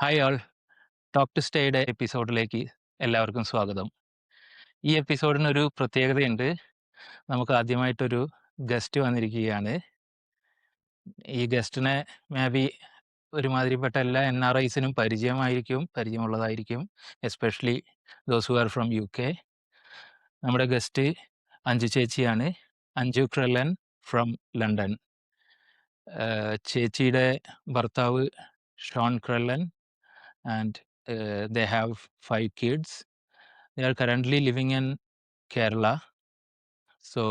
Hi all. Talk to സ്റ്റേയുടെ എപ്പിസോഡിലേക്ക് എല്ലാവർക്കും സ്വാഗതം. ഈ എപ്പിസോഡിനൊരു പ്രത്യേകതയുണ്ട്. നമുക്ക് ആദ്യമായിട്ടൊരു ഗസ്റ്റ് വന്നിരിക്കുകയാണ്. ഈ ഗസ്റ്റിനെ മേ ബി ഒരുമാതിരിപ്പെട്ട എല്ലാ NRIസിനും പരിചയമുള്ളതായിരിക്കും. Especially those who are from UK. നമ്മുടെ ഗസ്റ്റ് അഞ്ജു ചേച്ചിയാണ്. Anju Crellan from London. ചേച്ചിയുടെ ഭർത്താവ് Sean Crellan and they have 5 kids. They are currently living in Kerala. So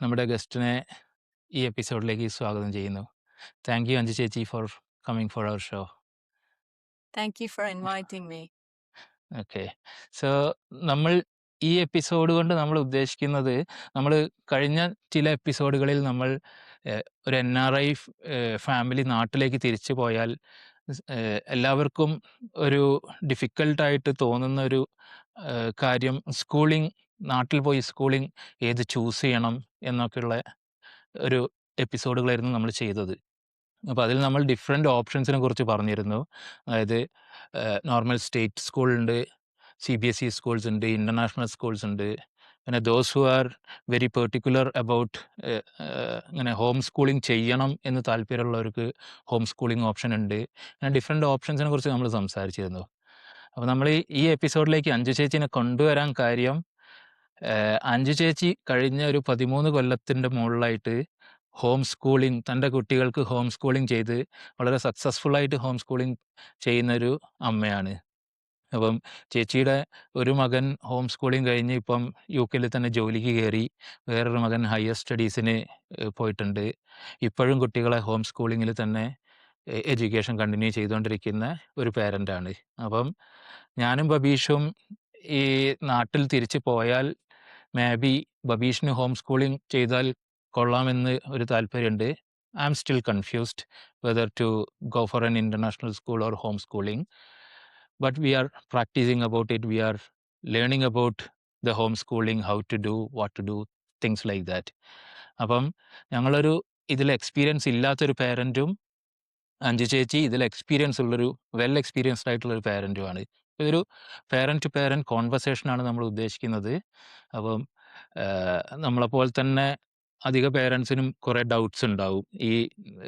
നമ്മുടെ ഗസ്റ്റിനെ ഈ എപ്പിസോഡിലേക്ക് സ്വാഗതം ചെയ്യുന്നു. താങ്ക് യു അഞ്ജു ചേച്ചി for coming for our show. Thank you for inviting me. Okay. So നമ്മൾ ഈ എപ്പിസോഡ് കൊണ്ട് നമ്മൾ ഉദ്ദേശിക്കുന്നത്, നമ്മൾ കഴിഞ്ഞ ചില എപ്പിസോഡുകളിൽ നമ്മൾ ഒരു NRI ഫാമിലി നാട്ടിലേക്ക് തിരിച്ചു പോയാൽ എല്ലാവർക്കും ഒരു ഡിഫിക്കൽട്ടായിട്ട് തോന്നുന്ന ഒരു കാര്യം സ്കൂളിംഗ്, നാട്ടിൽ പോയി സ്കൂളിംഗ് ഏത് ചൂസ് ചെയ്യണം എന്നൊക്കെയുള്ള ഒരു എപ്പിസോഡുകളായിരുന്നു നമ്മൾ ചെയ്തത്. അപ്പോൾ അതിൽ നമ്മൾ ഡിഫറെൻ്റ് ഓപ്ഷൻസിനെ കുറിച്ച് പറഞ്ഞിരുന്നു. അതായത് നോർമൽ സ്റ്റേറ്റ് സ്കൂളുണ്ട്, CBSE സ്കൂൾസ് ഉണ്ട്, ഇൻ്റർനാഷണൽ സ്കൂൾസ് ഉണ്ട്. പിന്നെ those who are very particular about ഇങ്ങനെ ഹോം സ്കൂളിംഗ് ചെയ്യണം എന്ന് താല്പര്യമുള്ളവർക്ക് ഹോം സ്കൂളിംഗ് ഓപ്ഷൻ ഉണ്ട്. അങ്ങനെ ഡിഫറെൻ്റ് ഓപ്ഷൻസിനെ കുറിച്ച് നമ്മൾ സംസാരിച്ചിരുന്നു. അപ്പോൾ നമ്മൾ ഈ എപ്പിസോഡിലേക്ക് അഞ്ജു ചേച്ചീനെ കൊണ്ടുവരാൻ കാര്യം, അഞ്ജു ചേച്ചി കഴിഞ്ഞ ഒരു 13 കൊല്ലത്തിൻ്റെ മുകളിലായിട്ട് ഹോം സ്കൂളിംഗ്, തൻ്റെ കുട്ടികൾക്ക് ഹോം സ്കൂളിംഗ് ചെയ്ത് വളരെ സക്സസ്ഫുള്ളായിട്ട് ഹോം സ്കൂളിംഗ് ചെയ്യുന്നൊരു അമ്മയാണ്. അപ്പം ചേച്ചിയുടെ ഒരു മകൻ ഹോം സ്കൂളിംഗ് കഴിഞ്ഞ് ഇപ്പം UK തന്നെ ജോലിക്ക് കയറി. വേറൊരു മകൻ ഹയർ സ്റ്റഡീസിന് പോയിട്ടുണ്ട്. ഇപ്പോഴും കുട്ടികളെ ഹോം സ്കൂളിങ്ങിൽ തന്നെ എഡ്യൂക്കേഷൻ കണ്ടിന്യൂ ചെയ്തുകൊണ്ടിരിക്കുന്ന ഒരു പേരൻ്റാണ്. അപ്പം ഞാനും ബബീഷും ഈ നാട്ടിൽ തിരിച്ച് പോയാൽ മേ ബി ബബീഷിന് ഹോം സ്കൂളിംഗ് ചെയ്താൽ കൊള്ളാമെന്ന് ഒരു താല്പര്യമുണ്ട്. I am still confused whether to go for an international school or home schooling. But we are practicing about it. We are learning about the homeschooling, how to do, what to do, things like that. അപ്പം ഞങ്ങളൊരു ഇതിൽ experience ഇല്ലാത്തൊരു പേരൻറ്റും അഞ്ജു ചേച്ചി ഇതിൽ experience ഉള്ളൊരു well experienced ആയിട്ടുള്ളൊരു പേരൻറ്റുമാണ്. ഇതൊരു parent to parent കോൺവെർസേഷനാണ് നമ്മൾ ഉദ്ദേശിക്കുന്നത്. അപ്പം നമ്മളെപ്പോലെ തന്നെ അധിക പേരൻസിനും കുറേ ഡൗട്ട്സ് ഉണ്ടാവും. ഈ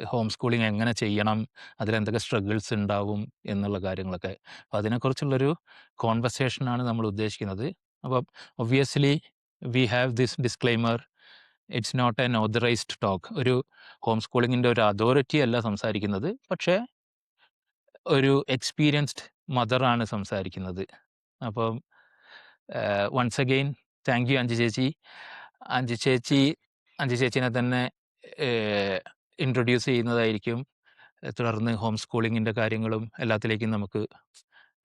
ഹോം സ്കൂളിംഗ് എങ്ങനെ ചെയ്യണം, അതിലെന്തൊക്കെ സ്ട്രഗിൾസ് ഉണ്ടാവും എന്നുള്ള കാര്യങ്ങളൊക്കെ. അപ്പോൾ അതിനെക്കുറിച്ചുള്ളൊരു കോൺവെർസേഷനാണ് നമ്മൾ ഉദ്ദേശിക്കുന്നത്. അപ്പം obviously we have this disclaimer, it's not an authorised talk. ഒരു ഹോം സ്കൂളിങ്ങിൻ്റെ ഒരു അതോറിറ്റി അല്ല സംസാരിക്കുന്നത്, പക്ഷേ ഒരു എക്സ്പീരിയൻസ്ഡ് മദറാണ് സംസാരിക്കുന്നത്. അപ്പം once again thank you Anju ചേച്ചി. അഞ്ജു ചേച്ചിനെ തന്നെ ഇൻട്രൊഡ്യൂസ് ചെയ്യുന്നതായിരിക്കും. തുടർന്ന് ഹോം സ്കൂളിങ്ങിൻ്റെ കാര്യങ്ങളും എല്ലാത്തിലേക്കും നമുക്ക്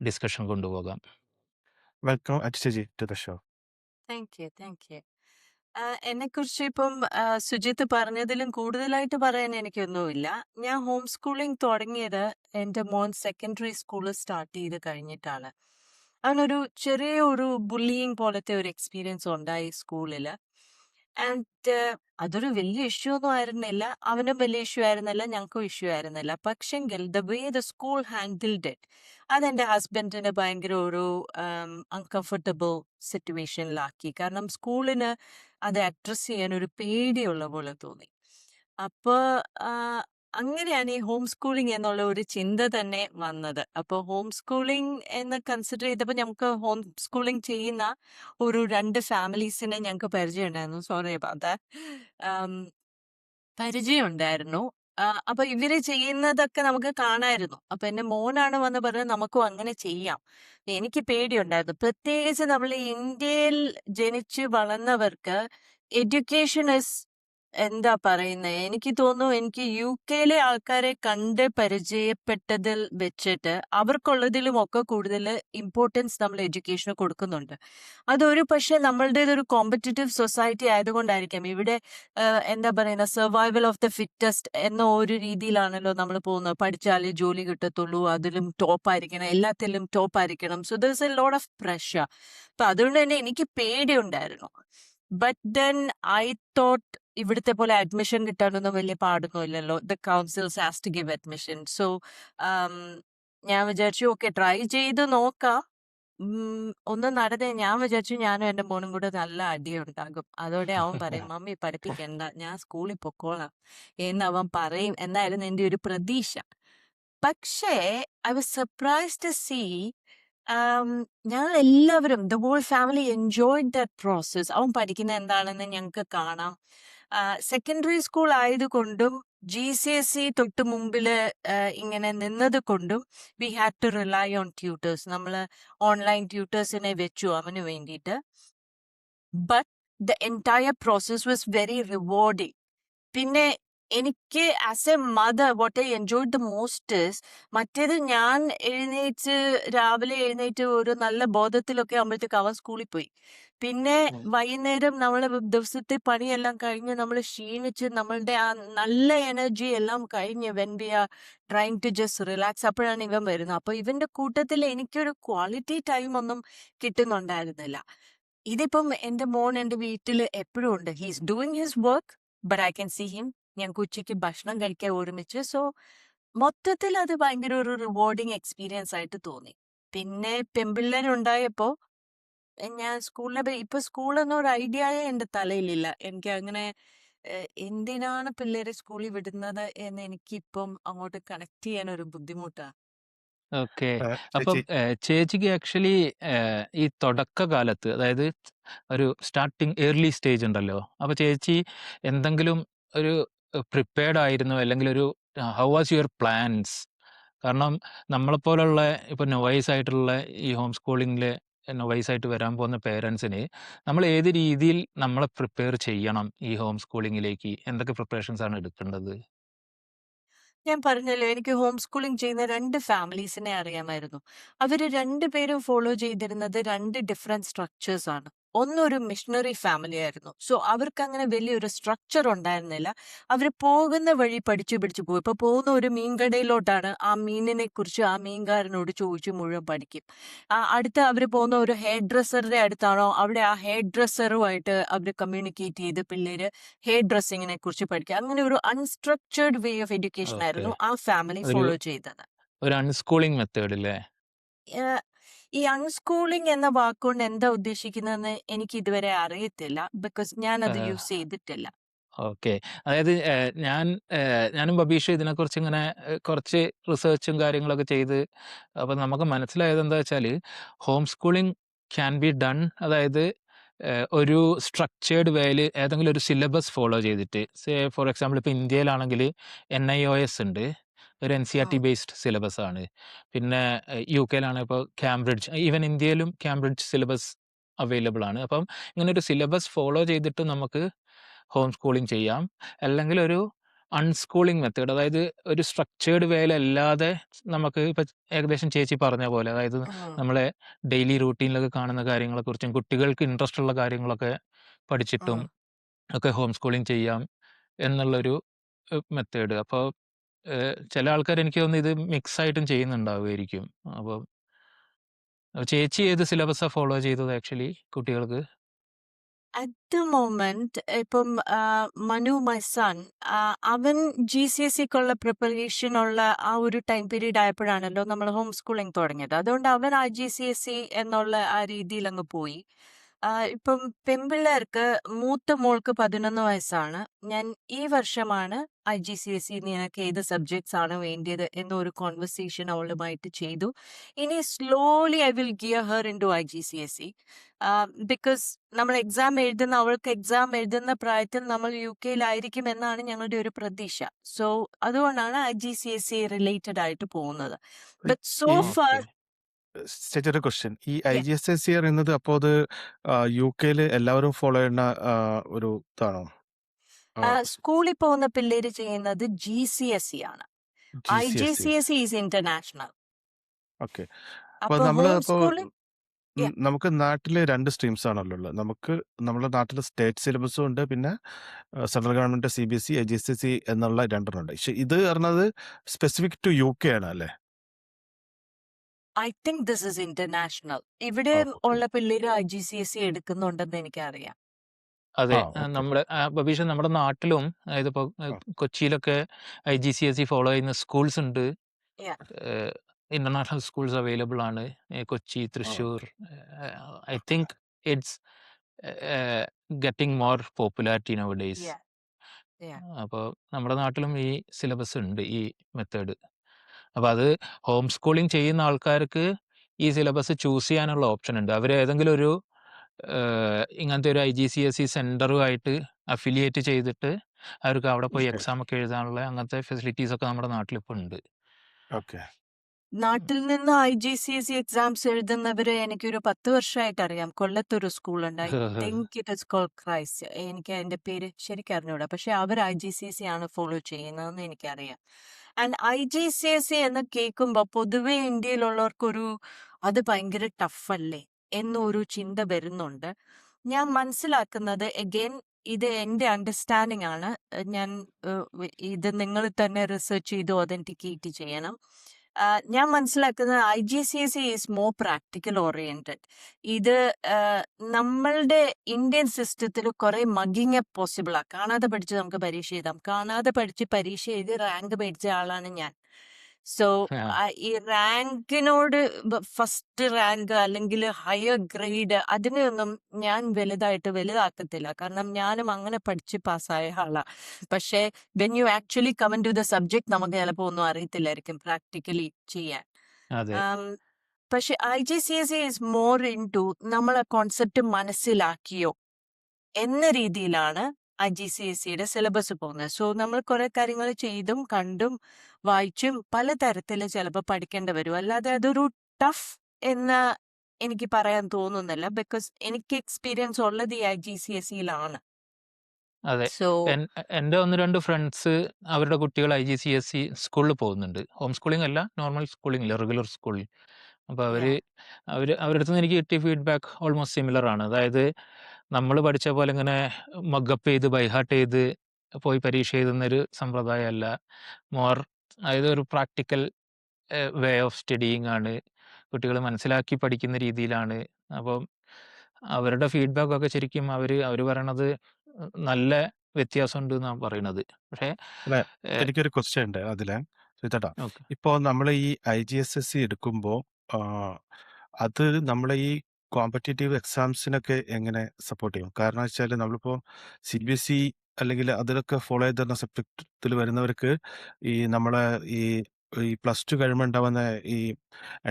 ഡിസ്കഷൻ കൊണ്ടുപോകാം. Welcome, Ajitaji, to the show. Thank you. എന്നെക്കുറിച്ച് ഇപ്പം സുജിത്ത് പറഞ്ഞതിലും കൂടുതലായിട്ട് പറയാൻ എനിക്കൊന്നുമില്ല. ഞാൻ ഹോം സ്കൂളിംഗ് തുടങ്ങിയത് എൻ്റെ മോൻ സെക്കൻഡറി സ്കൂളിൽ സ്റ്റാർട്ട് ചെയ്ത് കഴിഞ്ഞിട്ടാണ്. അവനൊരു ചെറിയ ഒരു ബുള്ളിയിങ് പോലത്തെ ഒരു എക്സ്പീരിയൻസ് ഉണ്ടായി സ്കൂളിൽ. ആൻഡ് അതൊരു വലിയ ഇഷ്യൂ ഒന്നും ആയിരുന്നില്ല, അവനും വലിയ ഇഷ്യൂ ആയിരുന്നില്ല, ഞങ്ങൾക്കും ഇഷ്യൂ ആയിരുന്നില്ല. പക്ഷെങ്കിൽ the way the school handled it, അതെൻ്റെ ഹസ്ബൻഡിന് ഭയങ്കര ഒരു അൺകംഫർട്ടബിൾ സിറ്റുവേഷനിലാക്കി. കാരണം സ്കൂളിന് അത് അഡ്രസ്സ് ചെയ്യാൻ ഒരു പേടിയുള്ള പോലെ തോന്നി. അപ്പോൾ അങ്ങനെയാണ് ഈ ഹോം സ്കൂളിംഗ് എന്നുള്ള ഒരു ചിന്ത തന്നെ വന്നത്. അപ്പോൾ ഹോം സ്കൂളിംഗ് എന്ന് കൺസിഡർ ചെയ്തപ്പോൾ ഞങ്ങൾക്ക് ഹോം സ്കൂളിംഗ് ചെയ്യുന്ന ഒരു 2 ഫാമിലീസിനെ ഞങ്ങൾക്ക് പരിചയം ഉണ്ടായിരുന്നു. Sorry about that. പരിചയം ഉണ്ടായിരുന്നു. അപ്പൊ ഇവര് ചെയ്യുന്നതൊക്കെ നമുക്ക് കാണായിരുന്നു. അപ്പൊ എന്റെ മോനാണ് വന്ന് പറഞ്ഞത് നമുക്കും അങ്ങനെ ചെയ്യാം. എനിക്ക് പേടിയുണ്ടായിരുന്നു. പ്രത്യേകിച്ച് നമ്മൾ ഇന്ത്യയിൽ ജനിച്ചു വളർന്നവർക്ക് എഡ്യൂക്കേഷൻ ഇസ് എന്താ പറയുന്നത്, എനിക്ക് തോന്നുന്നു എനിക്ക് UK ആൾക്കാരെ കണ്ട് പരിചയപ്പെട്ടതിൽ വെച്ചിട്ട് അവർക്കുള്ളതിലും ഒക്കെ കൂടുതൽ ഇമ്പോർട്ടൻസ് നമ്മൾ എഡ്യൂക്കേഷന് കൊടുക്കുന്നുണ്ട്. അതൊരു പക്ഷേ നമ്മളുടേതൊരു കോമ്പറ്റീറ്റീവ് സൊസൈറ്റി ആയതുകൊണ്ടായിരിക്കാം. ഇവിടെ എന്താ പറയുന്ന സർവൈവൽ ഓഫ് ദ ഫിറ്റസ്റ്റ് എന്ന ഒരു രീതിയിലാണല്ലോ നമ്മൾ പോകുന്നത്. പഠിച്ചാലേ ജോലി കിട്ടത്തുള്ളൂ, അതിലും ടോപ്പായിരിക്കണം, എല്ലാത്തിലും ടോപ്പായിരിക്കണം. So there is a lot of pressure. അപ്പൊ അതുകൊണ്ട് തന്നെ എനിക്ക് പേടിയുണ്ടായിരുന്നു. ബട്ട് ദെൻ ഐ തോട്ട് ഇവിടുത്തെ പോലെ അഡ്മിഷൻ കിട്ടാനൊന്നും വലിയ പാടൊന്നും ഇല്ലല്ലോ. The councils has to give admission. So ഞാൻ വിചാരിച്ചു ഓക്കെ ട്രൈ ചെയ്ത് നോക്കാം. ഒന്നും നടന്നേ ഞാൻ വിചാരിച്ചു ഞാനും എന്റെ മോനും കൂടെ നല്ല അടിയുണ്ടാകും. അതോടെ അവൻ പറയും മമ്മി പഠിപ്പിക്കണ്ട ഞാൻ സ്കൂളിൽ പൊക്കോളാം എന്ന് അവൻ പറയും എന്നായിരുന്നു എന്റെ ഒരു പ്രതീക്ഷ. പക്ഷേ I was surprised to see ഞങ്ങൾ എല്ലാവരും the whole family enjoyed that process. അവൻ പഠിക്കുന്ന എന്താണെന്ന് ഞങ്ങൾക്ക് കാണാം. സെക്കൻഡറി സ്കൂൾ ആയതുകൊണ്ടും GCSE തൊട്ട് മുമ്പില് ഇങ്ങനെ നിന്നത് കൊണ്ടും we had to rely on tutors. നമ്മൾ ഓൺലൈൻ ട്യൂട്ടേഴ്സിനെ വെച്ചു അവന് വേണ്ടിയിട്ട്. But the entire process was very rewarding. പിന്നെ എനിക്ക് as a mother what I enjoyed the most is മറ്റേത് ഞാൻ രാവിലെ എഴുന്നേറ്റ് ഒരു നല്ല ബോധത്തിലൊക്കെ ആകുമ്പോഴത്തേക്ക് അവൻ സ്കൂളിൽ പോയി. പിന്നെ വൈകുന്നേരം നമ്മൾ ദിവസത്തെ പണിയെല്ലാം കഴിഞ്ഞ് നമ്മൾ ക്ഷീണിച്ച് നമ്മളുടെ ആ നല്ല എനർജി എല്ലാം കഴിഞ്ഞ് when we are trying to just relax അപ്പോഴാണ് ഇവൻ വരുന്നത്. അപ്പൊ ഇവന്റെ കൂട്ടത്തിൽ എനിക്കൊരു ക്വാളിറ്റി ടൈം ഒന്നും കിട്ടുന്നുണ്ടായിരുന്നില്ല. ഇതിപ്പം എന്റെ മോൻ എന്റെ വീട്ടിൽ എപ്പോഴും ഉണ്ട്. He's doing his work but I can see him. ഞങ്ങൾക്ക് ഉച്ചയ്ക്ക് ഭക്ഷണം കഴിക്കാൻ ഒരുമിച്ച്. സോ മൊത്തത്തിൽ അത് ഭയങ്കര ഒരു റിവാർഡിങ് എക്സ്പീരിയൻസ് ആയിട്ട് തോന്നി. പിന്നെ പെൺപിള്ളേരുണ്ടായപ്പോ ഞാൻ ഇപ്പൊ സ്കൂളെന്ന ഒരു ഐഡിയയെ എന്റെ തലയിലില്ല. എനിക്ക് അങ്ങനെ എന്തിനാണ് പിള്ളേരെ സ്കൂളിൽ വിടുന്നത് എന്ന് എനിക്കിപ്പം അങ്ങോട്ട് കണക്ട് ചെയ്യാൻ ഒരു ബുദ്ധിമുട്ടാ. ഓക്കെ. അപ്പം ചേച്ചി ചേച്ചിക്ക് ആക്ച്വലി ഈ തുടക്കകാലത്ത് അതായത് ഒരു സ്റ്റാർട്ടിങ് ഏർലി സ്റ്റേജ് ഉണ്ടല്ലോ. അപ്പൊ ചേച്ചി എന്തെങ്കിലും ഒരു പ്രിപ്പയർഡ് ആയിരുന്നോ? അല്ലെങ്കിൽ ഒരു ഹൗ വാസ് യുവർ പ്ലാൻസ്? കാരണം നമ്മളെപ്പോലുള്ള ഇപ്പൊ നൊവൈസ് ആയിട്ടുള്ള ഈ ഹോം സ്കൂളിങ്ങില് നൊവൈസ് ആയിട്ട് വരാൻ പോകുന്ന പേരൻസിന് നമ്മൾ ഏത് രീതിയിൽ നമ്മളെ പ്രിപ്പയർ ചെയ്യണം ഈ ഹോം സ്കൂളിങ്ങിലേക്ക്? എന്തൊക്കെ പ്രിപ്പറേഷൻസ് ആണ് എടുക്കേണ്ടത്? ഞാൻ പറഞ്ഞല്ലോ എനിക്ക് ഹോം സ്കൂളിംഗ് ചെയ്യുന്ന 2 ഫാമിലീസിനെ അറിയാമായിരുന്നു. അവര് 2 പേരും ഫോളോ ചെയ്തിരുന്നത് 2 ഡിഫറെന്റ് സ്ട്രക്ചേഴ്സ് ആണ്. ഒന്നൊരു മിഷണറി ഫാമിലി ആയിരുന്നു. സോ അവർക്ക് അങ്ങനെ വലിയൊരു സ്ട്രക്ചർ ഉണ്ടായിരുന്നില്ല. അവര് പോകുന്ന വഴി പഠിച്ചു പിടിച്ചു പോകും. ഇപ്പൊ പോകുന്ന ഒരു മീൻകടയിലോട്ടാണ്, ആ മീനിനെ കുറിച്ച് ആ മീൻകാരനോട് ചോദിച്ചു മുഴുവൻ പഠിക്കും. അടുത്ത അവര് പോകുന്ന ഒരു ഹെയർ ഡ്രസ്സറുടെ അടുത്താണോ, അവിടെ ആ ഹെയർ ഡ്രസ്സറുമായിട്ട് അവര് കമ്മ്യൂണിക്കേറ്റ് ചെയ്ത് പിള്ളേര് ഹെയർ ഡ്രസ്സിങ്ങിനെ കുറിച്ച് പഠിക്കുക. അങ്ങനെ ഒരു unstructured way of education okay. ആയിരുന്നു ആ ഫാമിലി ഒരു ഫോളോ ചെയ്തത്. ഒരു അൺസ്കൂളിംഗ് മെത്തേഡ് അല്ലേ? ഏഹ് ഈ അൺസ്കൂളിംഗ് എന്ന വാക്കുകൊണ്ട് എന്താ ഉദ്ദേശിക്കുന്നതെന്ന് എനിക്ക് ഇതുവരെ അറിയത്തില്ല. ബിക്കോസ് ഞാൻ അത് ആഹ്. യൂസ് ചെയ്തിട്ടില്ല. ഓക്കെ. അതായത് ഞാനും ബബീഷും ഇതിനെക്കുറിച്ച് ഇങ്ങനെ കുറച്ച് റിസർച്ചും കാര്യങ്ങളൊക്കെ ചെയ്ത് അപ്പൊ നമുക്ക് മനസ്സിലായത് എന്താ വെച്ചാല് home schooling can be done. അതായത് ഒരു സ്ട്രക്ചേർഡ് വേയില് ഏതെങ്കിലും ഒരു സിലബസ് ഫോളോ ചെയ്തിട്ട് ഫോർ എക്സാമ്പിൾ ഇപ്പൊ ഇന്ത്യയിലാണെങ്കിൽ NIOS ഉണ്ട്. ഒരു NCERT ഉം. ബേസ്ഡ് സിലബസ് ആണ്. പിന്നെ UK-യിലാണ് ഇപ്പോൾ കാംബ്രിഡ്ജ്, ഈവൻ ഇന്ത്യയിലും കാംബ്രിഡ്ജ് സിലബസ് അവൈലബിൾ ആണ്. അപ്പം ഇങ്ങനെ ഒരു സിലബസ് ഫോളോ ചെയ്തിട്ട് നമുക്ക് ഹോം സ്കൂളിംഗ് ചെയ്യാം. അല്ലെങ്കിൽ ഒരു അൺസ്കൂളിംഗ് മെത്തേഡ്, അതായത് ഒരു സ്ട്രക്ചേർഡ് വേയിലല്ലാതെ നമുക്ക് ഇപ്പം ഏകദേശം ചേച്ചി പറഞ്ഞ പോലെ, അതായത് ഉം. നമ്മളെ ഡെയിലി റൂട്ടീനിലൊക്കെ കാണുന്ന കാര്യങ്ങളെക്കുറിച്ചും കുട്ടികൾക്ക് ഇൻട്രസ്റ്റ് ഉള്ള കാര്യങ്ങളൊക്കെ പഠിച്ചിട്ടും ഉം. ഒക്കെ ഹോം സ്കൂളിംഗ് ചെയ്യാം എന്നുള്ളൊരു മെത്തേഡ്. അപ്പോൾ ചില ആൾക്കാർ എനിക്ക് തോന്നുന്നു ഇത് മിക്സ് ആയിട്ടും ചെയ്യുന്നുണ്ടാവുമായിരിക്കും. അപ്പോൾ ചേച്ചി ഏത് സിലബസാണ് ഫോളോ ചെയ്തത് ആക്ച്വലി കുട്ടികൾക്ക്? അറ്റ് ദ മൊമെന്റ് ഇപ്പം മനു മൈ സൺ അവൻ GCSEക്കുള്ള പ്രിപ്പറേഷൻ ഉള്ള ആ ഒരു ടൈം പീരീഡ് ആയപ്പോഴാണല്ലോ നമ്മൾ ഹോം സ്കൂളിംഗ് തുടങ്ങിയത്. അതുകൊണ്ട് അവൻ ആ GCSE എന്നുള്ള ആ രീതിയിൽ അങ്ങ് പോയി. ഇപ്പം പെൺപിള്ളേർക്ക് മൂത്ത മോൾക്ക് 11 വയസ്സാണ്. ഞാൻ ഈ വർഷമാണ് IGCSE നിനക്ക് ഏത് സബ്ജക്ട്സ് ആണ് വേണ്ടിയത് എന്നൊരു കോൺവെർസേഷൻ അവളുമായിട്ട് ചെയ്തു. ഇനി slowly I will gear her into IGCSE. Because നമ്മൾ അവൾക്ക് എക്സാം എഴുതുന്ന പ്രായത്തിൽ നമ്മൾ UK-യിലായിരിക്കും എന്നാണ് ഞങ്ങളുടെ ഒരു പ്രതീക്ഷ. സോ അതുകൊണ്ടാണ് IGCSE റിലേറ്റഡ് ആയിട്ട് പോകുന്നത്. ബട്ട് സോ ഈ ഫാർ ചേച്ചി ഒരു ക്വസ്റ്റ്യൻ. ഈ IGCSE പറയുന്നത് അപ്പോൾ അത് UK-യില് എല്ലാവരും ഫോളോ ചെയ്യുന്ന ഒരു ഇതാണോ? സ്കൂളിൽ പോകുന്ന പിള്ളേര് ചെയ്യുന്നത് GCSE ആണ്. GCSE. IGCSE is international. Okay. അപ്പോൾ അപ്പൊ നമ്മൾ ഹോം അപ്പോൾ സ്കൂളിംഗ് നമുക്ക് നാട്ടിൽ 2 സ്ട്രീംസ് ആണല്ലോ ഉള്ളത്. നമുക്ക് നമ്മുടെ നാട്ടിൽ സ്റ്റേറ്റ് സിലബസും ഉണ്ട്, പിന്നെ സെൻട്രൽ ഗവൺമെന്റ് CBSE, IGCSE എന്നുള്ള 2 ഉണ്ട്. പക്ഷെ ഇത് പറഞ്ഞത് സ്പെസിഫിക് ടു UK ആണ് അല്ലേ? I think this is international. ഇവിടെ ഓക്കെ. ഉള്ള പിള്ളേര് IGCSE എടുക്കുന്നുണ്ടെന്ന് എനിക്കറിയാം. അതെ. ഓക്കെ. നമ്മുടെ ബബീഷ നമ്മുടെ നാട്ടിലും അതായത് ഇപ്പോൾ കൊച്ചിയിലൊക്കെ IGCSE ഫോളോ ചെയ്യുന്ന സ്കൂൾസ് ഉണ്ട്. Yeah. ഇന്റർനാഷണൽ സ്കൂൾസ് അവൈലബിൾ ആണ്. കൊച്ചി, ആ. Thrissur. I think it's getting more popularity now days. Yeah, yeah. അപ്പോൾ നമ്മുടെ നാട്ടിലും ഈ സിലബസ് ഉണ്ട്, ഈ മെത്തേഡ്. അപ്പോൾ അത് ഹോം സ്കൂളിംഗ് ചെയ്യുന്ന ആൾക്കാർക്ക് ഈ സിലബസ് ചൂസ് ചെയ്യാനുള്ള ഓപ്ഷൻ ഉണ്ട്. അവർ ഏതെങ്കിലും ഒരു ഇങ്ങനത്തെ ഒരു IGCSE സെൻറ്ററുമായിട്ട് അഫിലിയേറ്റ് ചെയ്തിട്ട് അവർക്ക് അവിടെ പോയി ഓക്കെ. എക്സാം ഒക്കെ എഴുതാനുള്ള അങ്ങനത്തെ ഫെസിലിറ്റീസ് ഒക്കെ നമ്മുടെ നാട്ടിലിപ്പോൾ ഉണ്ട്. ഓക്കെ. നാട്ടിൽ നിന്ന് IGCSE എക്സാംസ് എഴുതുന്നവര് എനിക്കൊരു 10 വർഷമായിട്ട് അറിയാം. കൊല്ലത്തൊരു സ്കൂളുണ്ട്. I think it is called Christ. എനിക്ക് അതിന്റെ പേര് ശരിക്കും അറിഞ്ഞൂടാ. പക്ഷെ അവർ IGCSE ആണ് ഫോളോ ചെയ്യുന്നതെന്ന് എനിക്കറിയാം. ആൻഡ് IGCSE എന്ന് കേൾക്കുമ്പോൾ പൊതുവെ ഇന്ത്യയിലുള്ളവർക്കൊരു അത് ഭയങ്കര ടഫല്ലേ എന്നൊരു ചിന്ത വരുന്നുണ്ട്. ഞാൻ മനസ്സിലാക്കുന്നത് അഗൈൻ ഇത് എൻ്റെ അണ്ടർസ്റ്റാൻഡിംഗ് ആണ്. ഞാൻ ഇത് നിങ്ങൾ തന്നെ റിസർച്ച് ചെയ്ത് ഒതന്റിക്കേറ്റ് ചെയ്യണം. ഞാൻ മനസ്സിലാക്കുന്നത് IGCSE is more practical oriented. ഇത് നമ്മളുടെ ഇന്ത്യൻ സിസ്റ്റത്തിൽ കുറെ മഗിങ് പോസിബിൾ ആ. കാണാതെ പഠിച്ച് നമുക്ക് പരീക്ഷ എഴുതാം. കാണാതെ പഠിച്ച് പരീക്ഷ എഴുതി റാങ്ക് മേടിച്ച ആളാണ് ഞാൻ. സോ ഈ റാങ്കിനോട് ഫസ്റ്റ് റാങ്ക് അല്ലെങ്കിൽ ഹയർ ഗ്രേഡ് അതിനെയൊന്നും ഞാൻ വലുതാക്കത്തില്ല. കാരണം ഞാനും അങ്ങനെ പഠിച്ച് പാസ്സായ ആളാ. പക്ഷേ when you actually come to the subject നമുക്ക് ചിലപ്പോൾ ഒന്നും അറിയത്തില്ലായിരിക്കും പ്രാക്ടിക്കലി ചെയ്യാൻ. അതെ, പക്ഷെ IGCSE is more into നമ്മളെ കോൺസെപ്റ്റ് മനസ്സിലാക്കിയോ എന്ന രീതിയിലാണ് IGCSEയുടെ സിലബസ് പോകുന്നത്. സോ നമ്മൾ കുറെ കാര്യങ്ങൾ ചെയ്തും കണ്ടും വായിച്ചും പലതരത്തിൽ ചിലപ്പോൾ പഠിക്കേണ്ടി വരും. അല്ലാതെ അതൊരു ടഫ് എന്ന് എനിക്ക് പറയാൻ തോന്നുന്നില്ല. ബിക്കോസ് എനിക്ക് എക്സ്പീരിയൻസ് ഉള്ളത് ഈ IGCSEയിലാണ്. അതെ. സോ എൻ്റെ 1-2 ഫ്രണ്ട്സ് അവരുടെ കുട്ടികൾ IGCSE സ്കൂളിൽ പോകുന്നുണ്ട്. ഹോം സ്കൂളിംഗ് അല്ല, നോർമൽ സ്കൂളിംഗ്, റെഗുലർ സ്കൂളിൽ. അപ്പോൾ അവരുടെ അടുത്ത് നിന്ന് എനിക്ക് കിട്ടിയ ഫീഡ്ബാക്ക് ഓൾമോസ്റ്റ് സിമിലർ ആണ്. അതായത് നമ്മൾ പഠിച്ച പോലെ ഇങ്ങനെ മഗപ്പ് ചെയ്ത് ബൈഹാർട്ട് ചെയ്ത് പോയി പരീക്ഷ എഴുതുന്നൊരു സമ്പ്രദായമല്ല. മോർ അതായത് ഒരു പ്രാക്ടിക്കൽ വേ ഓഫ് സ്റ്റഡിയിങ് ആണ്. കുട്ടികൾ മനസ്സിലാക്കി പഠിക്കുന്ന രീതിയിലാണ്. അപ്പം അവരുടെ ഫീഡ്ബാക്ക് ഒക്കെ ശരിക്കും അവർ പറയണത് നല്ല വ്യത്യാസമുണ്ട് എന്നാണ് പറയണത്. പക്ഷേ അല്ല, എനിക്കൊരു ക്വസ്റ്റ്യൻ ഉണ്ട് അതില് ശ്രീതേട്ടാ. ഓക്കെ, ഇപ്പോൾ നമ്മൾ ഈ IGSSE എടുക്കുമ്പോൾ അത് നമ്മളെ ഈ കോമ്പറ്റേറ്റീവ് എക്സാംസിനൊക്കെ എങ്ങനെ സപ്പോർട്ട് ചെയ്യും? കാരണം വെച്ചാൽ നമ്മളിപ്പോൾ CBSE അല്ലെങ്കിൽ അതിലൊക്കെ ഫോളോ ചെയ്ത് തരുന്ന സബ്ജക്റ്റിൽ വരുന്നവർക്ക് ഈ നമ്മളെ ഈ ഈ +2 കഴിയുമ്പോൾ ഉണ്ടാവുന്ന ഈ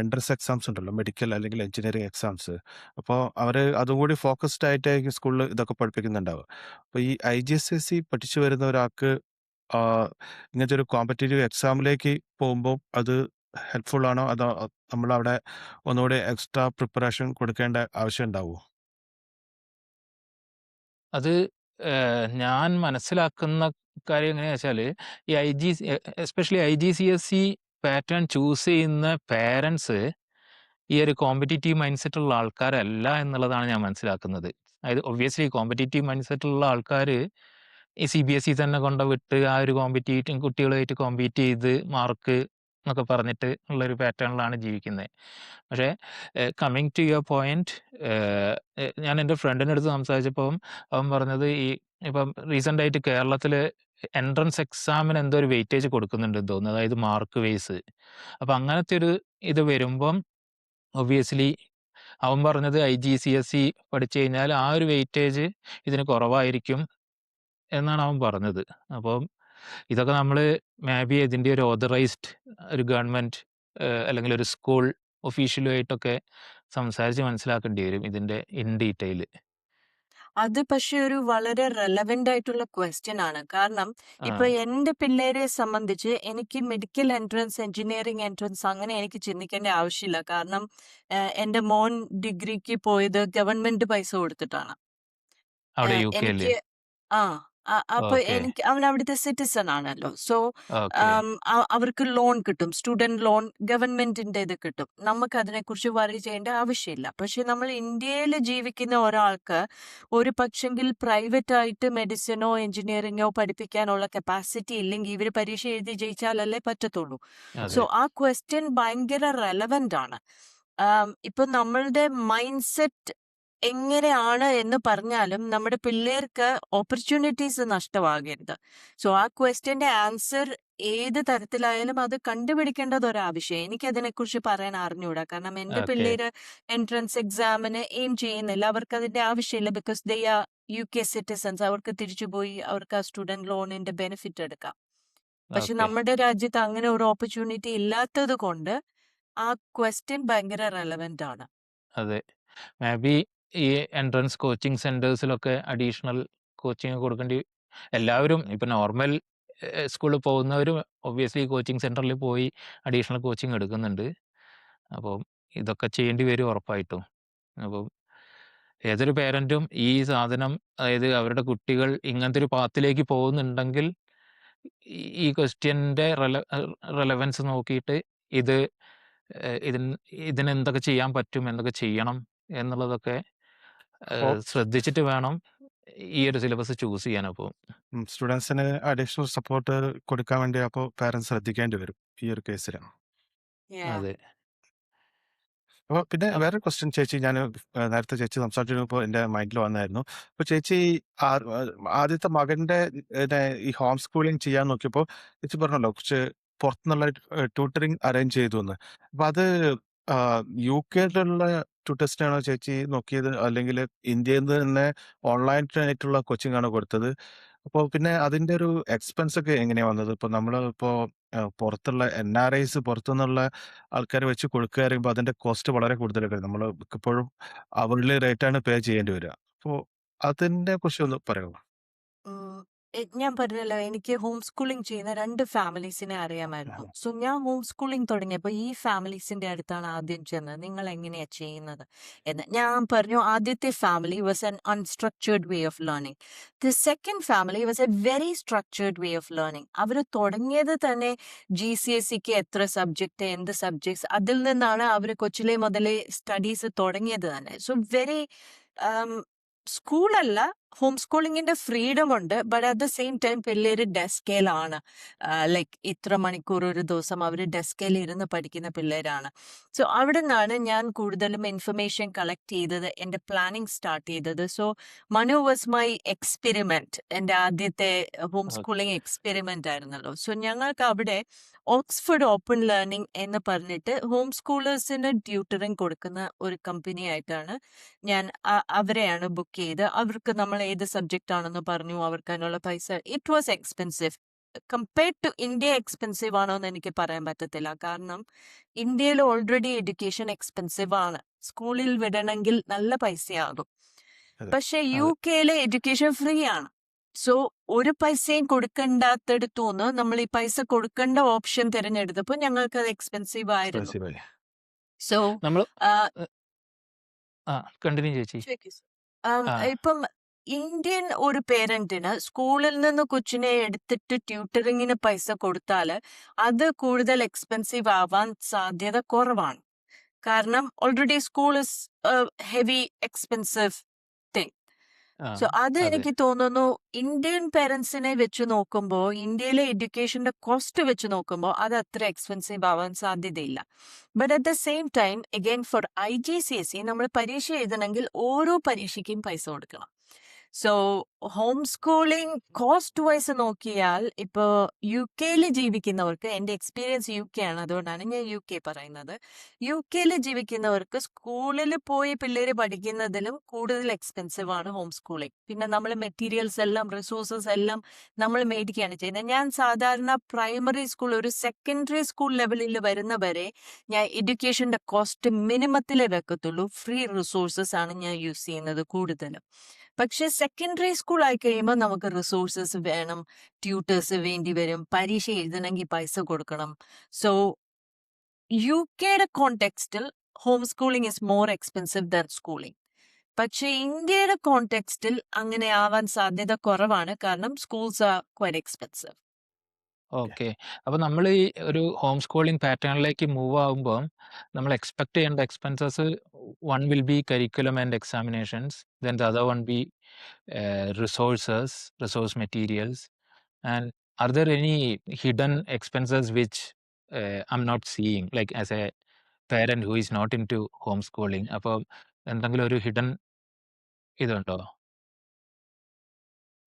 എൻട്രൻസ് എക്സാംസ് ഉണ്ടല്ലോ, മെഡിക്കൽ അല്ലെങ്കിൽ എഞ്ചിനീയറിംഗ് എക്സാംസ്. അപ്പോൾ അവർ അതും കൂടി ഫോക്കസ്ഡ് ആയിട്ടായിരിക്കും സ്കൂളിൽ ഇതൊക്കെ പഠിപ്പിക്കുന്നുണ്ടാവുക. അപ്പോൾ ഈ IGSSE പഠിച്ചു വരുന്ന ഒരാൾക്ക് ഇങ്ങനത്തെ ഒരു കോമ്പറ്റേറ്റീവ് എക്സാമിലേക്ക് പോകുമ്പോൾ അത് ഹെൽപ്ഫുൾ ആണോ, അതോ നമ്മളവിടെ ഒന്നുകൂടി എക്സ്ട്രാ പ്രിപ്പറേഷൻ കൊടുക്കേണ്ട ആവശ്യം ഉണ്ടാവുമോ? അത് ഞാൻ മനസ്സിലാക്കുന്ന കാര്യം എങ്ങനെയാ വെച്ചാൽ ഈ എസ്പെഷ്യലി IGCSE പാറ്റേൺ ചൂസ് ചെയ്യുന്ന പേരൻസ് ഈ ഒരു കോമ്പറ്റീറ്റീവ് മൈൻഡ് സെറ്റ് ഉള്ള ആൾക്കാരല്ല എന്നുള്ളതാണ് ഞാൻ മനസ്സിലാക്കുന്നത്. അതായത് ഒബ്വിയസ്ലി കോമ്പറ്റീറ്റീവ് മൈൻഡ് സെറ്റ് ഉള്ള ആൾക്കാർ ഈ CBSE തന്നെ വിട്ട് ആ ഒരു കുട്ടികളുമായിട്ട് കോമ്പീറ്റ് ചെയ്ത് മാർക്ക് എന്നൊക്കെ പറഞ്ഞിട്ട് ഉള്ളൊരു പാറ്റേണിലാണ് ജീവിക്കുന്നത്. പക്ഷേ കമ്മിങ് ടു യുവർ പോയിന്റ്, ഞാൻ എൻ്റെ ഫ്രണ്ടിൻ്റെ അടുത്ത് സംസാരിച്ചപ്പം അവൻ പറഞ്ഞത് ഇപ്പം റീസെൻ്റ് ആയിട്ട് കേരളത്തിൽ എൻട്രൻസ് എക്സാമിന് എന്തോ ഒരു വെയിറ്റേജ് കൊടുക്കുന്നുണ്ടെന്ന് തോന്നുന്നു, അതായത് മാർക്ക് വേസ്. അപ്പം അങ്ങനത്തെ ഒരു ഇത് വരുമ്പം ഒബ്വിയസ്ലി അവൻ പറഞ്ഞത് IGCSE പഠിച്ചു കഴിഞ്ഞാൽ ആ ഒരു വെയിറ്റേജ് ഇതിന് കുറവായിരിക്കും എന്നാണ് അവൻ പറഞ്ഞത്. അപ്പം ഇതൊക്കെ നമ്മൾ മേ ബി ഇതിൻ്റെ ഒരു ഓതറൈസ്ഡ് ഒരു ഗവൺമെൻറ് അല്ലെങ്കിൽ ഒരു സ്കൂൾ ഒഫീഷ്യലുമായിട്ടൊക്കെ സംസാരിച്ച് മനസ്സിലാക്കേണ്ടി വരും ഇതിൻ്റെ ഇൻ ഡീറ്റെയിൽ. അത് പക്ഷെ ഒരു വളരെ റെലവെന്റ് ആയിട്ടുള്ള ക്വസ്റ്റ്യൻ ആണ്. കാരണം ഇപ്പൊ എന്റെ പിള്ളേരെ സംബന്ധിച്ച് എനിക്ക് മെഡിക്കൽ എൻട്രൻസ്, എഞ്ചിനീയറിംഗ് എൻട്രൻസ് അങ്ങനെ എനിക്ക് ചിന്തിക്കേണ്ട ആവശ്യമില്ല. കാരണം എന്റെ മോൻ ഡിഗ്രിക്ക് പോയത് ഗവൺമെന്റ് പൈസ കൊടുത്തിട്ടാണ്. അവിടെ UK അല്ലേ? എനിക്ക് ആ അപ്പൊ ഓക്കെ, എനിക്ക് അവൻ അവിടുത്തെ സിറ്റിസൺ ആണല്ലോ. So okay. അവർക്ക് ലോൺ കിട്ടും, സ്റ്റുഡന്റ് ലോൺ ഗവൺമെന്റിന്റെ ഇത് കിട്ടും. നമുക്ക് അതിനെക്കുറിച്ച് വറി ചെയ്യേണ്ട ആവശ്യമില്ല. പക്ഷെ നമ്മൾ ഇന്ത്യയിൽ ജീവിക്കുന്ന ഒരാൾക്ക് ഒരു പക്ഷെങ്കിൽ പ്രൈവറ്റ് ആയിട്ട് മെഡിസിനോ എഞ്ചിനീയറിംഗോ പഠിപ്പിക്കാനുള്ള കപ്പാസിറ്റി ഇല്ലെങ്കിൽ ഇവർ പരീക്ഷ എഴുതി ജയിച്ചാലല്ലേ പറ്റത്തുള്ളൂ. സോ അതെ, ആ ക്വസ്റ്റ്യൻ ഭയങ്കര റെലവെന്റ് ആണ്. ഇപ്പൊ നമ്മളുടെ മൈൻഡ് സെറ്റ് എങ്ങനെയാണ് എന്ന് പറഞ്ഞാലും നമ്മുടെ പിള്ളേർക്ക് ഓപ്പർച്യൂണിറ്റീസ് നഷ്ടമാകരുത്. സോ ആ ക്വസ്റ്റ്യന്റെ ആൻസർ ഏത് തരത്തിലായാലും അത് കണ്ടുപിടിക്കേണ്ടത് ഒരാവശ്യം. എനിക്കതിനെക്കുറിച്ച് പറയാൻ അറിഞ്ഞൂടാ. കാരണം എന്റെ ഓക്കെ. പിള്ളേര് എൻട്രൻസ് എക്സാമിന് എയിം ചെയ്യുന്നില്ല. അവർക്ക് അതിന്റെ ആവശ്യമില്ല. Because they are UK citizens. അവർക്ക് തിരിച്ചു പോയി അവർക്ക് ആ സ്റ്റുഡന്റ് ലോണിന്റെ ബെനിഫിറ്റ് എടുക്കാം. പക്ഷെ ഓക്കെ. നമ്മുടെ രാജ്യത്ത് അങ്ങനെ ഒരു ഓപ്പർച്യൂണിറ്റി ഇല്ലാത്തത് കൊണ്ട് ആ ക്വസ്റ്റ്യൻ ഭയങ്കര റെലവെന്റ് ആണ്. അതെ. മേ ബി ഈ എൻട്രൻസ് കോച്ചിങ് സെന്റേഴ്സിലൊക്കെ അഡീഷണൽ കോച്ചിങ് കൊടുക്കേണ്ടി എല്ലാവരും ഇപ്പൊ നോർമൽ സ്കൂളിൽ പോകുന്നവരും ഒബ്വിയസ്ലി കോച്ചിങ് സെന്ററിൽ പോയി അഡീഷണൽ കോച്ചിങ് എടുക്കുന്നുണ്ട്. അപ്പോൾ ഇതൊക്കെ ചെയ്യേണ്ടി വരും ഉറപ്പായിട്ടും. അപ്പോൾ ഏതൊരു പേരൻറ്റും ഈ സാധനം, അതായത് അവരുടെ കുട്ടികൾ ഇങ്ങനത്തെ ഒരു പാത്തിലേക്ക് പോകുന്നുണ്ടെങ്കിൽ ഈ ക്വസ്റ്റ്യൻ്റെ റെലവൻസ് നോക്കിയിട്ട് ഇത് ഇതിനെന്തൊക്കെ ചെയ്യാൻ പറ്റും, എന്തൊക്കെ ചെയ്യണം എന്നുള്ളതൊക്കെ അപ്പോൾ ശ്രദ്ധിച്ചിട്ട് വേണം ഈ ഒരു സിലബസ് ചൂസ് ചെയ്യാൻ. അപ്പോൾ സ്റ്റുഡൻസിന് അഡീഷണൽ സപ്പോർട്ട് കൊടുക്കാൻ വേണ്ടി അപ്പോൾ പാരൻസ് ശ്രദ്ധിക്കേണ്ടി വരും ഈ ഒരു കേസിൽ. Yeah. അതെ. അപ്പോൾ പിന്നെ അ- വേറെ ക്വസ്റ്റ്യൻ ചേച്ചി, ഞാൻ നേരത്തെ ചേച്ചി സംസാരിച്ചപ്പോൾ എൻ്റെ മൈൻഡിൽ വന്നായിരുന്നു. അപ്പോൾ ചേച്ചി ആദ്യത്തെ മകൻ്റെ ഈ ഹോം സ്കൂളിംഗ് ചെയ്യാൻ നോക്കിയപ്പോൾ ചേച്ചി പറഞ്ഞല്ലോ കുറച്ച് പുറത്തുനിന്നുള്ള ട്യൂട്ടറിങ് അറേഞ്ച് ചെയ്തു എന്ന്. അപ്പോൾ അത് UK-യിലുള്ള ട്യൂട്ടേഴ്സിനാണോ ചേച്ചി നോക്കിയത്, അല്ലെങ്കിൽ ഇന്ത്യയിൽ നിന്ന് തന്നെ ഓൺലൈൻ ആയിട്ടുള്ള കോച്ചിങ് ആണോ കൊടുത്തത്? അപ്പോൾ പിന്നെ അതിൻ്റെ ഒരു എക്സ്പെൻസ് ഒക്കെ എങ്ങനെയാണ് വന്നത്? ഇപ്പോൾ നമ്മൾ ഇപ്പോൾ പുറത്തുള്ള NRIs പുറത്തുനിന്നുള്ള ആൾക്കാരെ വെച്ച് കൊടുക്കുക പറയുമ്പോൾ അതിന്റെ കോസ്റ്റ് വളരെ കൂടുതലൊക്കെ. നമ്മൾ മിക്കപ്പോഴും അവറിലെ റേറ്റാണ് പേ ചെയ്യേണ്ടി വരിക. അപ്പോൾ അതിനെ കുറിച്ച് ഒന്ന് പറയാമോ? ഉം, ഞാൻ പറഞ്ഞല്ലോ എനിക്ക് ഹോം സ്കൂളിംഗ് ചെയ്യുന്ന 2 ഫാമിലീസിനെ അറിയാമായിരുന്നു. സോ ഞാൻ ഹോം സ്കൂളിംഗ് തുടങ്ങിയപ്പോൾ ഈ ഫാമിലീസിന്റെ അടുത്താണ് ആദ്യം ചെന്നത്. നിങ്ങൾ എങ്ങനെയാ ചെയ്യുന്നത് എന്ന്. ഞാൻ പറഞ്ഞു ആദ്യത്തെ family was an unstructured way of learning. The second family was a very structured way of learning. അവർ തുടങ്ങിയത് തന്നെ GCSEക്ക് എത്ര സബ്ജക്റ്റ്, എന്ത് സബ്ജക്ട്സ്, അതിൽ നിന്നാണ് അവർ കൊച്ചിലെ മുതലേ സ്റ്റഡീസ് തുടങ്ങിയത് തന്നെ. സോ വെരി സ്കൂളല്ല, ഹോം സ്കൂളിങ്ങിന്റെ ഫ്രീഡം ഉണ്ട്. But at the same time പിള്ളേര് ഡെസ്കേലാണ്. ലൈക്ക് ഇത്ര മണിക്കൂർ ഒരു ദിവസം അവർ ഡെസ്കേൽ ഇരുന്ന് പഠിക്കുന്ന പിള്ളേരാണ്. സോ അവിടെ നിന്നാണ് ഞാൻ കൂടുതലും ഇൻഫർമേഷൻ കളക്ട് ചെയ്തത്, എൻ്റെ പ്ലാനിങ് സ്റ്റാർട്ട് ചെയ്തത്. So Manu was my experiment, എൻ്റെ ആദ്യത്തെ ഹോം സ്കൂളിംഗ് എക്സ്പെരിമെന്റ് ആയിരുന്നല്ലോ. സോ ഞങ്ങൾക്ക് അവിടെ ഓക്സ്ഫോർഡ് ഓപ്പൺ ലേണിംഗ് എന്ന് പറഞ്ഞിട്ട് ഹോം സ്കൂളേഴ്സിന് ട്യൂട്ടറിങ് കൊടുക്കുന്ന ഒരു കമ്പനി ആയിട്ടാണ് ഞാൻ അവരെയാണ് ബുക്ക് ചെയ്ത്. അവർക്ക് നമ്മൾ ഏത് സബ്ജക്റ്റ് ആണെന്ന് പറഞ്ഞു, അവർക്ക് അതിനുള്ള പൈസ. It was expensive. Compared to India expensive ആണോ എന്ന് എനിക്ക് പറയാൻ പറ്റത്തില്ല. കാരണം ഇന്ത്യയിൽ ഓൾറെഡി എഡ്യൂക്കേഷൻ എക്സ്പെൻസീവ് ആണ്. സ്കൂളിൽ വിടണമെങ്കിൽ നല്ല പൈസയാകും. അതെ. പക്ഷെ അതെ. UK-യിലെ എഡ്യൂക്കേഷൻ ഫ്രീ ആണ്. സോ ഒരു പൈസയും കൊടുക്കണ്ടാത്തടുത്തുനിന്ന് നമ്മൾ ഈ പൈസ കൊടുക്കേണ്ട ഓപ്ഷൻ തിരഞ്ഞെടുത്തപ്പോൾ ഞങ്ങൾക്ക് അത് എക്സ്പെൻസീവ് ആയിരുന്നു. Expensive ആയി. സോ നമ്മൾ കണ്ടിന്യൂ ചേച്ചി. ആ ഇപ്പം ഇന്ത്യൻ ഒരു പേരന്റിന് സ്കൂളിൽ നിന്ന് കൊച്ചിനെ എടുത്തിട്ട് ട്യൂട്ടറിങ്ങിന് പൈസ കൊടുത്താൽ അത് കൂടുതൽ എക്സ്പെൻസീവ് ആവാൻ സാധ്യത കുറവാണ്. കാരണം already school is heavy expensive thing. ആ സോ അത് അതെ. എനിക്ക് തോന്നുന്നു ഇന്ത്യൻ പേരൻസിനെ വെച്ച് നോക്കുമ്പോൾ, ഇന്ത്യയിലെ എഡ്യൂക്കേഷന്റെ കോസ്റ്റ് വെച്ച് നോക്കുമ്പോൾ അത് അത്ര എക്സ്പെൻസീവ് ആവാൻ സാധ്യതയില്ല. But at the same time again for IGCSE നമ്മൾ പരീക്ഷ എഴുതണമെങ്കിൽ ഓരോ പരീക്ഷയ്ക്കും പൈസ കൊടുക്കണം. So home schooling cost vice നോക്കിയാൽ ഇപ്പോൾ UK-യിൽ ജീവിക്കുന്നവർക്ക്, എൻ്റെ എക്സ്പീരിയൻസ് UK ആണ്, അതുകൊണ്ടാണ് ഞാൻ UK പറയുന്നത്. UK-യിൽ ജീവിക്കുന്നവർക്ക് സ്കൂളിൽ പോയി പിള്ളേര് പഠിക്കുന്നതിലും കൂടുതൽ എക്സ്പെൻസീവ് ആണ് ഹോം സ്കൂളിംഗ്. പിന്നെ നമ്മൾ മെറ്റീരിയൽസ് എല്ലാം, റിസോഴ്സസ് എല്ലാം നമ്മൾ മേടിക്കുകയാണ് ചെയ്യുന്നത്. ഞാൻ സാധാരണ പ്രൈമറി സ്കൂൾ, ഒരു സെക്കൻഡറി സ്കൂൾ ലെവലിൽ വരുന്നവരെ ഞാൻ എഡ്യൂക്കേഷന്റെ കോസ്റ്റ് മിനിമത്തിലേ വെക്കത്തുള്ളൂ. ഫ്രീ റിസോഴ്സസ് ആണ് ഞാൻ യൂസ് ചെയ്യുന്നത് കൂടുതലും. പക്ഷെ സെക്കൻഡറി സ്കൂൾ ആയി കഴിയുമ്പോൾ നമുക്ക് റിസോഴ്സസ് വേണം, ട്യൂട്ടേഴ്സ് വേണ്ടി വരും, പരീക്ഷ എഴുതണമെങ്കിൽ പൈസ കൊടുക്കണം. സോ UK-യുടെ കോണ്ടെക്സ്റ്റിൽ home schooling is more expensive than schooling. പക്ഷെ ഇന്ത്യയുടെ കോണ്ടെക്സ്റ്റിൽ അങ്ങനെ ആവാൻ സാധ്യത കുറവാണ്. കാരണം schools are quite expensive. Okay. അപ്പോൾ നമ്മൾ ഈ ഒരു ഹോം സ്കൂളിംഗ് പാറ്റേണിലേക്ക് മൂവ് ആകുമ്പോൾ നമ്മൾ എക്സ്പെക്ട് ചെയ്യേണ്ട expenses, one will be curriculum and examinations, then the other one be resource materials, and are there any hidden expenses which I am not seeing, like as a parent who is not into homeschooling? അപ്പോൾ എന്തെങ്കിലും ഒരു hidden ഇതുണ്ടോ?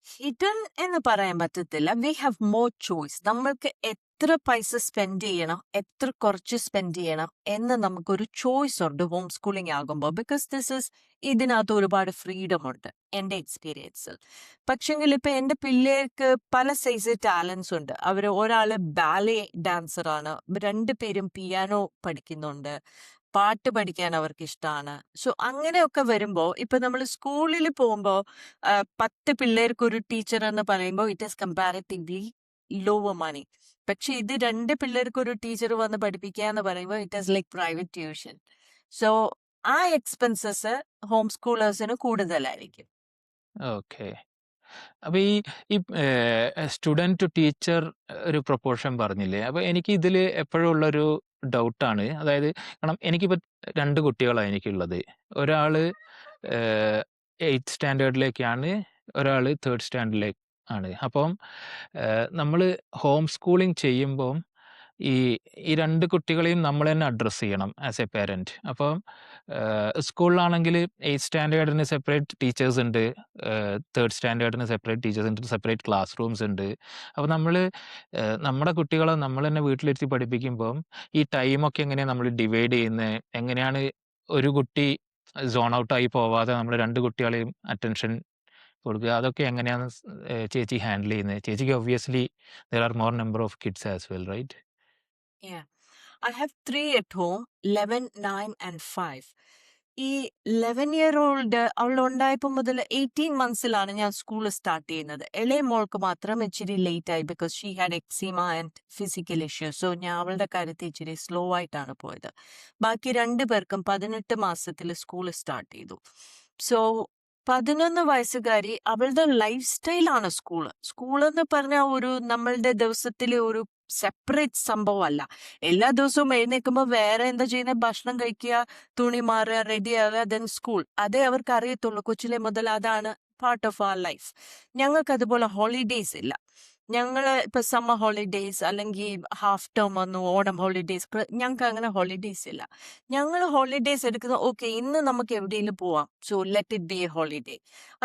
Hidden എന്ന് പറയാൻ പറ്റത്തില്ല. We have more choice. നമ്മൾക്ക് എത്ര പൈസ സ്പെൻഡ് ചെയ്യണം, എത്ര കുറച്ച് സ്പെൻഡ് ചെയ്യണം എന്ന് നമുക്കൊരു ചോയ്സ് ഉണ്ട് ഹോം സ്കൂളിംഗ് ആകുമ്പോൾ. ബിക്കോസ് ഇതിനകത്ത് ഒരുപാട് ഫ്രീഡം ഉണ്ട് എൻ്റെ എക്സ്പീരിയൻസിൽ. പക്ഷെങ്കിൽ ഇപ്പൊ എൻ്റെ പിള്ളേർക്ക് പല സൈസ് ടാലൻസ് ഉണ്ട്. അവർ ഒരാള് ബാലെ ഡാൻസറാണ്, രണ്ടുപേരും പിയാനോ പഠിക്കുന്നുണ്ട്, പാട്ട് പഠിക്കാൻ അവർക്ക് ഇഷ്ടമാണ്. സോ അങ്ങനെയൊക്കെ വരുമ്പോൾ ഇപ്പൊ നമ്മൾ സ്കൂളിൽ പോകുമ്പോൾ 10 പിള്ളേർക്ക് ഒരു ടീച്ചർ എന്ന് പറയുമ്പോൾ ഇറ്റ് ഈസ് കമ്പാരിറ്റീവ്ലി ലോവർ മണി. പക്ഷെ ഇത് 2 പിള്ളേർക്ക് ഒരു ടീച്ചർ വന്ന് പഠിപ്പിക്കുക എന്ന് പറയുമ്പോൾ it is like private tuition. So ആ എക്സ്പെൻസസ് ഹോം സ്കൂളേഴ്സിന് കൂടുതലായിരിക്കും. ഓക്കെ. അപ്പൊ ഈ ഈ സ്റ്റുഡന്റ് ടു ടീച്ചർ ഒരു പ്രൊപ്പോർഷൻ പറഞ്ഞില്ലേ? അപ്പൊ എനിക്ക് ഇതിൽ എപ്പോഴും ഉള്ളൊരു ഡൗട്ടാണ്. അതായത് കാരണം എനിക്കിപ്പോൾ 2 കുട്ടികളാണ് എനിക്കുള്ളത്. ഒരാള് 8th സ്റ്റാൻഡേർഡിലേക്കാണ്, ഒരാള് 3rd സ്റ്റാൻഡേർഡിലേക്ക് ആണ്. അപ്പം നമ്മൾ ഹോം സ്കൂളിംഗ് ചെയ്യുമ്പം ഈ ഈ 2 കുട്ടികളെയും നമ്മൾ തന്നെ അഡ്രസ്സ് ചെയ്യണം ആസ് എ പേരൻറ്റ്. അപ്പം സ്കൂളിലാണെങ്കിൽ 8th സ്റ്റാൻഡേർഡിന് സെപ്പറേറ്റ് ടീച്ചേഴ്സ് ഉണ്ട്, 3rd സ്റ്റാൻഡേർഡിന് സെപ്പറേറ്റ് ടീച്ചേഴ്സ് ഉണ്ട്, സെപ്പറേറ്റ് ക്ലാസ് റൂംസ് ഉണ്ട്. അപ്പോൾ നമ്മൾ നമ്മുടെ കുട്ടികളെ നമ്മൾ തന്നെ വീട്ടിലിരുത്തി പഠിപ്പിക്കുമ്പം ഈ ടൈമൊക്കെ എങ്ങനെയാണ് നമ്മൾ ഡിവൈഡ് ചെയ്യുന്നത്, എങ്ങനെയാണ് ഒരു കുട്ടി സോൺ ഔട്ടായി പോവാതെ നമ്മൾ 2 കുട്ടികളെയും അറ്റൻഷൻ കൊടുക്കുക, അതൊക്കെ എങ്ങനെയാണ് ചേച്ചി ഹാൻഡിൽ ചെയ്യുന്നത്? ചേച്ചിക്ക് obviously there are more number of kids as well, right? Yeah. I have 3 at home, 11, 9 and 5. ഈ 11-year-old അവൾ ഉണ്ടായപ്പോൾ മുതൽ 18 മന്ത്സിലാണ് ഞാൻ സ്കൂൾ സ്റ്റാർട്ട് ചെയ്യുന്നത്. ഇളയ മോൾക്ക് മാത്രം ഇച്ചിരി ലേറ്റ് ആയി because she had eczema and physical issues. So ഞാൻ അവളുടെ കാര്യത്തിൽ ഇച്ചിരി സ്ലോ ആയിട്ടാണ് പോയത്. ബാക്കി 2 പേർക്കും 18 മാസത്തിൽ സ്കൂൾ സ്റ്റാർട്ട് ചെയ്തു. സോ 11 വയസ്സുകാരി അവളുടെ ലൈഫ് സ്റ്റൈലാണ് സ്കൂള്. സ്കൂളെന്ന് പറഞ്ഞാൽ ഒരു നമ്മളുടെ ദിവസത്തിലെ ഒരു സെപ്പറേറ്റ് സംഭവമല്ല. എല്ലാ ദിവസവും എഴുന്നേൽക്കുമ്പോൾ വേറെ എന്താ ചെയ്യുന്നത്, ഭക്ഷണം കഴിക്കുക, തുണി മാറുക, റെഡി ആവുക, ദെൻ സ്കൂൾ. അതേ അവർക്ക് അറിയത്തുള്ളൂ. കൊച്ചിലെ മുതൽ അതാണ് പാർട്ട് ഓഫ് അവർ ലൈഫ്. ഞങ്ങൾക്ക് അതുപോലെ ഹോളിഡേയ്സ് ഇല്ല. ഞങ്ങൾ ഇപ്പൊ സമ്മർ ഹോളിഡേയ്സ് അല്ലെങ്കിൽ ഹാഫ് ടേം വന്നു, ഓണം ഹോളിഡേയ്സ്, ഞങ്ങൾക്ക് അങ്ങനെ ഹോളിഡേയ്സ് ഇല്ല. ഞങ്ങൾ ഹോളിഡേയ്സ് എടുക്കുന്നത് ഓക്കെ ഇന്ന് നമുക്ക് എവിടെയെങ്കിലും പോവാം, so let it B A holiday.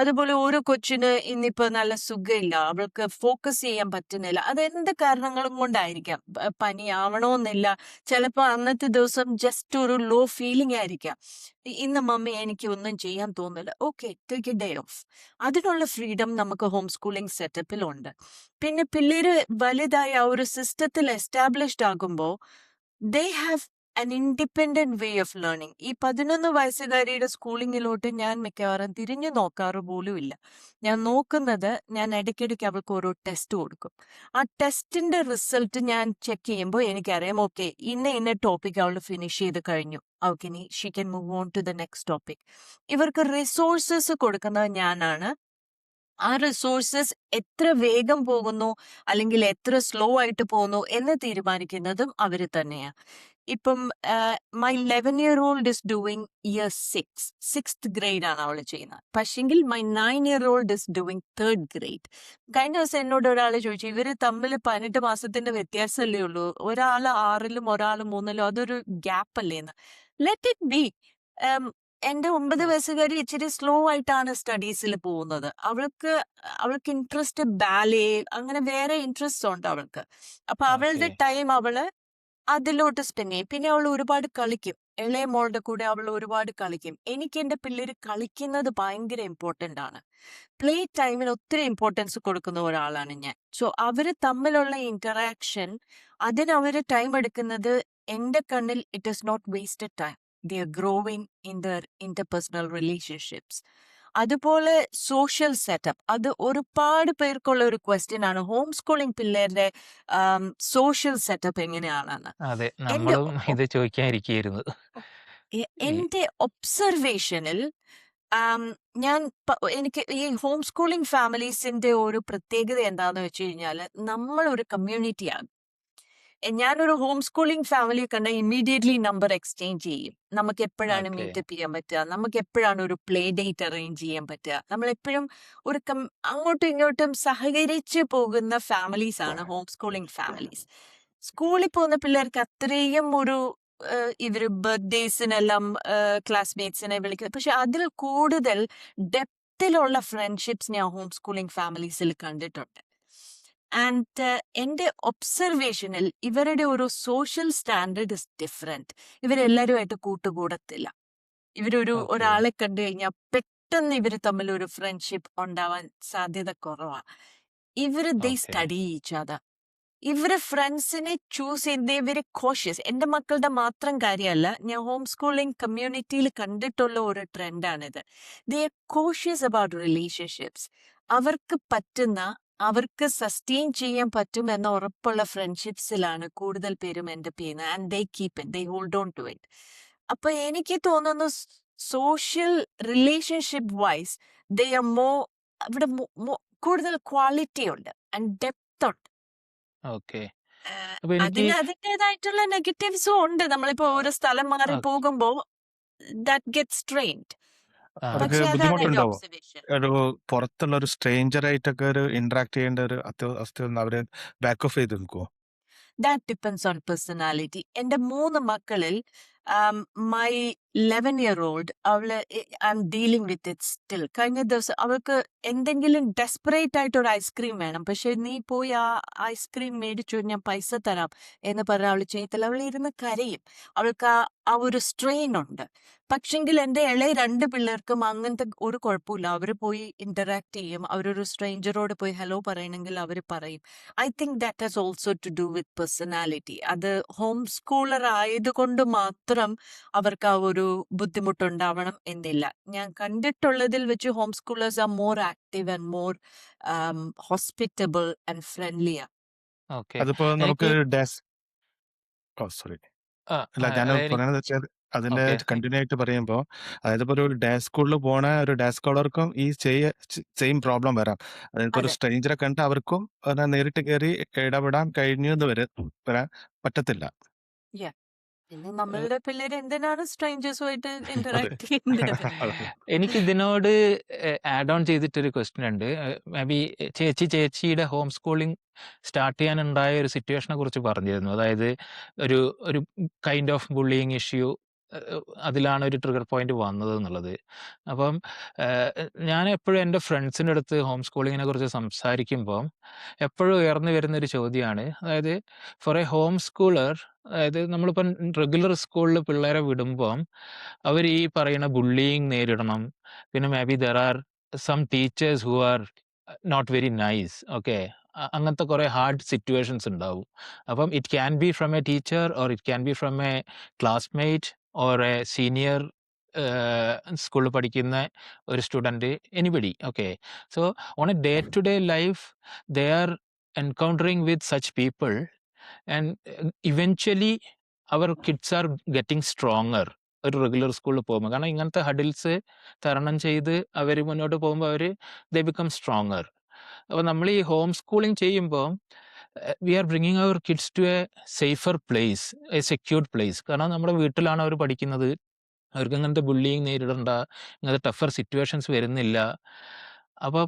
അതുപോലെ ഓരോ കൊച്ചിന് ഇന്നിപ്പോ നല്ല സുഖമില്ല, അവൾക്ക് ഫോക്കസ് ചെയ്യാൻ പറ്റുന്നില്ല, അതെന്ത് കാരണങ്ങളും കൊണ്ടായിരിക്കാം. പനി ആവണമെന്നില്ല, ചിലപ്പോൾ അന്നത്തെ ദിവസം ജസ്റ്റ് ഒരു ലോ ഫീലിംഗ് ആയിരിക്കാം. ഇന്ന് മമ്മി എനിക്ക് ഒന്നും ചെയ്യാൻ തോന്നില്ല, okay take A day of. അതിനുള്ള ഫ്രീഡം നമുക്ക് ഹോം സ്കൂളിംഗ് സെറ്റപ്പിൽ ഉണ്ട്. പിന്നെ പിള്ളേര് വലുതായി ആ ഒരു സിസ്റ്റത്തിൽ എസ്റ്റാബ്ലിഷ്ഡ് ആകുമ്പോൾ they have an independent way of learning. ഈ 11 വയസ്സുകാരിയുടെ സ്കൂളിങ്ങിലോട്ട് ഞാൻ മിക്കവാറും തിരിഞ്ഞു നോക്കാറ് പോലും ഇല്ല. ഞാൻ നോക്കുന്നത്, ഞാൻ ഇടയ്ക്കിടയ്ക്ക് അവൾക്ക് ഓരോ ടെസ്റ്റ് കൊടുക്കും. ആ ടെസ്റ്റിന്റെ റിസൾട്ട് ഞാൻ ചെക്ക് ചെയ്യുമ്പോൾ എനിക്കറിയാം ഓക്കെ ഇന്ന ടോപ്പിക് അവൾ ഫിനിഷ് ചെയ്ത് കഴിഞ്ഞു, അവൾക്കിനി she can move on to the next topic. ഇവർക്ക് റിസോഴ്സസ് കൊടുക്കുന്നത് ഞാനാണ്. ആ റിസോഴ്സസ് എത്ര വേഗം പോകുന്നു അല്ലെങ്കിൽ എത്ര സ്ലോ ആയിട്ട് പോകുന്നു എന്ന് തീരുമാനിക്കുന്നതും അവർ തന്നെയാണ്. ഇപ്പം my 11-year-old is doing year 6th grade ആണ് അവൾ ചെയ്യുന്നത്. പക്ഷെങ്കിൽ my 9-year-old is doing 3rd grade. കഴിഞ്ഞ ദിവസം എന്നോട് ഒരാൾ ചോദിച്ചു, ഇവര് തമ്മിൽ 18 മാസത്തിന്റെ വ്യത്യാസമല്ലേ ഉള്ളൂ, ഒരാൾ 6-ലും ഒരാൾ 3-ലും, അതൊരു ഗ്യാപ്പ് അല്ലേന്ന്. Let it be. എന്റെ 9 വയസ്സുകാരി ഇച്ചിരി സ്ലോ ആയിട്ടാണ് സ്റ്റഡീസിൽ പോകുന്നത്. അവൾക്ക് ഇൻട്രസ്റ്റ് ബാലെ, അങ്ങനെ വേറെ ഇൻട്രസ്റ്റ് ഉണ്ട് അവൾക്ക്. അപ്പൊ അവളുടെ ഓക്കെ. ടൈം അവള് അതിലോട്ട് സ്പെൻഡ് ചെയ്യും. പിന്നെ അവൾ ഒരുപാട് കളിക്കും. ഇളയ മോളുടെ കൂടെ അവൾ ഒരുപാട് കളിക്കും. എനിക്ക് എന്റെ പിള്ളേര് കളിക്കുന്നത് ഭയങ്കര ഇമ്പോർട്ടന്റ് ആണ്. പ്ലേ ടൈമിന് ഒത്തിരി ഇമ്പോർട്ടൻസ് കൊടുക്കുന്ന ഒരാളാണ് ഞാൻ. സോ അവര് തമ്മിലുള്ള ഇന്ററാക്ഷൻ, അതിന് അവര് ടൈം എടുക്കുന്നത് എന്റെ കണ്ണിൽ it is not wasted time. They are growing in their interpersonal relationships. അതുപോലെ സോഷ്യൽ സെറ്റപ്പ്, അത് ഒരുപാട് പേർക്കുള്ള ഒരു ക്വസ്റ്റ്യൻ ആണ്, ഹോം സ്കൂളിംഗ് പിള്ളേരുടെ സോഷ്യൽ സെറ്റപ്പ് എങ്ങനെയാണെന്ന്. അതെ, എന്റെ നമ്മളും ഇത് ചോദിക്കാനിരിക്കുകയായിരുന്നു. ഈ എന്റെ ഒബ്സർവേഷനിൽ ഞാൻ എനിക്ക് ഈ ഹോം സ്കൂളിംഗ് ഫാമിലീസിന്റെ ഒരു പ്രത്യേകത എന്താന്ന് വെച്ച് കഴിഞ്ഞാൽ, നമ്മൾ ഒരു കമ്മ്യൂണിറ്റിയാണ്. ഞാനൊരു ഹോം സ്കൂളിംഗ് ഫാമിലി കണ്ട ഇമ്മീഡിയറ്റ്ലി നമ്പർ എക്സ്ചേഞ്ച് ചെയ്യും. നമുക്ക് എപ്പോഴാണ് ഓക്കെ. മീറ്റപ്പ് ചെയ്യാൻ പറ്റുക, നമുക്ക് എപ്പോഴാണ് ഒരു പ്ലേ ഡേറ്റ് അറേഞ്ച് ചെയ്യാൻ പറ്റുക, നമ്മൾ എപ്പോഴും ഒരു അങ്ങോട്ടും ഇങ്ങോട്ടും സഹകരിച്ച് പോകുന്ന ഫാമിലീസ് ആണ് ഹോം സ്കൂളിംഗ് ഫാമിലീസ്. സ്കൂളിൽ പോകുന്ന പിള്ളേർക്ക് അത്രയും ഒരു ഇവര് ബർത്ത്ഡേസിനെല്ലാം ക്ലാസ്മേറ്റ്സിനെ വിളിക്കുന്നത്, പക്ഷെ അതിൽ കൂടുതൽ ഡെപ്ത് തരത്തിലുള്ള ഫ്രണ്ട്ഷിപ്സ് ഞാൻ ഹോം സ്കൂളിംഗ് ഫാമിലീസിൽ കണ്ടിട്ടുണ്ട്. ആൻഡ് എൻ്റെ ഒബ്സർവേഷനിൽ ഇവരുടെ ഒരു സോഷ്യൽ സ്റ്റാൻഡേർഡ് ഇസ് ഡിഫറെന്റ്. ഇവരെല്ലാവരുമായിട്ട് കൂട്ടുകൂടത്തില്ല. ഇവരൊരു ഓക്കെ. ഒരാളെ കണ്ടു കഴിഞ്ഞാൽ പെട്ടെന്ന് ഇവർ തമ്മിൽ ഒരു ഫ്രണ്ട്ഷിപ്പ് ഉണ്ടാവാൻ സാധ്യത കുറവാ. ദേ ഓക്കെ. Study each other. ഇവര് ഫ്രണ്ട്സിനെ ചൂസ് ചെയ്യുന്നത് ഇവര് കോഷ്യസ്. എന്റെ മക്കളുടെ മാത്രം കാര്യമല്ല, ഞാൻ ഹോം സ്കൂളിംഗ് കമ്മ്യൂണിറ്റിയിൽ കണ്ടിട്ടുള്ള ഒരു ട്രെൻഡാണിത്. They are cautious about relationships. അവർക്ക് പറ്റുന്ന, അവർക്ക് സസ്റ്റെയിൻ ചെയ്യാൻ പറ്റും എന്ന ഉറപ്പുള്ള ഫ്രണ്ട്ഷിപ്സിലാണ് കൂടുതൽ പേരും എൻ്റെ ചെയ്യുന്നത്. And they keep it, they hold on to it. അപ്പൊ എനിക്ക് തോന്നുന്നു social relationship wise they are അവിടെ കൂടുതൽ ക്വാളിറ്റി ഉണ്ട് ആൻഡ് ഡെപ്ത് ഉണ്ട്. ഓക്കെ. അപ്പൊ എനിക്ക് അതിൻ്റെതായിട്ടുള്ള നെഗറ്റീവ്സും ഉണ്ട്. നമ്മളിപ്പോ ഒരു സ്ഥലം മാറി ആ, പോകുമ്പോ ദാറ്റ് ഗെറ്റ്സ് ട്രെയിൻഡ്. ആ, അവർക്ക് പക്ഷെ അതാണ് എന്റെ ബുദ്ധിമുട്ടുണ്ടാവോ? ഒബ്സർവേഷൻ. ഒരു പുറത്തുള്ള ഒരു സ്ട്രേഞ്ചർ ആയിട്ടൊക്കെ ഒരു ഇന്ററാക്ട് ചെയ്യേണ്ട ഒരു അവസ്ഥ അവര് ബാക്ക് ഓഫ് ചെയ്ത് നിൽക്കുവോ? That depends on personality. എൻ്റെ 3 മക്കളിൽ മൈ 11-year-old അവള് I M dealing with it still. കഴിഞ്ഞ ദിവസം അവൾക്ക് എന്തെങ്കിലും ഡെസ്പറേറ്റ് ആയിട്ട് ഒരു ഐസ്ക്രീം വേണം, പക്ഷെ നീ പോയി ആ ഐസ്ക്രീം മേടിച്ചു, ഞാൻ പൈസ തരാം എന്ന് പറഞ്ഞാൽ അവൾ ചെയ്യത്തില്ല. അവൾ ഇരുന്ന് കരയും. അവൾക്ക് ആ ഒരു സ്ട്രെയിൻ ഉണ്ട്. പക്ഷെങ്കിൽ എൻ്റെ ഇളയ 2 പിള്ളേർക്കും അങ്ങനത്തെ ഒരു കുഴപ്പമില്ല. അവർ പോയി ഇന്ററാക്ട് ചെയ്യും. അവരൊരു സ്ട്രേഞ്ചറോട് പോയി ഹലോ പറയണമെങ്കിൽ അവർ പറയും. I think that has also to do with personality. അത് ഹോം സ്കൂളർ ആയതുകൊണ്ട് മാത്രം അവർക്ക് ആ ഒരു ബുദ്ധിമുട്ടുണ്ടാവണം എന്നില്ല. ഞാൻ കണ്ടിട്ടുള്ളതിൽ വെച്ച് home schoolers are more active and more hospitable and ഫ്രണ്ട്ലിയാ. ഓക്കെ. അതിപ്പോ നമുക്ക് എനിക്ക് സോറി ആ, അല്ല ആ, ഞാൻ അതായത് പറയണത് വെച്ചാൽ അതിന്റെ ഓക്കെ. കണ്ടിന്യൂ ആയിട്ട് പറയുമ്പോൾ, അതായത് ഇപ്പൊ ഒരു ഡേ സ്കൂളിൽ പോണ ഒരു ഡേ സ്കോളർക്കും ഈ സെയിം പ്രോബ്ലം വരാം. അതായത് ഇപ്പൊ ഒരു അതെ. സ്ട്രേഞ്ചറെ കണ്ട് അവർക്കും നേരിട്ട് കയറി ഇടപെടാൻ കഴിഞ്ഞെന്ന് വരാൻ പറ്റത്തില്ല. Yeah. പിന്നെ നമ്മളുടെ പിള്ളേര് എന്തിനാണ് സ്ട്രേഞ്ചേഴ്സുമായിട്ട് അതെ. ഇന്ററാക്ട് ചെയ്യേണ്ടത്? എനിക്ക് ഇതിനോട് ആഡ് ഓൺ ചെയ്തിട്ടൊരു ക്വസ്റ്റ്യൻ ഉണ്ട്. മേ ബി ചേച്ചിയുടെ ഹോം സ്കൂളിംഗ് സ്റ്റാർട്ട് ചെയ്യാനുണ്ടായ ഒരു സിറ്റുവേഷനെ കുറിച്ച് പറഞ്ഞിരുന്നു. അതായത് ഒരു ഒരു കൈൻഡ് ഓഫ് ബുള്ളിയിങ് ഇഷ്യൂ, അതിലാണ് ഒരു ട്രിഗർ പോയിന്റ് വന്നത് എന്നുള്ളത്. അപ്പം ഞാൻ എപ്പോഴും എൻ്റെ ഫ്രണ്ട്സിൻ്റെ അടുത്ത് ഹോം സ്കൂളിങ്ങിനെ കുറിച്ച് സംസാരിക്കുമ്പോൾ എപ്പോഴും ഉയർന്നു വരുന്ന ഒരു ചോദ്യമാണ്, അതായത് ഫോർ എ ഹോം സ്കൂളർ, അതായത് നമ്മളിപ്പം റെഗുലർ സ്കൂളിൽ പിള്ളേരെ വിടുമ്പോൾ അവർ ഈ പറയുന്ന ബുള്ളിയിങ് നേരിടണം. പിന്നെ may be there are some teachers who are not very nice. Okay, അങ്ങനത്തെ കുറേ ഹാർഡ് സിറ്റുവേഷൻസ് ഉണ്ടാവും. അപ്പം it can be from a teacher or it can be from a classmate or a senior സ്കൂളിൽ പഠിക്കുന്ന ഒരു student, anybody. Okay, so on a day to day life they are encountering with such people and eventually അവർ kids are getting stronger ഒരു regular സ്കൂളിൽ പോകുമ്പോൾ. കാരണം ഇങ്ങനത്തെ hurdles തരണം ചെയ്ത് അവർ മുന്നോട്ട് പോകുമ്പോൾ ദേ ബിക്കം സ്ട്രോങ്ങർ. അപ്പോൾ നമ്മൾ ഈ ഹോം സ്കൂളിംഗ് ചെയ്യുമ്പോൾ we are bringing our kids to a safer place, a secured place. കാരണം നമ്മുടെ വീട്ടിലാണ് അവർ പഠിക്കുന്നത്, അവർക്ക് ഇങ്ങനത്തെ ബുള്ളിങ് നേരിടണ്ട, ഇങ്ങനത്തെ ടഫർ സിറ്റുവേഷൻസ് വരുന്നില്ല. അപ്പോൾ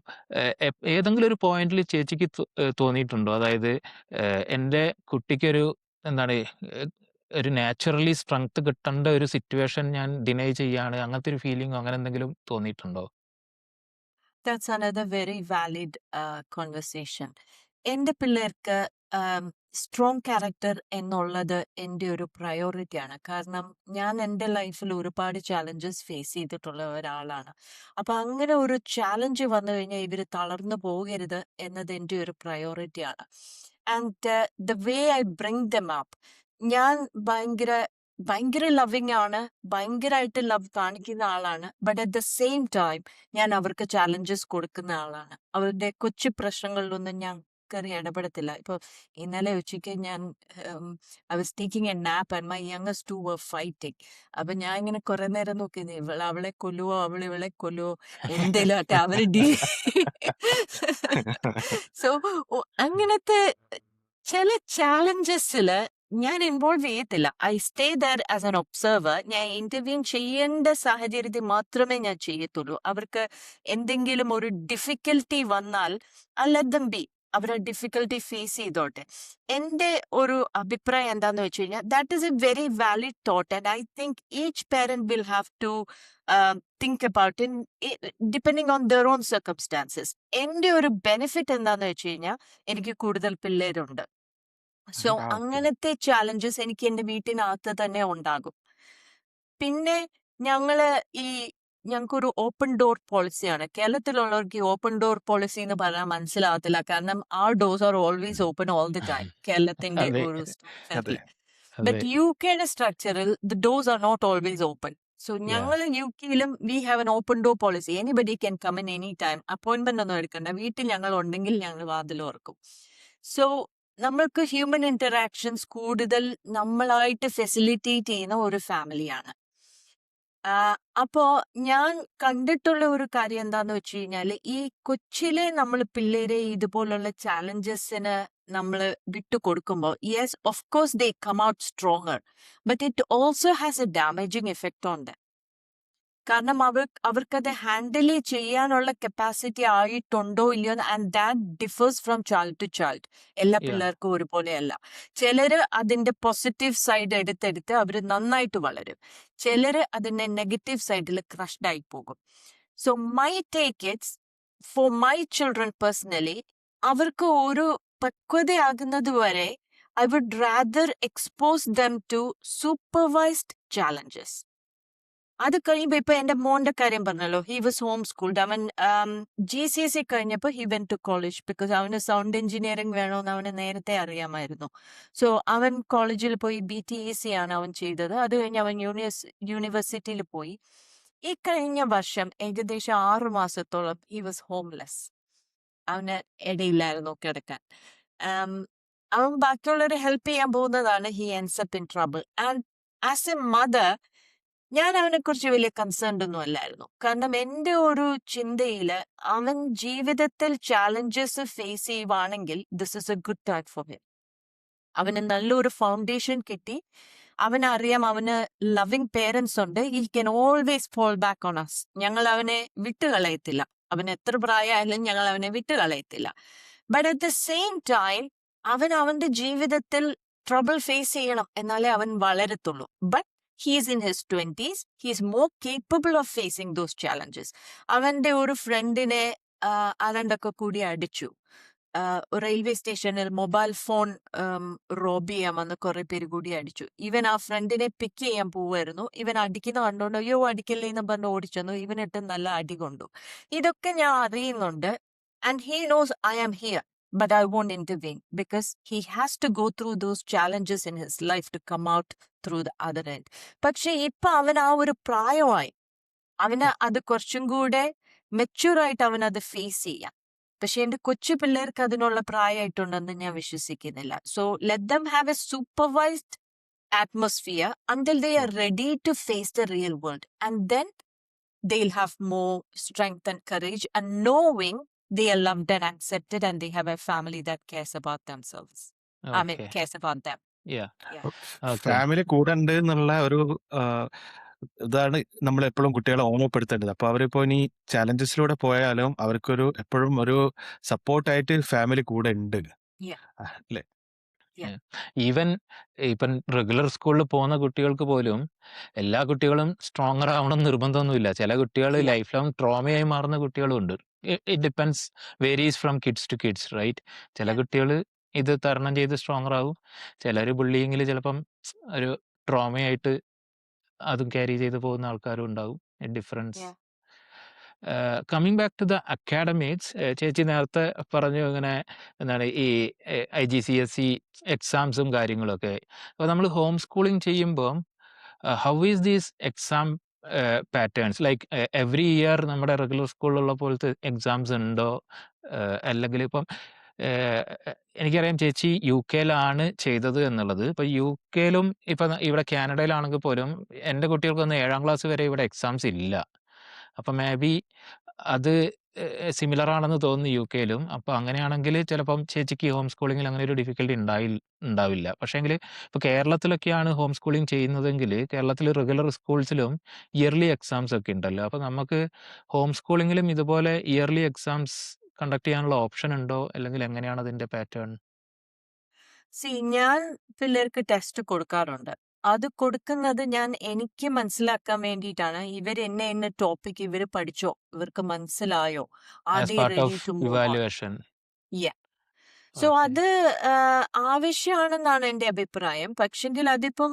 ഏതെങ്കിലും ഒരു പോയിന്റിൽ ചേച്ചിക്ക് തോന്നിയിട്ടുണ്ടോ, അതായത് എൻ്റെ കുട്ടിക്കൊരു എന്താണ് ഒരു നാച്ചുറലി സ്ട്രെങ്ത് കിട്ടേണ്ട ഒരു സിറ്റുവേഷൻ ഞാൻ ഡിനൈ ചെയ്യാണ്, അങ്ങനത്തെ ഒരു ഫീലിംഗോ അങ്ങനെ എന്തെങ്കിലും തോന്നിയിട്ടുണ്ടോ? That's another very valid conversation. എൻ്റെ പിള്ളേർക്ക് സ്ട്രോങ് ക്യാരക്ടർ എന്നുള്ളത് എൻ്റെ ഒരു പ്രയോറിറ്റിയാണ്. കാരണം ഞാൻ എൻ്റെ ലൈഫിൽ ഒരുപാട് ചാലഞ്ചസ് ഫേസ് ചെയ്തിട്ടുള്ള ഒരാളാണ്. അപ്പം അങ്ങനെ ഒരു ചാലഞ്ച് വന്നു കഴിഞ്ഞാൽ ഇവർ തളർന്നു പോകരുത് എന്നത് എൻ്റെ ഒരു പ്രയോറിറ്റിയാണ്. And the way I bring them up, ഞാൻ ഭയങ്കര ലവിങ് ആണ്, ഭയങ്കരമായിട്ട് ലവ് കാണിക്കുന്ന ആളാണ്. But at the same time ഞാൻ അവർക്ക് ചാലഞ്ചസ് കൊടുക്കുന്ന ആളാണ്. അവരുടെ കൊച്ചു പ്രശ്നങ്ങളിലൊന്നും ഞാൻ കയറി ഇടപെടത്തില്ല. ഇപ്പോൾ ഇന്നലെ ഉച്ചയ്ക്ക് ഞാൻ I was taking a nap and my youngest two were fighting. അപ്പം ഞാൻ ഇങ്ങനെ കുറെ നേരം നോക്കി, അവളെ കൊല്ലുവോ, ഇവളെ കൊല്ലുവോ, എന്തേലും ആട്ടെ അവർ സോ അങ്ങനത്തെ ചില ചാലഞ്ചസിൽ ഞാൻ ഇൻവോൾവ് ചെയ്യത്തില്ല. I stay there as an observer. ഞാൻ ഇന്റർവ്യൂ ചെയ്യേണ്ട സാഹചര്യത്തിൽ മാത്രമേ ഞാൻ ചെയ്യത്തുള്ളൂ. അവർക്ക് എന്തെങ്കിലും ഒരു ഡിഫിക്കൽട്ടി വന്നാൽ ഐ ലെറ്റ് ദം ബി. അവരുടെ ഡിഫിക്കൽട്ടി ഫേസ് ചെയ്തോട്ടെ. എൻ്റെ ഒരു അഭിപ്രായം എന്താന്ന് വെച്ച് കഴിഞ്ഞാൽ that is a very valid thought and I think each parent will have to think about depending on their own circumstances. എൻ്റെ ഒരു ബെനിഫിറ്റ് എന്താന്ന് വെച്ച് കഴിഞ്ഞാൽ എനിക്ക് കൂടുതൽ പിള്ളേരുണ്ട്. So okay. അങ്ങനത്തെ ചാലഞ്ചസ് എനിക്ക് എൻ്റെ വീട്ടിനകത്ത് തന്നെ ഉണ്ടാകും. പിന്നെ ഞങ്ങൾക്കൊരു ഓപ്പൺ ഡോർ പോളിസിയാണ്. കേരളത്തിലുള്ളവർക്ക് ഈ ഓപ്പൺ ഡോർ പോളിസി എന്ന് പറഞ്ഞാൽ മനസ്സിലാവത്തില്ല. കാരണം our doors are always open all the time. കേരളത്തിന്റെ അതെ ഒരു അതെ. സ്ട്രക്ചറിൽ. അതെ ബട്ട് യുകെയുടെ സ്ട്രക്ചറിൽ the doors are not always open. So yeah ഞങ്ങൾ യുകെയിലും we have an open door policy. Anybody can come in any time. Appointment ഒന്നും എടുക്കണ്ട. വീട്ടിൽ ഞങ്ങൾ ഉണ്ടെങ്കിൽ ഞങ്ങൾ വാതിൽ തുറക്കും. സോ നമ്മൾക്ക് ഹ്യൂമൻ ഇന്ററാക്ഷൻസ് കൂടുതൽ നമ്മളായിട്ട് ഫെസിലിറ്റേറ്റ് ചെയ്യുന്ന ഒരു ഫാമിലിയാണ്. അപ്പോ ഞാൻ കണ്ടിട്ടുള്ള ഒരു കാര്യം എന്താന്ന് വെച്ച് കഴിഞ്ഞാല് ഈ കൊച്ചിലെ നമ്മൾ പിള്ളേരെ ഇതുപോലുള്ള ചാലഞ്ചസിന് നമ്മൾ വിട്ടുകൊടുക്കുമ്പോൾ yes of course they come out stronger, but it also has a damaging effect on them. കാരണം അവർക്കത് ഹാൻഡിൽ ചെയ്യാനുള്ള കപ്പാസിറ്റി ആയിട്ടുണ്ടോ ഇല്ലയോ, and that differs from child to child. എല്ലാ യാ പിള്ളേർക്കും ഒരുപോലെയല്ല. ചിലര് അതിന്റെ പോസിറ്റീവ് സൈഡ് എടുത്തെടുത്ത് അവർ നന്നായിട്ട് വളരും, ചിലര് അതിന്റെ നെഗറ്റീവ് സൈഡിൽ ക്രഷ്ഡ് ആയി പോകും. So my take it's for my children personally, അവർക്ക് ഒരു പക്വതയാകുന്നത് വരെ I would rather expose them to supervised challenges. അത് കഴിയുമ്പോ ഇപ്പൊ എന്റെ മോന്റെ കാര്യം പറഞ്ഞല്ലോ, ഹി വാസ് ഹോം സ്കൂൾഡ്. അവൻ GCSE കഴിഞ്ഞപ്പോ he went to college because അവന് സൗണ്ട് എഞ്ചിനീയറിംഗ് വേണമെന്ന് അവന് നേരത്തെ അറിയാമായിരുന്നു. സോ അവൻ കോളേജിൽ പോയി BTEC ആണ് അവൻ ചെയ്തത്. അത് കഴിഞ്ഞ് അവൻ യൂണിവേഴ്സിറ്റിയിൽ പോയി. ഈ കഴിഞ്ഞ വർഷം ഏകദേശം 6 മാസത്തോളം ഹി വാസ് ഹോംലെസ്. അവന് ഇടയില്ലായിരുന്നു കിടക്കാൻ. ആം, അവൻ ബാക്കിയുള്ളവരെ ഹെൽപ്പ് ചെയ്യാൻ പോകുന്നതാണ്. He ends up in trouble. And as a mother ഞാൻ അവനെ കുറിച്ച് വലിയ കൺസേൺഡ് ഒന്നും അല്ലായിരുന്നു. കാരണം എൻ്റെ ഒരു ചിന്തയില് അവൻ ജീവിതത്തിൽ ചാലഞ്ചസ് ഫേസ് ചെയ്യുവാണെങ്കിൽ this is a good time for him. അവന് നല്ലൊരു ഫൗണ്ടേഷൻ കിട്ടി. അവനറിയാം അവന് ലവിങ് പേരൻസ് ഉണ്ട്. He can always fall back on us. ഞങ്ങൾ അവനെ വിട്ടുകളയത്തില്ല. അവൻ എത്ര പ്രായമായാലും ഞങ്ങൾ അവനെ വിട്ടുകളയത്തില്ല. But at the same time അവൻ അവന്റെ ജീവിതത്തിൽ ട്രബിൾ ഫേസ് ചെയ്യണം, എന്നാലേ അവൻ വളരത്തുള്ളൂ. But he is in his 20s. He is more capable of facing those challenges. അവന്റെ ഒരു ഫ്രണ്ടിനെ ആരാണ്ടൊക്കെ കൂടി അടിച്ചു. റെയിൽവേ സ്റ്റേഷനിൽ മൊബൈൽ ഫോൺ റോബ് ചെയ്യാമെന്ന് കുറെ പേര് കൂടി അടിച്ചു. ഇവൻ ആ ഫ്രണ്ടിനെ പിക്ക് ചെയ്യാൻ പോവായിരുന്നു. ഇവൻ അടിക്കുന്ന കണ്ടോണ്ട് അയ്യോ അടിക്കല്ലേ എന്ന് പറഞ്ഞ് ഓടിച്ചെന്നു. ഇവനിട്ട് നല്ല അടി കൊണ്ടു. ഇതൊക്കെ ഞാൻ അറിയുന്നുണ്ട്. And he knows I am here, but I won't intervene because he has to go through those challenges in his life to come out through the other end. പക്ഷെ ഇപ്പൊ അവൻ ആ ഒരു പ്രായമായി, അവന് അത് കുറച്ചും കൂടെ മെച്യൂറായിട്ട് അവൻ അത് ഫേസ് ചെയ്യാം. പക്ഷെ എന്റെ കൊച്ചു പിള്ളേർക്ക് അതിനുള്ള പ്രായമായിട്ടുണ്ടെന്ന് ഞാൻ വിശ്വസിക്കുന്നില്ല. So let them have A supervised atmosphere until they are ready to face the real world, and then they'll have more strength and courage and knowing they are loved and accepted and they have a family that cares about themselves. I mean, okay cares about them. Yeah Yeah. Okay family കൂടെ ഉണ്ട് എന്നുള്ള ഒരു ആ, ഇതാണ് നമ്മൾ എപ്പോഴും കുട്ടികളെ ഓർമ്മപ്പെടുത്തേണ്ടത്. അപ്പൊ അവരിപ്പോ ഇനി ചാലഞ്ചസിലൂടെ പോയാലും അവർക്കൊരു എപ്പോഴും ഒരു സപ്പോർട്ടായിട്ട് ഫാമിലി കൂടെ ഉണ്ട്. Yeah. അല്ലേ? Yeah. ഈവൻ ഇപ്പം റെഗുലർ സ്കൂളിൽ പോകുന്ന കുട്ടികൾക്ക് പോലും എല്ലാ കുട്ടികളും സ്ട്രോങ്ങർ ആവണം നിർബന്ധമൊന്നുമില്ല. ചില കുട്ടികൾ ഇല്ല. ലൈഫ് ലോങ് ട്രോമയായി മാറുന്ന കുട്ടികളും ഉണ്ട്. It depends, varies from kids to kids, right? ചില Yeah. കുട്ടികൾ ഇത് തരണം ചെയ്ത് സ്ട്രോങ്ങർ ആവും. ചിലർ ബുള്ളിങ്ങിൽ ചിലപ്പം ഒരു ട്രോമയായിട്ട് അതും ക്യാരി ചെയ്ത് പോകുന്ന ആൾക്കാരും ഉണ്ടാവും. Difference. Yeah. Coming back to the academics, ചേച്ചി നേരത്തെ പറഞ്ഞു ഇങ്ങനെ എന്താണ് ഈ IGCSE എക്സാംസും കാര്യങ്ങളൊക്കെ. അപ്പോൾ നമ്മൾ ഹോം സ്കൂളിംഗ് ചെയ്യുമ്പോൾ how is these exam patterns? Like every year നമ്മുടെ റെഗുലർ സ്കൂളിലുള്ള പോലത്തെ എക്സാംസ് ഉണ്ടോ? അല്ലെങ്കിൽ ഇപ്പം എനിക്കറിയാം ചേച്ചി UK ചെയ്തത് എന്നുള്ളത്. ഇപ്പം UK ഇപ്പം ഇവിടെ കാനഡയിലാണെങ്കിൽ പോലും എൻ്റെ കുട്ടികൾക്കൊന്നും 7ാം ക്ലാസ് വരെ ഇവിടെ എക്സാംസ് ഇല്ല. അപ്പം മേ ബി അത് സിമിലർ ആണെന്ന് തോന്നുന്നു UK. അപ്പോൾ അങ്ങനെയാണെങ്കിൽ ചിലപ്പം ചേച്ചിക്ക് ഹോം സ്കൂളിങ്ങിൽ അങ്ങനെ ഒരു ഡിഫിക്കൽട്ടി ഉണ്ടാവില്ല. പക്ഷേങ്കിൽ ഇപ്പോൾ കേരളത്തിലൊക്കെയാണ് ഹോം സ്കൂളിംഗ് ചെയ്യുന്നതെങ്കിൽ കേരളത്തിൽ റെഗുലർ സ്കൂൾസിലും ഇയർലി എക്സാംസ് ഒക്കെ ഉണ്ടല്ലോ. അപ്പോൾ നമുക്ക് ഹോം സ്കൂളിങ്ങിലും ഇതുപോലെ ഇയർലി എക്സാംസ് കണ്ടക്ട് ചെയ്യാനുള്ള ഓപ്ഷൻ ഉണ്ടോ? അല്ലെങ്കിൽ എങ്ങനെയാണ് അതിന്റെ പാറ്റേൺ? ഞാൻ പിള്ളേർക്ക് ടെസ്റ്റ് കൊടുക്കാറുണ്ട്. അത് കൊടുക്കുന്നത് ഞാൻ എനിക്ക് മനസ്സിലാക്കാൻ വേണ്ടിയിട്ടാണ്. ഇന്ന ടോപ്പിക് ഇവര് പഠിച്ചോ? ഇവർക്ക് മനസ്സിലായോ? Are as they part ready of to move on? Evaluation. Yeah. So okay. അത് ആവശ്യമാണെന്നാണ് എൻ്റെ അഭിപ്രായം. പക്ഷെങ്കിൽ അതിപ്പം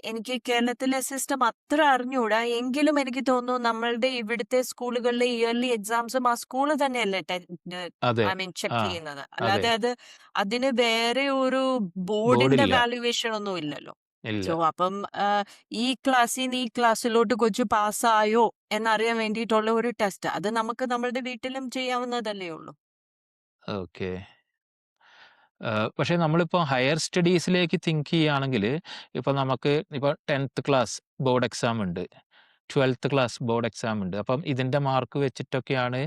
എനിക്ക് കേരളത്തിലെ സിസ്റ്റം അത്ര അറിഞ്ഞൂടാ. എങ്കിലും എനിക്ക് തോന്നുന്നു നമ്മളുടെ ഇവിടുത്തെ സ്കൂളുകളിലെ ഇയർലി എക്സാംസും ആ സ്കൂള് തന്നെയല്ലേ അതെ. ഐ മീൻ ചെക്ക് ആ. ചെയ്യുന്നത്. അതെ. അല്ലാതെ അതിന് വേറെ ഒരു ബോർഡിന്റെ ബോർഡില്ല. വാല്യുവേഷൻ ഒന്നും ഇല്ലല്ലോ. ഇല്ല. സോ അപ്പം ഈ ക്ലാസ്സിന്ന് ഈ ക്ലാസ്സിലോട്ട് കൊച്ചു പാസ്സായോ എന്നറിയാൻ വേണ്ടിയിട്ടുള്ള ഒരു ടെസ്റ്റ്. അത് നമുക്ക് നമ്മളുടെ വീട്ടിലും ചെയ്യാവുന്നതല്ലേ ഉള്ളൂ. ഓക്കെ. പക്ഷേ നമ്മളിപ്പോൾ ഹയർ സ്റ്റഡീസിലേക്ക് തിങ്ക് ചെയ്യുകയാണെങ്കിൽ, ഇപ്പോൾ നമുക്ക് ഇപ്പോൾ 10th ക്ലാസ് ബോർഡ് എക്സാം ഉണ്ട്. 12th ക്ലാസ് ബോർഡ് എക്സാം ഉണ്ട്. അപ്പം ഇതിൻ്റെ മാർക്ക് വെച്ചിട്ടൊക്കെയാണ്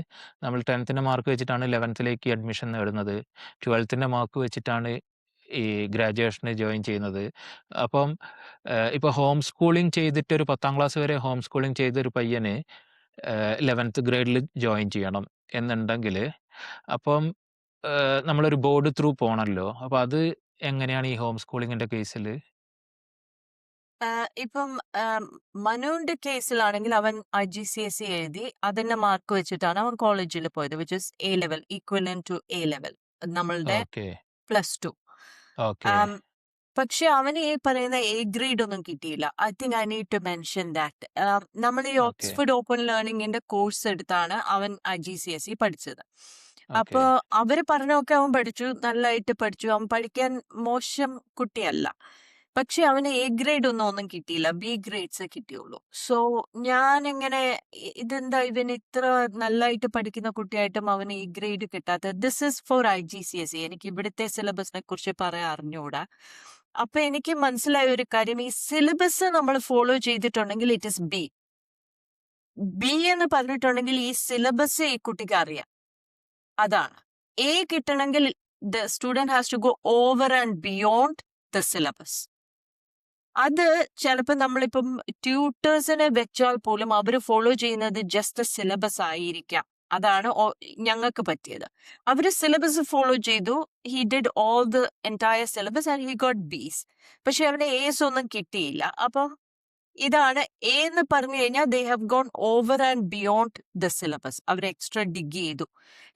നമ്മൾ 10th മാർക്ക് വെച്ചിട്ടാണ് 11th അഡ്മിഷൻ നേടുന്നത്. 12th മാർക്ക് വെച്ചിട്ടാണ് ഈ ഗ്രാജുവേഷന് ജോയിൻ ചെയ്യുന്നത്. അപ്പം ഇപ്പോൾ ഹോം സ്കൂളിംഗ് ചെയ്തിട്ട് ഒരു 10th ക്ലാസ് വരെ ഹോം സ്കൂളിംഗ് ചെയ്തൊരു പയ്യന് 11th ഗ്രേഡിൽ ജോയിൻ ചെയ്യണം എന്നുണ്ടെങ്കിൽ, അപ്പം നമ്മളൊരു ബോർഡ് ത്രൂ പോണല്ലോ. അപ്പൊ അത് എങ്ങനെയാണ് ഈ ഹോം സ്കൂളിങ്ങിന്റെ കേസില്? ഇപ്പം മനുവിന്റെ കേസിലാണെങ്കിൽ അവൻ IGCSE എഴുതി അതിന്റെ മാർക്ക് വെച്ചിട്ടാണ് അവൻ കോളേജിൽ പോയത്, which is A level, equivalent to A level, നമ്മളുടെ ഓക്കെ. +2. ഓക്കെ. പക്ഷെ അവന് ഈ പറയുന്ന എ ഗ്രേഡ് ഒന്നും കിട്ടിയില്ല. I think I need to mention that. നമ്മൾ ഈ ഓക്കെ. ഓക്സ്ഫോർഡ് ഓപ്പൺ ലേണിംഗിന്റെ കോഴ്സ് എടുത്താണ് അവൻ IGCSE പഠിച്ചത്. അപ്പൊ ഓക്കെ. അവര് പറഞ്ഞൊക്കെ അവൻ പഠിച്ചു, നല്ലതായിട്ട് പഠിച്ചു. അവൻ പഠിക്കാൻ മോശം കുട്ടിയല്ല. പക്ഷെ അവന് എ ഗ്രേഡ് ഒന്നും കിട്ടിയില്ല, ബി ഗ്രേഡ്സ് കിട്ടിയുള്ളൂ. സോ ഞാൻ എങ്ങനെ ഇതെന്താ ഇവൻ ഇത്ര നല്ലതായിട്ട് പഠിക്കുന്ന കുട്ടിയായിട്ടും അവന് എ ഗ്രേഡ് കിട്ടാത്തത്? This is for IGCSE. എനിക്ക് ഇവിടുത്തെ സിലബസിനെ കുറിച്ച് പറയാൻ അറിഞ്ഞൂടാ. അപ്പൊ എനിക്ക് മനസ്സിലായ ഒരു കാര്യം, ഈ സിലബസ് നമ്മൾ ഫോളോ ചെയ്തിട്ടുണ്ടെങ്കിൽ ഇറ്റ് ഇസ് ബി എന്ന് പറഞ്ഞിട്ടുണ്ടെങ്കിൽ ഈ സിലബസ് ഈ കുട്ടിക്ക് അറിയാം. അതാണ് എ കിട്ടണമെങ്കിൽ the student has to go over and beyond the syllabus. അത് ചിലപ്പോൾ നമ്മളിപ്പം ട്യൂട്ടേഴ്സിനെ വെച്ചാൽ പോലും അവർ ഫോളോ ചെയ്യുന്നത് ജസ്റ്റ് സിലബസ് ആയിരിക്കാം. അതാണ് ഞങ്ങൾക്ക് പറ്റിയത്. അവര് സിലബസ് ഫോളോ ചെയ്തു, he did all the entire syllabus and he got Bs. പക്ഷെ അവന് എസ് ഒന്നും കിട്ടിയില്ല. അപ്പം ഇതാണ് എ എന്ന് പറഞ്ഞു കഴിഞ്ഞാൽ they have gone over and beyond the syllabus, അവർ എക്സ്ട്രാ ഡിഗ് ചെയ്തു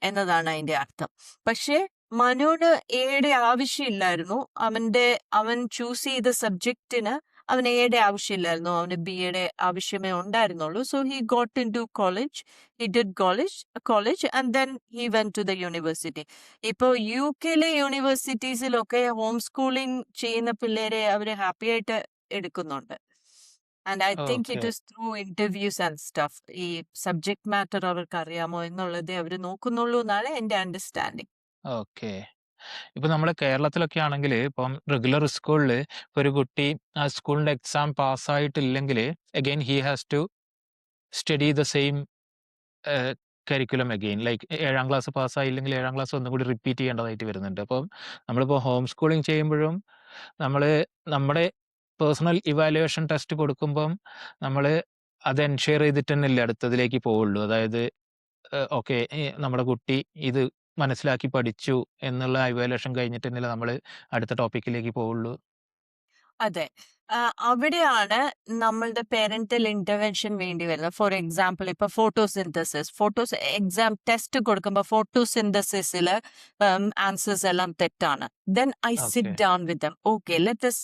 എന്നതാണ് അതിന്റെ അർത്ഥം. പക്ഷെ മനുവിന് എയുടെ ആവശ്യമില്ലായിരുന്നു. അവൻ ചൂസ് ചെയ്ത സബ്ജക്റ്റിന് അവന് എയുടെ ആവശ്യമില്ലായിരുന്നു, അവന് ബിയുടെ ആവശ്യമേ ഉണ്ടായിരുന്നുള്ളൂ. So he got into college, he did college and then he went to the university. ഇപ്പോൾ UK യൂണിവേഴ്സിറ്റീസിലൊക്കെ ഹോം സ്കൂളിംഗ് ചെയ്യുന്ന പിള്ളേരെ അവര് ഹാപ്പി ആയിട്ട് എടുക്കുന്നുണ്ട്. And I think okay. It is through interviews and stuff. ഈ സബ്ജക്ട് മാറ്റർ അവർക്ക് അറിയാമോ എന്നുള്ളതേ അവർ നോക്കുന്നുള്ളൂ എന്നാണ് എൻ്റെ അണ്ടർസ്റ്റാൻഡിങ്. ഓക്കെ. ഇപ്പൊ നമ്മള് കേരളത്തിലൊക്കെ ആണെങ്കിൽ ഇപ്പം റെഗുലർ സ്കൂളിൽ ഒരു കുട്ടി ആ സ്കൂളിന്റെ എക്സാം പാസ്സായിട്ടില്ലെങ്കിൽ again he has to study the same curriculum again. Like 7ാം ക്ലാസ് പാസ്സായില്ലെങ്കിൽ 7ാം ക്ലാസ് ഒന്നും കൂടി റിപ്പീറ്റ് ചെയ്യേണ്ടതായിട്ട് വരുന്നുണ്ട്. അപ്പം നമ്മളിപ്പോൾ ഹോം സ്കൂളിംഗ് ചെയ്യുമ്പോഴും നമ്മൾ നമ്മുടെ പേഴ്സണൽ ഇവാലുവേഷൻ ടെസ്റ്റ് കൊടുക്കുമ്പം നമ്മൾ അത് എൻഷുർ ചെയ്തിട്ട് തന്നെയല്ലേ അടുത്തതിലേക്ക് പോവുള്ളൂ. അതായത് ഓക്കെ, നമ്മുടെ കുട്ടി ഇത് മനസ്സിലാക്കി പഠിച്ചു എന്നുള്ള ഇവാലുവേഷൻ കഴിഞ്ഞിട്ട് തന്നെയല്ലേ നമ്മൾ അടുത്ത ടോപ്പിക്കിലേക്ക് പോവുള്ളൂ. അതെ, അവിടെയാണ് നമ്മളുടെ പേരന്റൽ ഇന്റർവെൻഷൻ വേണ്ടി വരുന്നത്. ഫോർ എക്സാമ്പിൾ, ഇപ്പൊ എക്സാം ടെസ്റ്റ് കൊടുക്കുമ്പോൾ ഫോട്ടോസിന്തസിസിൽ ആൻസേഴ്സ് എല്ലാം തെറ്റാണ്. Then I sit okay. Down with dum. Okay, let us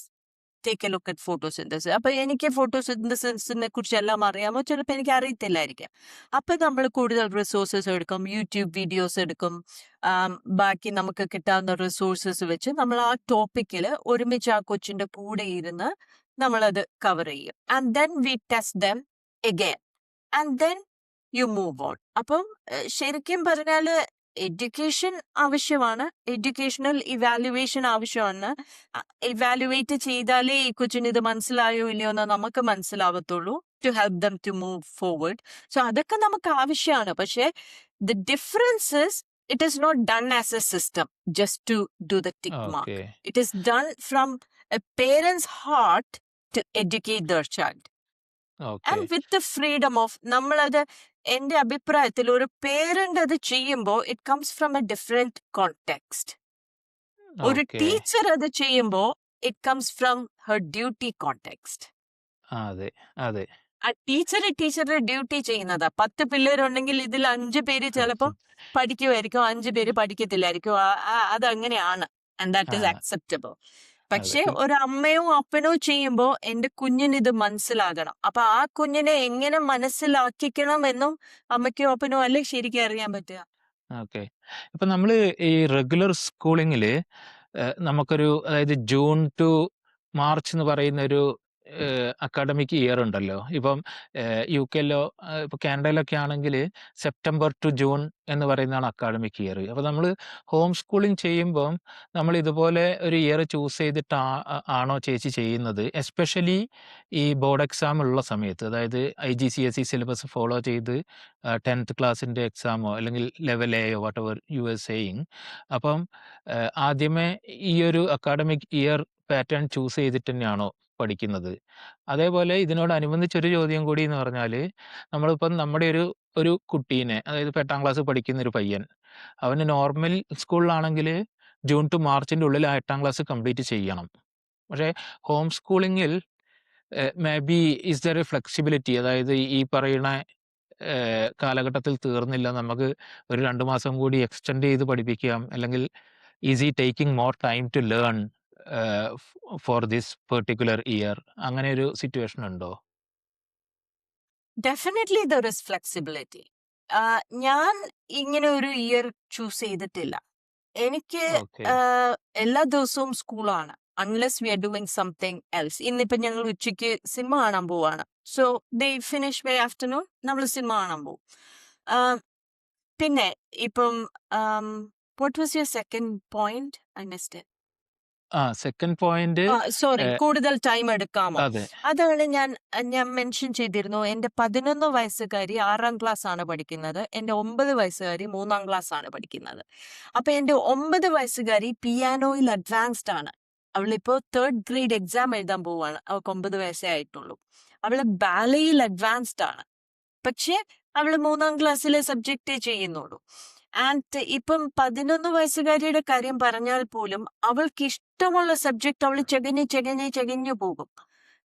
take A look at photosynthesis. അപ്പൊ എനിക്ക് ഫോട്ടോസിന്തസിസിനെ കുറിച്ച് എല്ലാം അറിയാമോ? ചിലപ്പോൾ എനിക്ക് അറിയത്തില്ലായിരിക്കാം. അപ്പൊ നമ്മൾ കൂടുതൽ റിസോഴ്സസ് എടുക്കും, യൂട്യൂബ് വീഡിയോസ് എടുക്കും, ബാക്കി നമുക്ക് കിട്ടാവുന്ന റിസോഴ്സസ് വെച്ച് നമ്മൾ ആ ടോപ്പിക്കിൽ ഒരുമിച്ച് ആ കൊച്ചിന്റെ കൂടെ ഇരുന്ന് നമ്മളത് കവർ ചെയ്യും. And then we test dum again and then you move on. അപ്പം ശരിക്കും പറഞ്ഞാല് എഡ്യൂക്കേഷൻ ആവശ്യമാണ്, എഡ്യൂക്കേഷണൽ ഇവാലുവേഷൻ ആവശ്യമാണ്. ഇവാലുവേറ്റ് ചെയ്താലേ ഈ കൊച്ചിന് ഇത് മനസ്സിലായോ ഇല്ലയോ എന്ന് നമുക്ക് മനസ്സിലാവത്തുള്ളൂ, to help them to move forward. So അതൊക്കെ നമുക്ക് ആവശ്യമാണ്. പക്ഷേ the difference is it is not done as a system just to do the tick mark. Okay. It is done from a parent's heart to educate their child. Okay. And with the freedom of നമ്മളത് എന്റെ അഭിപ്രായത്തിൽ ഒരു parent അത് ചെയ്യുമ്പോൾ it comes from A different context. ഒരു okay. Teacher അത് ചെയ്യുമ്പോൾ it comes from her duty context. അതെ, അതെ. ആ ടീച്ചറുടെ ഡ്യൂട്ടി ചെയ്യുന്നതാ. 10 പിള്ളേരുണ്ടെങ്കിൽ ഇതിൽ 5 പേര് ചിലപ്പോൾ പഠിക്കുമായിരിക്കും, 5 പേര് പഠിക്കത്തില്ലായിരിക്കും. അതങ്ങനെയാണ്. ആൻഡ് ദാറ്റ് ആ, ഈസ് അക്സെപ്റ്റബിൾ. അതെ. പക്ഷെ ഒരു അമ്മയോ അപ്പനോ ചെയ്യുമ്പോ എന്റെ കുഞ്ഞിന് ഇത് മനസ്സിലാകണം. അപ്പൊ ആ കുഞ്ഞിനെ എങ്ങനെ മനസ്സിലാക്കിക്കണം എന്നും അമ്മയ്ക്കോ അപ്പനോ അല്ലേ ശരിക്കും അറിയാൻ പറ്റുക. ഓക്കെ. ഇപ്പൊ നമ്മള് ഈ റെഗുലർ സ്കൂളിങ്ങില് നമുക്കൊരു അതായത് ജൂൺ ടു മാർച്ച് എന്ന് പറയുന്ന ഒരു അക്കാഡമിക് ഇയർ ഉണ്ടല്ലോ. ഇപ്പം യുകെയിലോ ഇപ്പൊ കാനഡയിലൊക്കെ ആണെങ്കിൽ സെപ്റ്റംബർ ടു ജൂൺ എന്ന് പറയുന്നതാണ് അക്കാഡമിക് ഇയർ. അപ്പൊ നമ്മൾ ഹോം സ്കൂളിംഗ് ചെയ്യുമ്പം നമ്മൾ ഇതുപോലെ ഒരു ഇയർ ചൂസ് ചെയ്തിട്ട് ആണോ ചേച്ചി ചെയ്യുന്നത്? എസ്പെഷ്യലി ഈ ബോർഡ് എക്സാം ഉള്ള സമയത്ത്, അതായത് IGCSE സിലബസ് ഫോളോ ചെയ്ത് 10th ക്ലാസ്സിന്റെ എക്സാമോ അല്ലെങ്കിൽ ലെവൽ എയോ whatever you are saying. അപ്പം ആദ്യമേ ഈ ഒരു അക്കാഡമിക് ഇയർ പാറ്റേൺ ചൂസ് ചെയ്തിട്ട് തന്നെയാണോ പഠിക്കുന്നത്? അതേപോലെ ഇതിനോടനുബന്ധിച്ചൊരു ചോദ്യം കൂടി എന്ന് പറഞ്ഞാല്, നമ്മളിപ്പം നമ്മുടെ ഒരു കുട്ടീനെ, അതായത് ഇപ്പൊ 8ാം ക്ലാസ് പഠിക്കുന്ന ഒരു പയ്യൻ, അവന് നോർമൽ സ്കൂളിലാണെങ്കില് ജൂൺ ടു മാർച്ചിന്റെ ഉള്ളിൽ ആ 8ാം ക്ലാസ് കംപ്ലീറ്റ് ചെയ്യണം. പക്ഷേ ഹോം സ്കൂളിങ്ങിൽ may be is there a flexibility, അതായത് ഈ പറയുന്ന കാലഘട്ടത്തിൽ തീർന്നില്ല, നമുക്ക് ഒരു 2 മാസം കൂടി എക്സ്റ്റെൻഡ് ചെയ്ത് പഠിപ്പിക്കാം, അല്ലെങ്കിൽ is he taking more time to learn for this particular year? അങ്ങനെ ഒരു സിറ്റുവേഷൻ ഉണ്ടോ? Definitely there is flexibility. ഞാൻ ഇങ്ങനെ ഒരു ഇയർ ചൂസ് ചെയ്തിട്ടില്ല. എനിക്ക് ഓക്കെ. എല്ലാ ദിവസവും സ്കൂളാണ്, unless we are doing something else. ഇന്നിപ്പോ ഞങ്ങൾ ഉച്ചയ്ക്ക് സിനിമ കാണാൻ പോവാണ്. So they finish by afternoon നമ്മൾ സിനിമ കാണാൻ പോവും. പിന്നെ ഇപ്പം what was your second point? I missed. Second point. Sorry, കൂടുതൽ ടൈം എടുക്കാമോ? അതെ. അതാണ് ഞാൻ മെൻഷൻ ചെയ്തിരുന്നു. എന്റെ 11 വയസ്സുകാരി 6ാം ക്ലാസ് ആണ് പഠിക്കുന്നത്. എന്റെ 9 വയസ്സുകാരി 3ാം ക്ലാസ് ആണ് പഠിക്കുന്നത്. അപ്പൊ എന്റെ 9 വയസ്സുകാരി പിയാനോയിൽ അഡ്വാൻസ്ഡ് ആണ്. അവളിപ്പോ 3rd ഗ്രേഡ് എക്സാം എഴുതാൻ പോവാണ്. അവൾക്ക് 9 വയസ്സേ ആയിട്ടുള്ളൂ. അവള് ബാലയിൽ അഡ്വാൻസ്ഡ് ആണ്. പക്ഷെ അവള് 3ാം ക്ലാസ്സിലെ സബ്ജക്റ്റേ ചെയ്യുന്നുള്ളൂ. ആൻഡ് ഇപ്പം 11 വയസ്സുകാരിയുടെ കാര്യം പറഞ്ഞാൽ പോലും അവൾക്ക് ഇഷ്ടമുള്ള സബ്ജക്ട് അവള് ചെകഞ്ഞു പോകും.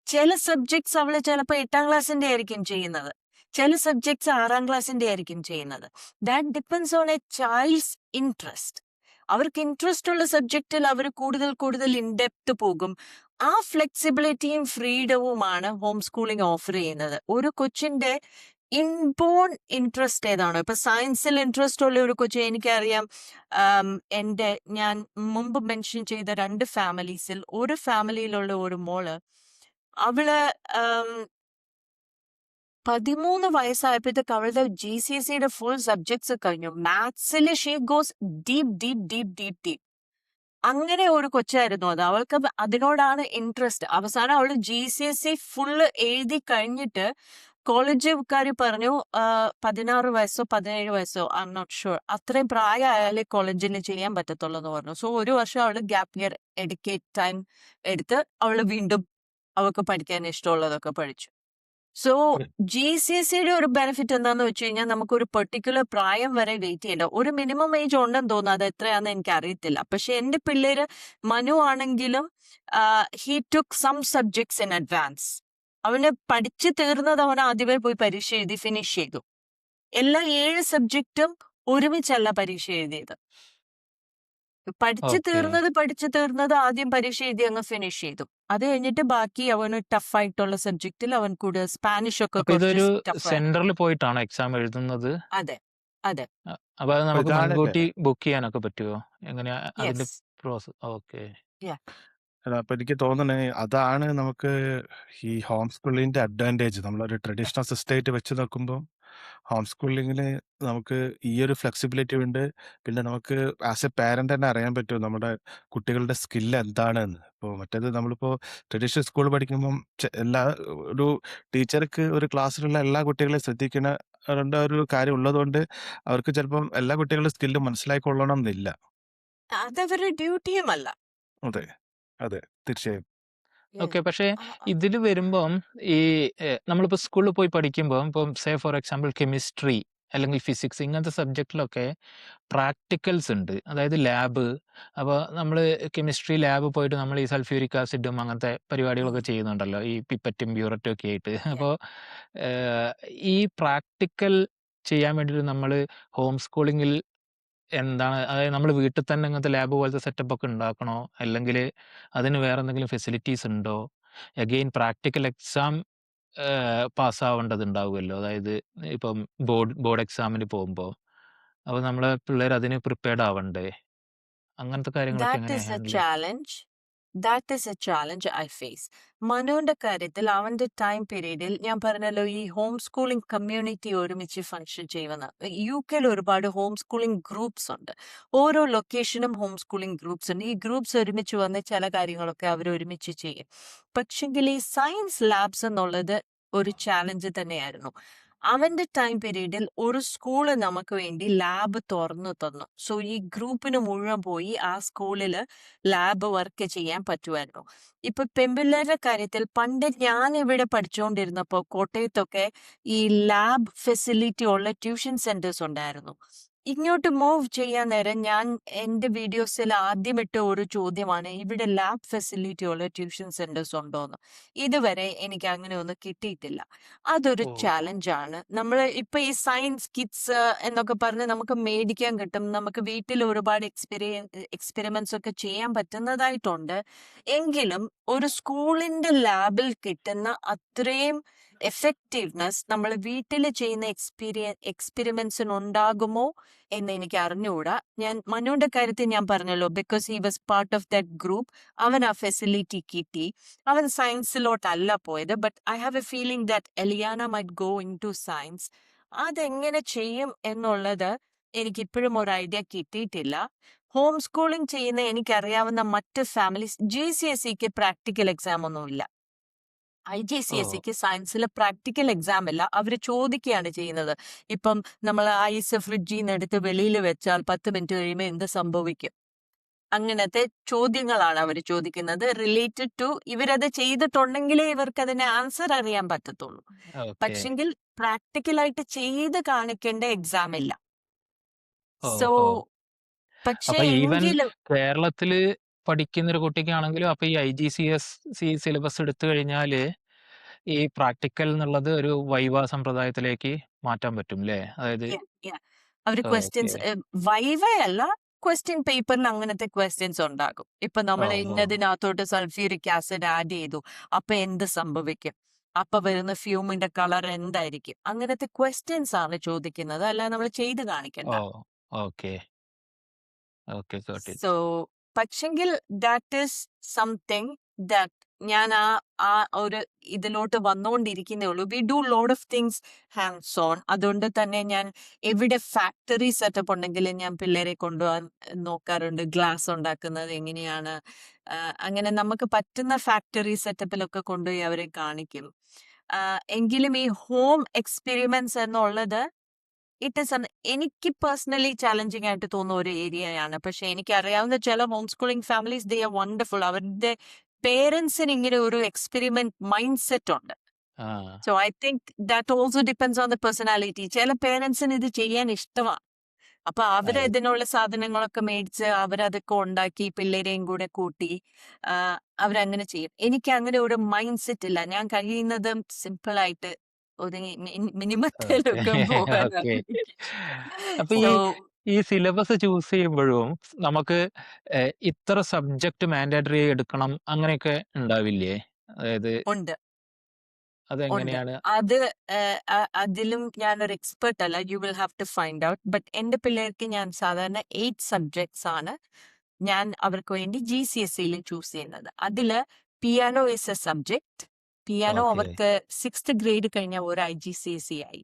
ചില സബ്ജക്ട്സ് അവള് ചിലപ്പോൾ 8ാം ക്ലാസ്സിന്റെ ആയിരിക്കും ചെയ്യുന്നത്, ചില സബ്ജക്ട്സ് 6ാം ക്ലാസ്സിന്റെ ആയിരിക്കും ചെയ്യുന്നത്. That depends on A child's interest. അവർക്ക് ഇൻട്രസ്റ്റ് ഉള്ള സബ്ജക്റ്റിൽ അവർ കൂടുതൽ ഇൻഡെപ്ത് പോകും. ആ ഫ്ലെക്സിബിലിറ്റിയും ഫ്രീഡവുമാണ് ഹോം സ്കൂളിംഗ് ഓഫർ ചെയ്യുന്നത്. ഒരു കൊച്ചിന്റെ ഇൻബോൺ ഇൻട്രസ്റ്റ് ഏതാണോ, ഇപ്പൊ സയൻസിൽ ഇൻട്രസ്റ്റ് ഉള്ള ഒരു കൊച്ചു, എനിക്കറിയാം, ഞാൻ മുമ്പ് മെൻഷൻ ചെയ്ത 2 ഫാമിലീസിൽ ഒരു ഫാമിലിയിലുള്ള ഒരു മോള്, അവള് 13 വയസ്സായപ്പോഴത്തേക്ക് അവളുടെ GCSEയുടെ ഫുൾ സബ്ജക്ട്സ് കഴിഞ്ഞു. മാത്സിൽ ഷീ ഗോസ് ഡീപ്. അങ്ങനെ ഒരു കൊച്ചായിരുന്നു അത്. അവൾക്ക് അതിനോടാണ് ഇൻട്രസ്റ്റ്. അവസാനം അവള് GCSE ഫുള്ള് എഴുതി കഴിഞ്ഞിട്ട് കോളേജുകാർ പറഞ്ഞു 16 വയസ്സോ 17 വയസ്സോ, ഐ എം നോട്ട് ഷുവർ, അത്രയും പ്രായമായാലേ കോളേജിൽ ചെയ്യാൻ പറ്റത്തുള്ളൂ എന്ന് പറഞ്ഞു. സോ ഒരു വർഷം അവള് ഗ്യാപ്പ് ഇയർ എഡ്യൂക്കേറ്റ് ടൈം എടുത്ത് അവള് വീണ്ടും അവൾക്ക് പഠിക്കാൻ ഇഷ്ടമുള്ളതൊക്കെ പഠിച്ചു. സോ GCSEയുടെ ഒരു ബെനിഫിറ്റ് എന്താന്ന് വെച്ച് കഴിഞ്ഞാൽ നമുക്കൊരു പെർട്ടിക്കുലർ പ്രായം വരെ വെയിറ്റ് ചെയ്യേണ്ട. ഒരു മിനിമം ഏജ് ഉണ്ടെന്ന് തോന്നുന്നു, അത് എത്രയാന്ന് എനിക്ക് അറിയത്തില്ല. പക്ഷെ എന്റെ പിള്ളേര് മനു ആണെങ്കിലും he took some subjects in advance. അവന് പഠിച്ചു തീർന്നത് അവൻ ആദ്യമേ പോയി പരീക്ഷ എഴുതി ഫിനിഷ് ചെയ്തു. എല്ലാ 7 സബ്ജക്റ്റും ഒരുമിച്ചല്ല പരീക്ഷ എഴുതിയത്. പഠിച്ചു തീർന്നത് ആദ്യം പരീക്ഷ എഴുതി അങ്ങ് ഫിനിഷ് ചെയ്തു. അത് കഴിഞ്ഞിട്ട് ബാക്കി അവന് ടഫായിട്ടുള്ള സബ്ജക്റ്റിൽ അവൻ കൂടുതൽ സ്പാനിഷ് ഒക്കെ ഇതൊരു ടഫ്. സെന്ററിൽ പോയിട്ടാണോ എക്സാം എഴുതുന്നത്? അതെ. അപ്പൊ അത് നമുക്ക് ഇതാണ് മുൻകൂട്ടി ബുക്ക് ചെയ്യാനൊക്കെ പറ്റുമോ? എങ്ങനെയാ അതിന്റെ യെസ്. പ്രോസസ്? ഓക്കെ. അപ്പൊ എനിക്ക് തോന്നണേ അതാണ് നമുക്ക് ഈ ഹോം സ്കൂളിങ്ങിന്റെ അഡ്വാൻറ്റേജ്. നമ്മളൊരു ട്രഡീഷണൽ സിസ്റ്റമായിട്ട് വെച്ച് നോക്കുമ്പോൾ ഹോം സ്കൂളിങ്ങിന് നമുക്ക് ഈ ഒരു ഫ്ലെക്സിബിലിറ്റി ഉണ്ട്. പിന്നെ നമുക്ക് ആസ് എ പാരന്റ് തന്നെ അറിയാൻ പറ്റും നമ്മുടെ കുട്ടികളുടെ സ്കില്ല് എന്താണെന്ന്. ഇപ്പോൾ മറ്റേത് നമ്മളിപ്പോൾ ട്രഡീഷണൽ സ്കൂൾ പഠിക്കുമ്പം ഒരു ടീച്ചർക്ക് ഒരു ക്ലാസ്സിലുള്ള എല്ലാ കുട്ടികളെയും ശ്രദ്ധിക്കുന്ന ഒരു കാര്യം ഉള്ളതുകൊണ്ട് അവർക്ക് ചിലപ്പം എല്ലാ കുട്ടികളുടെ സ്കില്ല് മനസ്സിലായിക്കൊള്ളണം എന്നില്ല. അതവരുടെ ഡ്യൂട്ടിയുമല്ല. അതെ, അതെ, തീർച്ചയായും. Yes. ഓക്കെ. പക്ഷേ ആ, ആ. ഇതില് വരുമ്പം ഈ നമ്മളിപ്പോ സ്കൂളിൽ പോയി പഠിക്കുമ്പം ഇപ്പം ഫോർ എക്സാമ്പിൾ കെമിസ്ട്രി അല്ലെങ്കിൽ ഫിസിക്സ് ഇങ്ങനത്തെ സബ്ജക്റ്റിലൊക്കെ പ്രാക്ടിക്കൽസ് ഉണ്ട്. അതായത് ലാബ്. അപ്പോൾ നമ്മള് കെമിസ്ട്രി ലാബ് പോയിട്ട് നമ്മൾ ഈ സൾഫ്യൂരിക് ആസിഡും അങ്ങനത്തെ പരിപാടികളൊക്കെ ചെയ്യുന്നുണ്ടല്ലോ. ഈ പിപ്പറ്റും ബ്യൂററ്റും ഒക്കെ ആയിട്ട്. Yeah. അപ്പോൾ ഈ പ്രാക്ടിക്കൽ ചെയ്യാൻ വേണ്ടിയിട്ട് നമ്മള് ഹോം സ്കൂളിങ്ങിൽ എന്താണ്, അതായത് നമ്മൾ വീട്ടിൽ തന്നെ ഇങ്ങനത്തെ ലാബ് പോലത്തെ സെറ്റപ്പ് ഒക്കെ ഉണ്ടാക്കണോ? അല്ലെങ്കിൽ അതിന് വേറെ എന്തെങ്കിലും ഫെസിലിറ്റീസ് ഉണ്ടോ? അഗെയിൻ പ്രാക്ടിക്കൽ എക്സാം പാസ്സാവേണ്ടതുണ്ടാവുമല്ലോ. അതായത് ഇപ്പം ബോർഡ് എക്സാമിന് പോകുമ്പോൾ. അപ്പോൾ നമ്മളെ പിള്ളേർ അതിന് പ്രിപ്പയർഡ് ആവണ്ടേ? അങ്ങനത്തെ കാര്യങ്ങളൊക്കെ That എങ്ങനെ is a ഹാൻഡിൽ ചെയ്യും? challenge. That is a challenge I face. മനുവിന്റെ കാര്യത്തിൽ അവന്റെ ടൈം പീരീഡിൽ ഞാൻ പറഞ്ഞല്ലോ ഈ ഹോം സ്കൂളിംഗ് കമ്മ്യൂണിറ്റി ഒരുമിച്ച് ഫംഗ്ഷൻ ചെയ്യുന്ന UK ഒരുപാട് ഹോം സ്കൂളിംഗ് ഗ്രൂപ്പ്സ് ഉണ്ട്. ഓരോ ലൊക്കേഷനും ഹോം സ്കൂളിംഗ് ഗ്രൂപ്പ്സ് ഉണ്ട്. ഈ ഗ്രൂപ്പ്സ് ഒരുമിച്ച് വന്ന് ചില കാര്യങ്ങളൊക്കെ അവർ ഒരുമിച്ച് ചെയ്യും. പക്ഷെങ്കിൽ ഈ സയൻസ് ലാബ്സ് എന്നുള്ളത് ഒരു ചാലഞ്ച് തന്നെയായിരുന്നു. അവന്റെ ടൈം പീരീഡിൽ ഒരു സ്കൂള് നമുക്ക് വേണ്ടി ലാബ് തുറന്നു തന്നു. സോ ഈ ഗ്രൂപ്പിന് മുഴുവൻ പോയി ആ സ്കൂളില് ലാബ് വർക്ക് ചെയ്യാൻ പറ്റുമായിരുന്നു. ഇപ്പൊ പെൺപിള്ളേരുടെ കാര്യത്തിൽ പണ്ട് ഞാൻ ഇവിടെ പഠിച്ചുകൊണ്ടിരുന്നപ്പോ കോട്ടയത്തൊക്കെ ഈ ലാബ് ഫെസിലിറ്റി ഉള്ള ട്യൂഷൻ സെന്റേഴ്സ് ഉണ്ടായിരുന്നു. ഇങ്ങോട്ട് മൂവ് ചെയ്യാൻ നേരം ഞാൻ എന്റെ വീഡിയോസിൽ ആദ്യം ഇട്ട ഒരു ചോദ്യമാണ് ഇവിടെ ലാബ് ഫെസിലിറ്റി ഉള്ള ട്യൂഷൻ സെന്റേഴ്സ് ഉണ്ടോന്ന്. ഇതുവരെ എനിക്ക് അങ്ങനെ ഒന്നും കിട്ടിയിട്ടില്ല. അതൊരു ഓ. ചാലഞ്ചാണ്. നമ്മൾ ഇപ്പൊ ഈ സയൻസ് കിറ്റ്സ് എന്നൊക്കെ പറഞ്ഞ് നമുക്ക് മേടിക്കാൻ കിട്ടും. നമുക്ക് വീട്ടിൽ ഒരുപാട് എക്സ്പെരിമെന്റ്സ് ഒക്കെ ചെയ്യാൻ പറ്റുന്നതായിട്ടുണ്ട്. എങ്കിലും ഒരു സ്കൂളിന്റെ ലാബിൽ കിട്ടുന്ന അത്രയും എഫക്റ്റീവ്നെസ് നമ്മൾ വീട്ടിൽ ചെയ്യുന്ന എക്സ്പെരിമെന്റ്സിന് ഉണ്ടാകുമോ എന്ന് എനിക്ക് അറിഞ്ഞുകൂടാ. ഞാൻ മനുവിന്റെ കാര്യത്തിൽ ഞാൻ പറഞ്ഞല്ലോ, because he was part of that group. അവൻ ആ ഫെസിലിറ്റി കിട്ടി. അവൻ സയൻസിലോട്ടല്ല പോയത്. But I have a feeling that Eliana might go into science. അതെങ്ങനെ ചെയ്യും എന്നുള്ളത് എനിക്കിപ്പോഴും ഒരു ഐഡിയ കിട്ടിയിട്ടില്ല. ഹോം സ്കൂളിംഗ് ചെയ്യുന്ന എനിക്കറിയാവുന്ന മറ്റ് ഫാമിലീസ് GCSEക്ക് പ്രാക്ടിക്കൽ എക്സാം ഒന്നുമില്ല. ഓ. IGCSEക്ക് സയൻസിൽ പ്രാക്ടിക്കൽ എക്സാം ഇല്ല. അവർ ചോദിക്കുകയാണ് ചെയ്യുന്നത്. ഇപ്പം നമ്മൾ ഐസ് ഫ്രിഡ്ജിൽ നിന്ന് എടുത്ത് വെളിയിൽ വെച്ചാൽ 10 മിനിറ്റ് കഴിയുമ്പോൾ എന്ത് സംഭവിക്കും? അങ്ങനത്തെ ചോദ്യങ്ങളാണ് അവർ ചോദിക്കുന്നത്. റിലേറ്റഡ് ടു ഇവരത് ചെയ്തിട്ടുണ്ടെങ്കിലേ ഇവർക്ക് അതിന് ആൻസർ അറിയാൻ പറ്റത്തുള്ളൂ. ഓക്കെ. പക്ഷെങ്കിൽ പ്രാക്ടിക്കലായിട്ട് ചെയ്ത് കാണിക്കേണ്ട എക്സാം ഇല്ല. ഓ. സോ ഓ. പക്ഷെ അപ്പൊ ഈവൻ എങ്കിലും കേരളത്തില് പഠിക്കുന്ന ഒരു കുട്ടിക്കാണെങ്കിലും അപ്പൊ ഈ IGCSE സിലബസ് എടുത്തു കഴിഞ്ഞാല് ഈ പ്രാക്ടിക്കൽ എന്നുള്ളത് ഒരു വൈവ സമ്പ്രദായത്തിലേക്ക് മാറ്റാൻ പറ്റും അല്ലേ? അതായത് അവര് ഓക്കെ. ക്വസ്റ്റ്യൻസ് വൈവയല്ല, ക്വസ്റ്റ്യൻ പേപ്പറിൽ അങ്ങനത്തെ ക്വസ്റ്റ്യൻസ് ഉണ്ടാകും. ഇപ്പൊ ഓ. നമ്മൾ ഓ. ഇന്നതിനകത്തോട്ട് സൾഫ്യൂരിക് ആസിഡ് ആഡ് ചെയ്തു, അപ്പൊ എന്ത് സംഭവിക്കും? അപ്പൊ വരുന്ന ഫ്യൂമിന്റെ കളർ എന്തായിരിക്കും? അങ്ങനത്തെ ക്വസ്റ്റ്യൻസ് ആണ് ചോദിക്കുന്നത്, അല്ല നമ്മൾ ചെയ്ത് കാണിക്കണ്ട. ഓ. Okay. Okay. Got it. So പക്ഷെങ്കിൽ ദാറ്റ് ഈസ് സംതിങ് ദാറ്റ് ഞാൻ ആ ഒരു ഇതിലോട്ട് വന്നുകൊണ്ടിരിക്കുന്നേ ഉള്ളൂ. We do load of things hands on. അതുകൊണ്ട് തന്നെ ഞാൻ എവിടെ ഫാക്ടറി സെറ്റപ്പ് ഉണ്ടെങ്കിലും ഞാൻ പിള്ളേരെ കൊണ്ടുപോകാൻ നോക്കാറുണ്ട്. ഗ്ലാസ് ഉണ്ടാക്കുന്നത് എങ്ങനെയാണ്, അങ്ങനെ നമുക്ക് പറ്റുന്ന ഫാക്ടറി സെറ്റപ്പിലൊക്കെ കൊണ്ടുപോയി അവരെ കാണിക്കും. എങ്കിലും ഈ ഹോം എക്സ്പെരിമെന്റ്സ് എന്നുള്ളത് എനിക്ക് പേഴ്സണലി ചാലഞ്ചിങ് ആയിട്ട് തോന്നുന്ന ഒരു ഏരിയയാണ്. പക്ഷെ എനിക്ക് അറിയാവുന്ന ചില home schooling families they are wonderful. അവരുടെ പേരൻസിന് ഇങ്ങനെ ഒരു എക്സ്പെരിമെന്റ് മൈൻഡ് സെറ്റ് ഉണ്ട്. ആ. So I think that also depends on the personality. ചില പേരൻസിന് ഇത് ചെയ്യാൻ ഇഷ്ടമാണ്. അപ്പൊ അവര് അതെ. ഇതിനുള്ള സാധനങ്ങളൊക്കെ മേടിച്ച് അവരതൊക്കെ ഉണ്ടാക്കി പിള്ളേരെയും കൂടെ കൂട്ടി അവരങ്ങനെ ചെയ്യും. എനിക്ക് അങ്ങനെ ഒരു മൈൻഡ് സെറ്റ് ഇല്ല. ഞാൻ കഴിയുന്നതും സിമ്പിൾ ആയിട്ട് ഒതുങ്ങി മിനിമത്തിലൊക്കെ പോകാൻ ഓക്കെ. അപ്പൊ സോ ഈ സിലബസ് ചൂസ് ചെയ്യുമ്പോഴും നമുക്ക് ഇത്ര സബ്ജക്ട് മാൻഡേറ്ററി എടുക്കണം അങ്ങനെയൊക്കെ ഉണ്ടാവില്ലേ? അതായത് ഉണ്ട്. ഉണ്ട്. അതെങ്ങനെയാണ്? അത് അതിലും ഞാനൊരു എക്സ്പെർട്ട് അല്ല. You will have to find out. But എന്റെ പിള്ളേർക്ക് ഞാൻ സാധാരണ 8 സബ്ജക്ട്സ് ആണ് ഞാൻ അവർക്ക് വേണ്ടി GCSEയിൽ ചൂസ് ചെയ്യുന്നത്. അതില് piano is A subject. Piano okay. അവർക്ക് 6th ഗ്രേഡ് കഴിഞ്ഞ ഒരു IGCSE ആയി.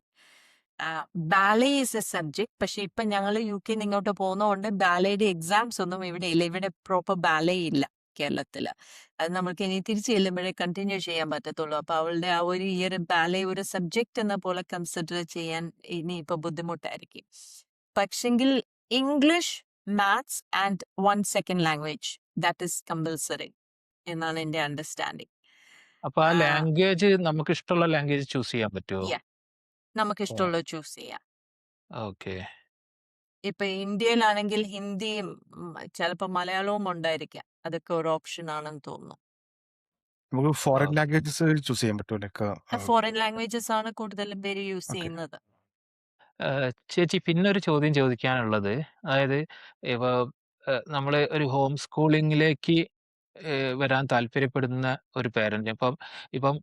Ballet is A subject. പക്ഷെ ഇപ്പൊ ഞങ്ങൾ UK ഇങ്ങോട്ട് പോകുന്നതുകൊണ്ട് ബാലയുടെ എക്സാംസ് ഒന്നും ഇവിടെ ഇല്ല. ഇവിടെ പ്രോപ്പർ ബാലെ ഇല്ല കേരളത്തില്. അത് നമുക്ക് ഇനി തിരിച്ചു ചെല്ലുമ്പോഴേ കണ്ടിന്യൂ ചെയ്യാൻ പറ്റത്തുള്ളൂ. അപ്പൊ അവളുടെ ആ ഒരു ഇയർ ബാലെ ഒരു സബ്ജക്ട് എന്ന പോലെ കൺസിഡർ ചെയ്യാൻ ഇനി ഇപ്പൊ ബുദ്ധിമുട്ടായിരിക്കും. പക്ഷെങ്കിൽ English, maths and 1 second language that is compulsory എന്നാണ് എന്റെ അണ്ടർസ്റ്റാൻഡിങ്. അപ്പൊ ആ ആ, ലാംഗ്വേജ് നമുക്കിഷ്ടമുള്ള ലാംഗ്വേജ് ചൂസ് ചെയ്യാൻ പറ്റുമോ? yeah, നമുക്ക് ഓ, ഇഷ്ടമുള്ളത് ചൂസ് ചെയ്യാം. ഓക്കെ. ഇപ്പൊ ഇന്ത്യയിലാണെങ്കിൽ ഹിന്ദിയും ചിലപ്പോൾ മലയാളവും ഉണ്ടായിരിക്കാം. അതൊക്കെ ഒരു ഓപ്ഷൻ ആണെന്ന് തോന്നുന്നു. നമുക്ക് ഫോറിൻ ഓ, ലാംഗ്വേജസ് ചൂസ് ചെയ്യാൻ പറ്റുമോ? ലൈക്ക് ഫോറിൻ ലാംഗ്വേജസ് ആണ് കൂടുതലും പേര് യൂസ് ഓക്കെ. ചെയ്യുന്നത്. ചേച്ചി പിന്നൊരു ചോദ്യം ചോദിക്കാനുള്ളത്, അതായത് ഇപ്പൊ നമ്മള് ഒരു ഹോം സ്കൂളിങ്ങിലേക്ക് വരാൻ താല്പര്യപ്പെടുന്ന ഒരു പേരന്റ് ഇപ്പം ഇപ്പം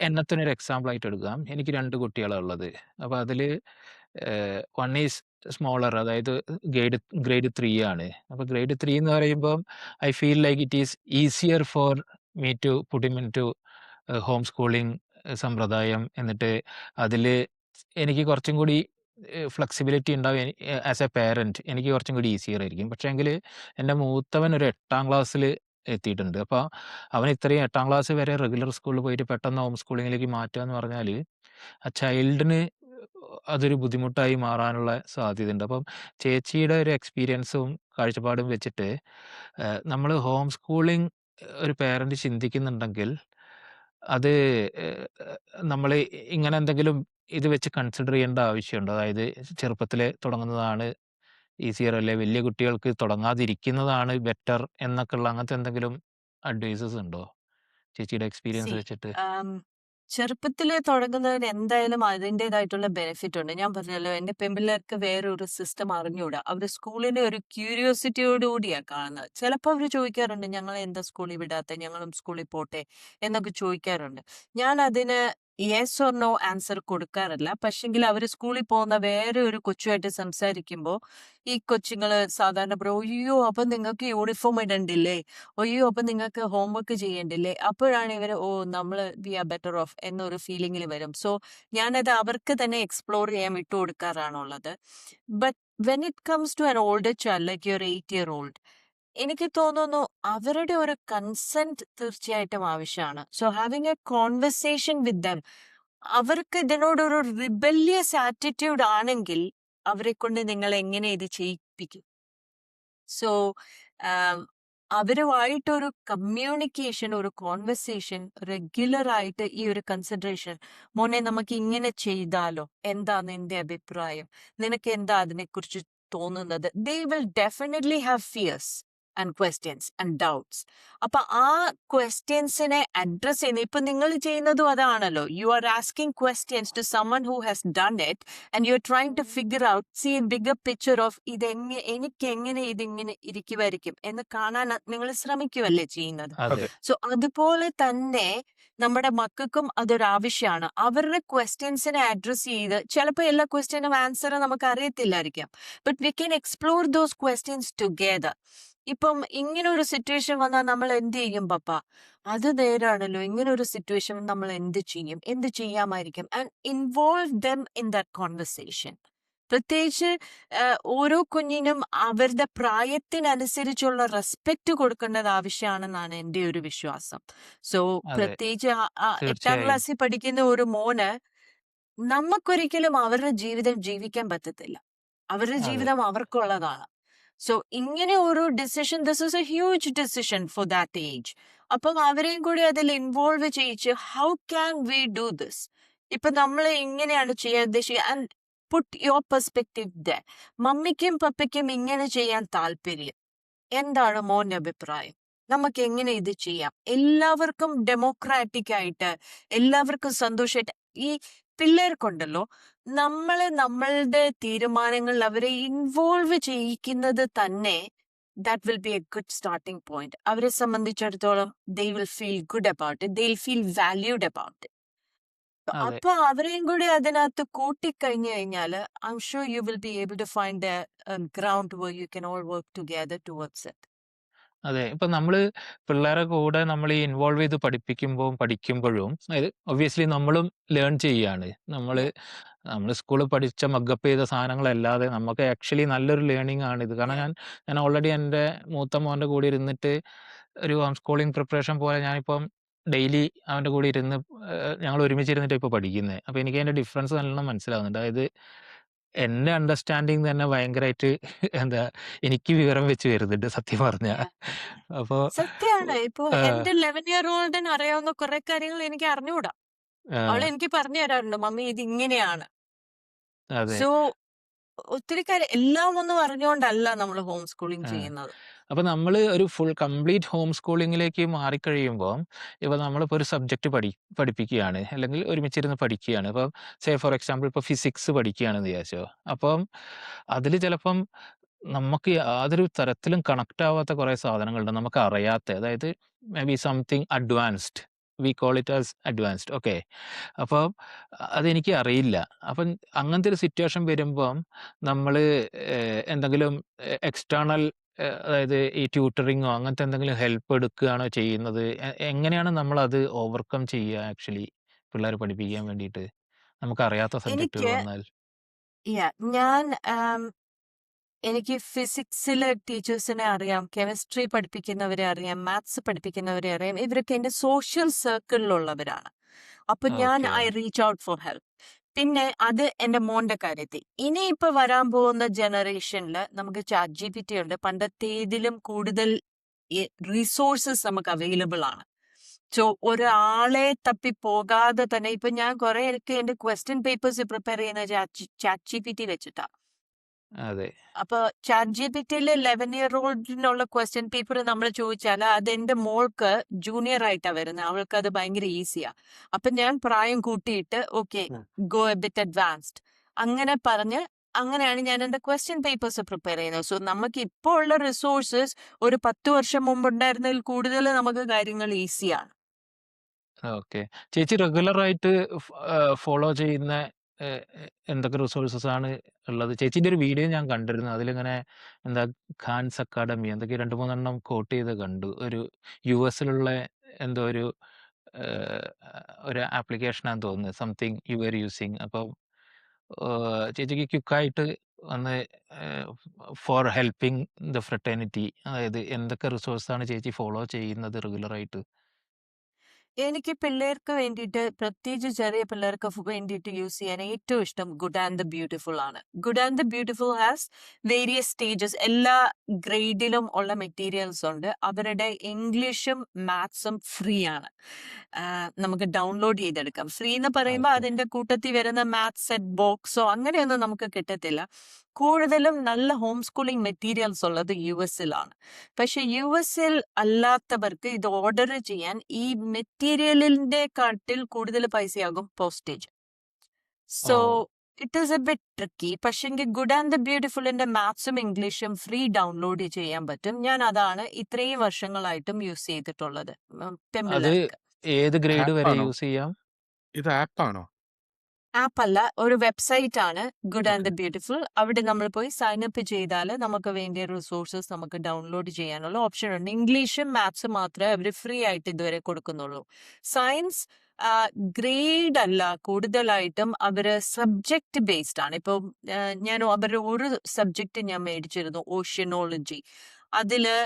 എന്നെ തന്നെ ഒരു എക്സാമ്പിൾ ആയിട്ട് എടുക്കാം. എനിക്ക് 2 കുട്ടികളാ ഉള്ളത്. അപ്പൊ അതില് വൺ ഈസ് സ്മോളർ, അതായത് ഗ്രേഡ് ഗ്രേഡ് 3 ആണ്. അപ്പൊ ഗ്രേഡ് 3 എന്ന് പറയുമ്പം I feel like it is easier for me to put him into home schooling സമ്പ്രദായം. എന്നിട്ട് അതില് എനിക്ക് കുറച്ചും കൂടി ഫ്ലെക്സിബിലിറ്റി ഉണ്ടാവും. ആസ് എ പേരന്റ് എനിക്ക് കുറച്ചും കൂടി ഈസിയർ ആയിരിക്കും. പക്ഷേങ്കില് എൻ്റെ മൂത്തവൻ ഒരു 8ാം ക്ലാസ്സിൽ എത്തിയിട്ടുണ്ട്. അപ്പൊ അവൻ ഇത്രയും 8ാം ക്ലാസ് വരെ റെഗുലർ സ്കൂളിൽ പോയിട്ട് പെട്ടെന്ന് ഹോം സ്കൂളിങ്ങിലേക്ക് മാറ്റുക എന്ന് പറഞ്ഞാല് ആ ചൈൽഡിന് അതൊരു ബുദ്ധിമുട്ടായി മാറാനുള്ള സാധ്യതയുണ്ട്. അപ്പം ചേച്ചിയുടെ ഒരു എക്സ്പീരിയൻസും കാഴ്ചപ്പാടും വെച്ചിട്ട് നമ്മള് ഹോം സ്കൂളിംഗ് ഒരു പേരന്റ് ചിന്തിക്കുന്നുണ്ടെങ്കിൽ അത് നമ്മള് ഇങ്ങനെ എന്തെങ്കിലും ഇത് വെച്ച് കൺസിഡർ ചെയ്യേണ്ട ആവശ്യമുണ്ടോ? അതായത് ചെറുപ്പത്തിലേ തുടങ്ങുന്നതാണ് ഈസിയർ, അല്ലെ വലിയ കുട്ടികൾക്ക് തുടങ്ങാതിരിക്കുന്നതാണ് ബെറ്റർ എന്നൊക്കെയുള്ള അങ്ങനത്തെ എന്തെങ്കിലും അഡ്വൈസസ് ഉണ്ടോ ചേച്ചിയുടെ എക്സ്പീരിയൻസ് സി വെച്ചിട്ട്? ചെറുപ്പത്തില് തുടങ്ങുന്നതിന് എന്തായാലും അതിൻ്റെതായിട്ടുള്ള ബെനിഫിറ്റ് ഉണ്ട്. ഞാൻ പറഞ്ഞല്ലോ, എന്റെ പെൺപിള്ളേർക്ക് വേറൊരു സിസ്റ്റം അറിഞ്ഞൂടാ. അവര് സ്കൂളിനെ ഒരു ക്യൂരിയോസിറ്റിയോട് കൂടിയാ കാണുന്നത്. ചിലപ്പോൾ അവര് ചോദിക്കാറുണ്ട്, ഞങ്ങൾ എന്താ സ്കൂളിൽ വിടാത്തെ, ഞങ്ങളും സ്കൂളിൽ പോട്ടെ എന്നൊക്കെ ചോദിക്കാറുണ്ട്. ഞാൻ അതിന് യെസ് ഓർ നോ ആൻസർ കൊടുക്കാറില്ല. പക്ഷെങ്കിൽ അവര് സ്കൂളിൽ പോകുന്ന വേറെ ഒരു കൊച്ചുമായിട്ട് സംസാരിക്കുമ്പോൾ ഈ കൊച്ചുങ്ങള് സാധാരണ പറയും, അയ്യോ അപ്പൊ നിങ്ങൾക്ക് യൂണിഫോം ഇടണ്ടില്ലേ, അയ്യോ അപ്പൊ നിങ്ങൾക്ക് ഹോംവർക്ക് ചെയ്യണ്ടില്ലേ. അപ്പോഴാണ് ഇവര് നമ്മള് വി ആർ ബെറ്റർ ഓഫ് എന്നൊരു ഫീലിംഗിൽ വരും. സോ ഞാനത് അവർക്ക് തന്നെ എക്സ്പ്ലോർ ചെയ്യാൻ വിട്ടു കൊടുക്കാറാണുള്ളത്. But when it comes to an older child like your 8-year-old, എനിക്ക് തോന്നുന്നു അവരുടെ ഒരു കൺസെന്റ് തീർച്ചയായിട്ടും ആവശ്യമാണ്. So having a conversation with them, അവർക്ക് ഇതിനോടൊരു റിബല്യസ് ആറ്റിറ്റ്യൂഡ് ആണെങ്കിൽ അവരെ കൊണ്ട് നിങ്ങൾ എങ്ങനെ ഇത് ചെയ്യിപ്പിക്കും? സോ അവരുമായിട്ടൊരു കമ്മ്യൂണിക്കേഷൻ, ഒരു കോൺവെർസേഷൻ റെഗുലർ ആയിട്ട്, ഈ ഒരു കൺസിഡറേഷൻ, മോനെ നമുക്ക് ഇങ്ങനെ ചെയ്താലോ, എന്താ നിന്റെ അഭിപ്രായം, നിനക്ക് എന്താ അതിനെക്കുറിച്ച് തോന്നുന്നത്, they will definitely have fears and questions and doubts. അപ്പൊ ആ ക്വസ്റ്റ്യൻസിനെ അഡ്രസ് ചെയ്യുന്ന, ഇപ്പൊ നിങ്ങൾ ചെയ്യുന്നതും അതാണല്ലോ. You are asking questions to someone who has done it and you are trying to figure out, see a bigger picture of എനിക്ക് എങ്ങനെ ഇതിങ്ങനെ ഇരിക്കുമായിരിക്കും എന്ന് കാണാൻ നിങ്ങൾ ശ്രമിക്കുവല്ലേ ചെയ്യുന്നത്. അതെ. അതെ. സോ അതുപോലെ തന്നെ നമ്മുടെ മക്കൾക്കും അതൊരു ആവശ്യമാണ്. അവരുടെ ക്വസ്റ്റ്യൻസിനെ അഡ്രസ് ചെയ്ത്, ചിലപ്പോൾ എല്ലാ ക്വസ്റ്റ്യനും ആൻസർ നമുക്ക് അറിയത്തില്ലായിരിക്കാം, but we can explore those questions together. ഇപ്പം ഇങ്ങനെ ഒരു സിറ്റുവേഷൻ വന്നാൽ നമ്മൾ എന്ത് ചെയ്യും പപ്പ? അത് നേരാണല്ലോ, ഇങ്ങനെ ഒരു സിറ്റുവേഷൻ നമ്മൾ എന്ത് ചെയ്യും, എന്ത് ചെയ്യാമായിരിക്കും, and involve them in that conversation. പ്രത്യേകിച്ച് ഓരോ കുഞ്ഞിനും അവരുടെ പ്രായത്തിനനുസരിച്ചുള്ള റെസ്പെക്ട് കൊടുക്കേണ്ടത് ആവശ്യമാണെന്നാണ് എൻ്റെ ഒരു വിശ്വാസം. സോ അതെ, പ്രത്യേകിച്ച് 8ാം തീർച്ചയായും. ക്ലാസ്സിൽ പഠിക്കുന്ന ഒരു മോന്, നമുക്കൊരിക്കലും അവരുടെ ജീവിതം ജീവിക്കാൻ പറ്റത്തില്ല. അവരുടെ അതെ, ജീവിതം അവർക്കുള്ളതാണ്. സോ ഇങ്ങനെ ഒരു decision, this is a huge decision for that age. അപ്പം അവരെയും കൂടി അതിൽ ഇൻവോൾവ് ചെയ്യിച്ച്, how can we do this, ഇപ്പൊ നമ്മൾ ഇങ്ങനെയാണ് ചെയ്യാൻ ഉദ്ദേശിക്കുക, and put your perspective the. മമ്മിക്കും പപ്പയ്ക്കും ഇങ്ങനെ ചെയ്യാൻ താല്പര്യം, എന്താണ് മോന്റെ അഭിപ്രായം, നമുക്ക് എങ്ങനെ ഇത് ചെയ്യാം, എല്ലാവർക്കും ഡെമോക്രാറ്റിക് ആയിട്ട്, എല്ലാവർക്കും സന്തോഷമായിട്ട്. ഈ പിള്ളേർക്കുണ്ടല്ലോ, നമ്മളുടെ തീരുമാനങ്ങളിൽ അവരെ ഇൻവോൾവ് ചെയ്യിക്കുന്നത് തന്നെ, that will be a good starting point. അവരെ സംബന്ധിച്ചിടത്തോളം they will feel good about it, they will feel valued about it. അതെ, അപ്പൊ അവരെയും കൂടി അതിനകത്ത് കൂട്ടിക്കഴിഞ്ഞു കഴിഞ്ഞാല്, I am sure you will be able to find a ground where you can all work together towards it. അതെ. ഇപ്പൊ നമ്മള് പിള്ളേരെ കൂടെ നമ്മൾ ഈ ഇൻവോൾവ് ചെയ്ത് പഠിക്കുമ്പോഴും അതായത് ഒബ്വിയസ്ലി നമ്മളും ലേൺ ചെയ്യാണ്. നമ്മള് സ്കൂളിൽ പഠിച്ച മഗപ്പ് ചെയ്ത സാധനങ്ങളല്ലാതെ നമുക്ക് ആക്ച്വലി നല്ലൊരു ലേണിംഗ് ആണിത്. കാരണം ഞാൻ ഓൾറെഡി എൻ്റെ മൂത്ത മോൻ്റെ കൂടെ ഇരുന്നിട്ട് ഒരു ഹോം സ്കൂളിംഗ് പ്രിപ്പറേഷൻ പോലെ ഞാനിപ്പം ഡെയിലി അവൻ്റെ കൂടെ ഇരുന്ന് ഞങ്ങൾ ഒരുമിച്ചിരുന്നിട്ടാണ് ഇപ്പോൾ പഠിക്കുന്നത്. അപ്പോൾ എനിക്ക് അതിൻ്റെ ഡിഫറൻസ് നല്ലോണം മനസ്സിലാവുന്നുണ്ട്. അതായത് എന്റെ അണ്ടർസ്റ്റാൻഡിങ് തന്നെ ഭയങ്കരായിട്ട് എന്താ എനിക്ക് വിവരം വെച്ച് വരുന്നുണ്ട് സത്യം പറഞ്ഞാ. Yeah. അപ്പൊ സത്യാണ്. ഇപ്പൊ ആഹ് എന്റെ 11 ഇയർ ഓൾഡിന് അറിയാവുന്ന കുറെ കാര്യങ്ങൾ എനിക്ക് അറിഞ്ഞൂടാ. അവൾ ആഹ് എനിക്ക് പറഞ്ഞു തരാറുണ്ട്, മമ്മി ഇത് ഇങ്ങനെയാണ്. അതെ. സോ ഒത്തിരി കാര്യം എല്ലാം ഒന്നും അറിഞ്ഞുകൊണ്ടല്ല നമ്മൾ ഹോം സ്കൂളിംഗ് ആ. ചെയ്യുന്നത്. അപ്പൊ നമ്മള് ഒരു ഫുൾ കംപ്ലീറ്റ് ഹോം സ്കൂളിങ്ങിലേക്ക് മാറിക്കഴിയുമ്പോൾ ഇപ്പൊ നമ്മളിപ്പോ ഒരു സബ്ജക്ട് പഠിപ്പിക്കുകയാണ് അല്ലെങ്കിൽ ഒരുമിച്ചിരുന്ന് പഠിക്കുകയാണ്. ഇപ്പൊ ഫോർ എക്സാമ്പിൾ ഇപ്പൊ ഫിസിക്സ് പഠിക്കുകയാണെന്ന് വിചാരിച്ചോ. അപ്പം അതിൽ ചിലപ്പം നമുക്ക് യാതൊരു തരത്തിലും കണക്ട് ആവാത്ത കുറെ സാധനങ്ങളുണ്ട് നമുക്ക് അറിയാത്ത, അതായത് may be something advanced, we call it as advanced. Okay. അപ്പം അതെനിക്ക് അറിയില്ല. അപ്പം അങ്ങനത്തെ ഒരു സിറ്റുവേഷൻ വരുമ്പം നമ്മൾ എന്തെങ്കിലും എക്സ്റ്റേണൽ, അതായത് ഈ ട്യൂട്ടറിങ്ങോ അങ്ങനത്തെ എന്തെങ്കിലും ഹെൽപ്പ് എടുക്കുകയാണോ ചെയ്യുന്നത്? എങ്ങനെയാണ് നമ്മളത് ഓവർകം ചെയ്യുക ആക്ച്വലി പിള്ളേരെ പഠിപ്പിക്കാൻ വേണ്ടിയിട്ട്? നമുക്കറിയാത്ത സബ്ജക്റ്റുകൾ എനിക്ക് വന്നാൽ? ഞാൻ എനിക്ക് ഫിസിക്സിലെ ടീച്ചേഴ്സിനെ അറിയാം, കെമിസ്ട്രി പഠിപ്പിക്കുന്നവരെ അറിയാം, മാത്സ് പഠിപ്പിക്കുന്നവരെ അറിയാം. ഇവരൊക്കെ എന്റെ സോഷ്യൽ സർക്കിളിലുള്ളവരാണ്. അപ്പൊ ഞാൻ okay. I reach out for help. പിന്നെ അത് എന്റെ മോന്റെ കാര്യത്തിൽ. ഇനിയിപ്പോ വരാൻ പോകുന്ന ജനറേഷനിൽ നമുക്ക് ചാറ്റ് GPT ഉണ്ട്. പണ്ടത്തേതിലും കൂടുതൽ റിസോഴ്സസ് നമുക്ക് അവൈലബിൾ ആണ്. സോ ഒരാളെ തപ്പി പോകാതെ തന്നെ ഇപ്പൊ ഞാൻ കുറെയൊക്കെ എന്റെ ക്വസ്റ്റ്യൻ പേപ്പേഴ്സ് പ്രിപ്പയർ ചെയ്യുന്ന ചാറ്റ് GPT വെച്ചിട്ടാ. അതെ. അപ്പൊ ചാറ്റ് GPTയില് 11 ഇയർ ഓൾഡിനുള്ള ക്വസ്റ്റ്യൻ പേപ്പർ നമ്മൾ ചോദിച്ചാൽ അത് എന്റെ മോൾക്ക് ജൂനിയർ ആയിട്ടാ വരുന്നത്. അവൾക്ക് അത് ഭയങ്കര ഈസിയാ. അപ്പൊ ഞാൻ പ്രായം കൂട്ടിയിട്ട് okay go A bit advanced അങ്ങനെ പറഞ്ഞ് അങ്ങനെയാണ് ഞാൻ എന്റെ ക്വസ്റ്റ്യൻ പേപ്പേഴ്സ് പ്രിപ്പയർ ചെയ്യുന്നത്. സോ നമുക്ക് ഇപ്പോൾ ഉള്ള റിസോഴ്സസ് ഒരു 10 വർഷം മുമ്പ് ഉണ്ടായിരുന്നതിൽ കൂടുതൽ നമുക്ക് കാര്യങ്ങൾ ഈസിയാണ്. ഓക്കെ. ചേച്ചി റെഗുലറായിട്ട് ഫോളോ ചെയ്യുന്ന എന്തൊക്കെ റിസോഴ്സസ് ആണ് ഉള്ളത്? ചേച്ചീന്റെ ഒരു വീഡിയോ ഞാൻ കണ്ടിരുന്നു. അതിലിങ്ങനെ എന്താ ഖാൻസ് അക്കാഡമി എന്തൊക്കെ 2, 3 എണ്ണം കോട്ട് ചെയ്ത് കണ്ടു. ഒരു യുഎസിലുള്ള എന്തോ ഏഹ്, ഒരു ആപ്ലിക്കേഷനാന്ന് തോന്നുന്നു. Something you are using. അപ്പം ചേച്ചിക്ക് ക്വിക്കായിട്ട് ഒന്ന് ഫോർ ഹെൽപ്പിംഗ് ദ ഫ്രട്ടേണിറ്റി, അതായത് എന്തൊക്കെ റിസോഴ്സാണ് ചേച്ചി ഫോളോ ചെയ്യുന്നത് റെഗുലറായിട്ട്? എനിക്ക് പിള്ളേർക്ക് വേണ്ടിയിട്ട്, പ്രത്യേകിച്ച് ചെറിയ പിള്ളേർക്ക് വേണ്ടിയിട്ട് യൂസ് ചെയ്യാൻ ഏറ്റവും ഇഷ്ടം ഗുഡ് ആൻഡ് ദ ബ്യൂട്ടിഫുൾ ആണ്. Good and the beautiful has various stages. എല്ലാ ഗ്രേഡിലും ഉള്ള മെറ്റീരിയൽസ് ഉണ്ട്. അവരുടെ ഇംഗ്ലീഷും മാത്സും ഫ്രീ ആണ്. നമുക്ക് ഡൗൺലോഡ് ചെയ്തെടുക്കാം. ഫ്രീ എന്ന് പറയുമ്പോൾ ഓക്കെ. അതിന്റെ കൂട്ടത്തിൽ വരുന്ന മാത്സ് സെറ്റ് ബോക്സോ അങ്ങനെയൊന്നും നമുക്ക് കിട്ടത്തില്ല. കൂടുതലും നല്ല ഹോം സ്കൂളിംഗ് മെറ്റീരിയൽസ് ഉള്ളത് US-ലാണ്. പക്ഷെ US-ൽ അല്ലാത്തവർക്ക് ഇത് ഓർഡർ ചെയ്യാൻ ഈ മെറ്റീരിയലിന്റെ കാട്ടിൽ കൂടുതൽ പൈസയാകും പോസ്റ്റേജ്. സോ ഓ. It is a bit tricky. പക്ഷെങ്കിൽ ഗുഡ് ആൻഡ് ദ ബ്യൂട്ടിഫുളിന്റെ മാത്സും ഇംഗ്ലീഷും ഫ്രീ ഡൗൺലോഡ് ചെയ്യാൻ പറ്റും. ഞാൻ അതാണ് ഇത്രയും വർഷങ്ങളായിട്ടും യൂസ് ചെയ്തിട്ടുള്ളത് അത് പെൺപിള്ളേർക്ക്. ഏത് ഗ്രേഡ് വരെ ആപ്പാണോ? യൂസ് ചെയ്യാം? ഇത് ആപ്പാണോ? ആപ്പ് അല്ല, ഒരു വെബ്സൈറ്റ് ആണ് good and okay. The beautiful. അവിടെ നമ്മൾ പോയി സൈൻ അപ്പ് ചെയ്താൽ നമുക്ക് വേണ്ടിയ റിസോഴ്സസ് നമുക്ക് ഡൗൺലോഡ് ചെയ്യാനുള്ള ഓപ്ഷൻ ഉണ്ട്. ഇംഗ്ലീഷും മാത്സും മാത്രമേ അവർ ഫ്രീ ആയിട്ട് ഇതുവരെ കൊടുക്കുന്നുള്ളൂ. സയൻസ് ഗ്രേഡ് അല്ല, കൂടുതലായിട്ടും അവര് സബ്ജക്ട് ബേസ്ഡ് ആണ്. ഇപ്പൊ ഞാൻ അവരുടെ ഒരു സബ്ജക്റ്റ് ഞാൻ മേടിച്ചിരുന്നു, ഓഷ്യനോളജി. അതില്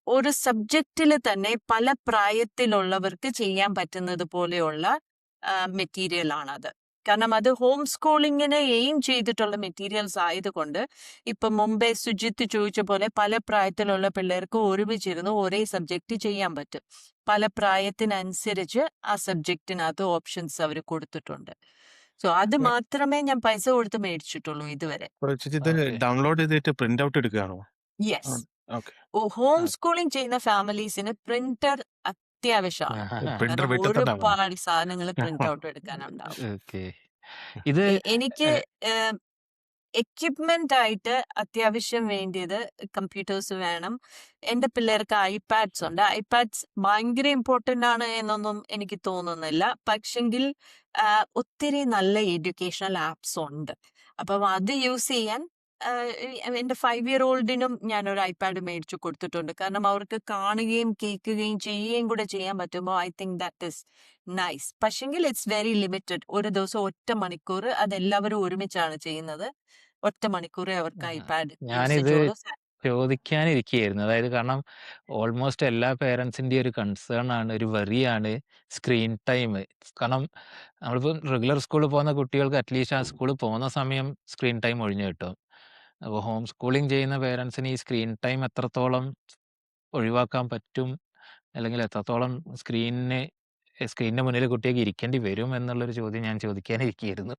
ഒരു സബ്ജക്റ്റിൽ തന്നെ പല പ്രായത്തിലുള്ളവർക്ക് ചെയ്യാൻ പറ്റുന്നത് പോലെയുള്ള മെറ്റീരിയൽ ആണത്. കാരണം അത് ഹോം സ്കൂളിങ്ങിനെ എയിം ചെയ്തിട്ടുള്ള മെറ്റീരിയൽസ് ആയതുകൊണ്ട് ഇപ്പൊ മുമ്പേ സുജിത്ത് ചോദിച്ച പോലെ പല പ്രായത്തിലുള്ള പിള്ളേർക്ക് ഒരുമിച്ചിരുന്ന് ഒരേ സബ്ജക്റ്റ് ചെയ്യാൻ പറ്റും. പല പ്രായത്തിനനുസരിച്ച് ആ സബ്ജക്റ്റിനകത്ത് ഓപ്ഷൻസ് അവർ കൊടുത്തിട്ടുണ്ട്. സോ അത് മാത്രമേ ഞാൻ പൈസ കൊടുത്ത് മേടിച്ചിട്ടുള്ളൂ ഇതുവരെ. ചേച്ചി ഇത് ഓക്കെ. ഡൗൺലോഡ് ചെയ്തിട്ട് പ്രിന്റ് ഔട്ട് എടുക്കുകയാണോ? യെസ്. ഓക്കെ. ഹോം സ്കൂളിംഗ് ചെയ്യുന്ന ഫാമിലീസിന് പ്രിന്റർ അത്യാവശ്യമാണ്. പ്രിന്റർ കാരണം വീട്ടിൽ തന്നെ ആവണം. ഒരുപാട് സാധനങ്ങൾ പ്രിന്റ് ഔട്ട് എടുക്കാനുണ്ടാവും. ഓക്കെ. ഇത് എനിക്ക് എക്യുപ്മെന്റ് ആയിട്ട് അത്യാവശ്യം വേണ്ടിയത് കമ്പ്യൂട്ടേഴ്സ് വേണം. എന്റെ പിള്ളേർക്ക് ഐപാഡ്സ് ഉണ്ട്. ഐപാഡ്സ് ഭയങ്കര ഇമ്പോർട്ടന്റ് ആണ് എന്നൊന്നും എനിക്ക് തോന്നുന്നില്ല. പക്ഷെങ്കിൽ ഒത്തിരി നല്ല എഡ്യൂക്കേഷണൽ ആപ്സ് ഉണ്ട്. അപ്പം അത് യൂസ് ചെയ്യാൻ എന്റെ 5 ഇയർ ഓൾഡിനും ഞാനൊരു ഐപാഡ് മേടിച്ചു കൊടുത്തിട്ടുണ്ട്. കാരണം അവർക്ക് കാണുകയും കേൾക്കുകയും ചെയ്യുകയും കൂടെ ചെയ്യാൻ പറ്റുമ്പോൾ I think that is nice. പക്ഷെങ്കിൽ ഇറ്റ്സ് വെരി ലിമിറ്റഡ്. ഒരു ദിവസം 1 മണിക്കൂർ അതെല്ലാവരും ഒരുമിച്ചാണ് ചെയ്യുന്നത്. 1 മണിക്കൂറേ അവർക്ക് ഐപാഡ് ഞാനിത് യൂസേജ് ഉള്ളൂ. ചോദിക്കാനിരിക്കുകയായിരുന്നു. അതായത് കാരണം ഓൾമോസ്റ്റ് എല്ലാ പേരൻസിൻ്റെയും ഒരു കൺസേൺ ആണ്, ഒരു വറിയാണ് സ്ക്രീൻ ടൈം. കാരണം നമ്മളിപ്പോൾ റെഗുലർ സ്കൂളിൽ പോകുന്ന കുട്ടികൾക്ക് അറ്റ്ലീസ്റ്റ് ആ സ്കൂളിൽ പോകുന്ന സമയം സ്ക്രീൻ ടൈം ഒഴിഞ്ഞു കിട്ടും. അപ്പോൾ ഹോം സ്കൂളിംഗ് ചെയ്യുന്ന പേരൻസിന് ഈ സ്ക്രീൻ ടൈം എത്രത്തോളം ഒഴിവാക്കാൻ പറ്റും, അല്ലെങ്കിൽ എത്രത്തോളം സ്ക്രീനിൻ്റെ മുന്നിൽ കുട്ടിക്ക് ഇരിക്കേണ്ടി വരും എന്നുള്ളൊരു ചോദ്യം ഞാൻ ചോദിക്കാനിരിക്കുകയായിരുന്നു.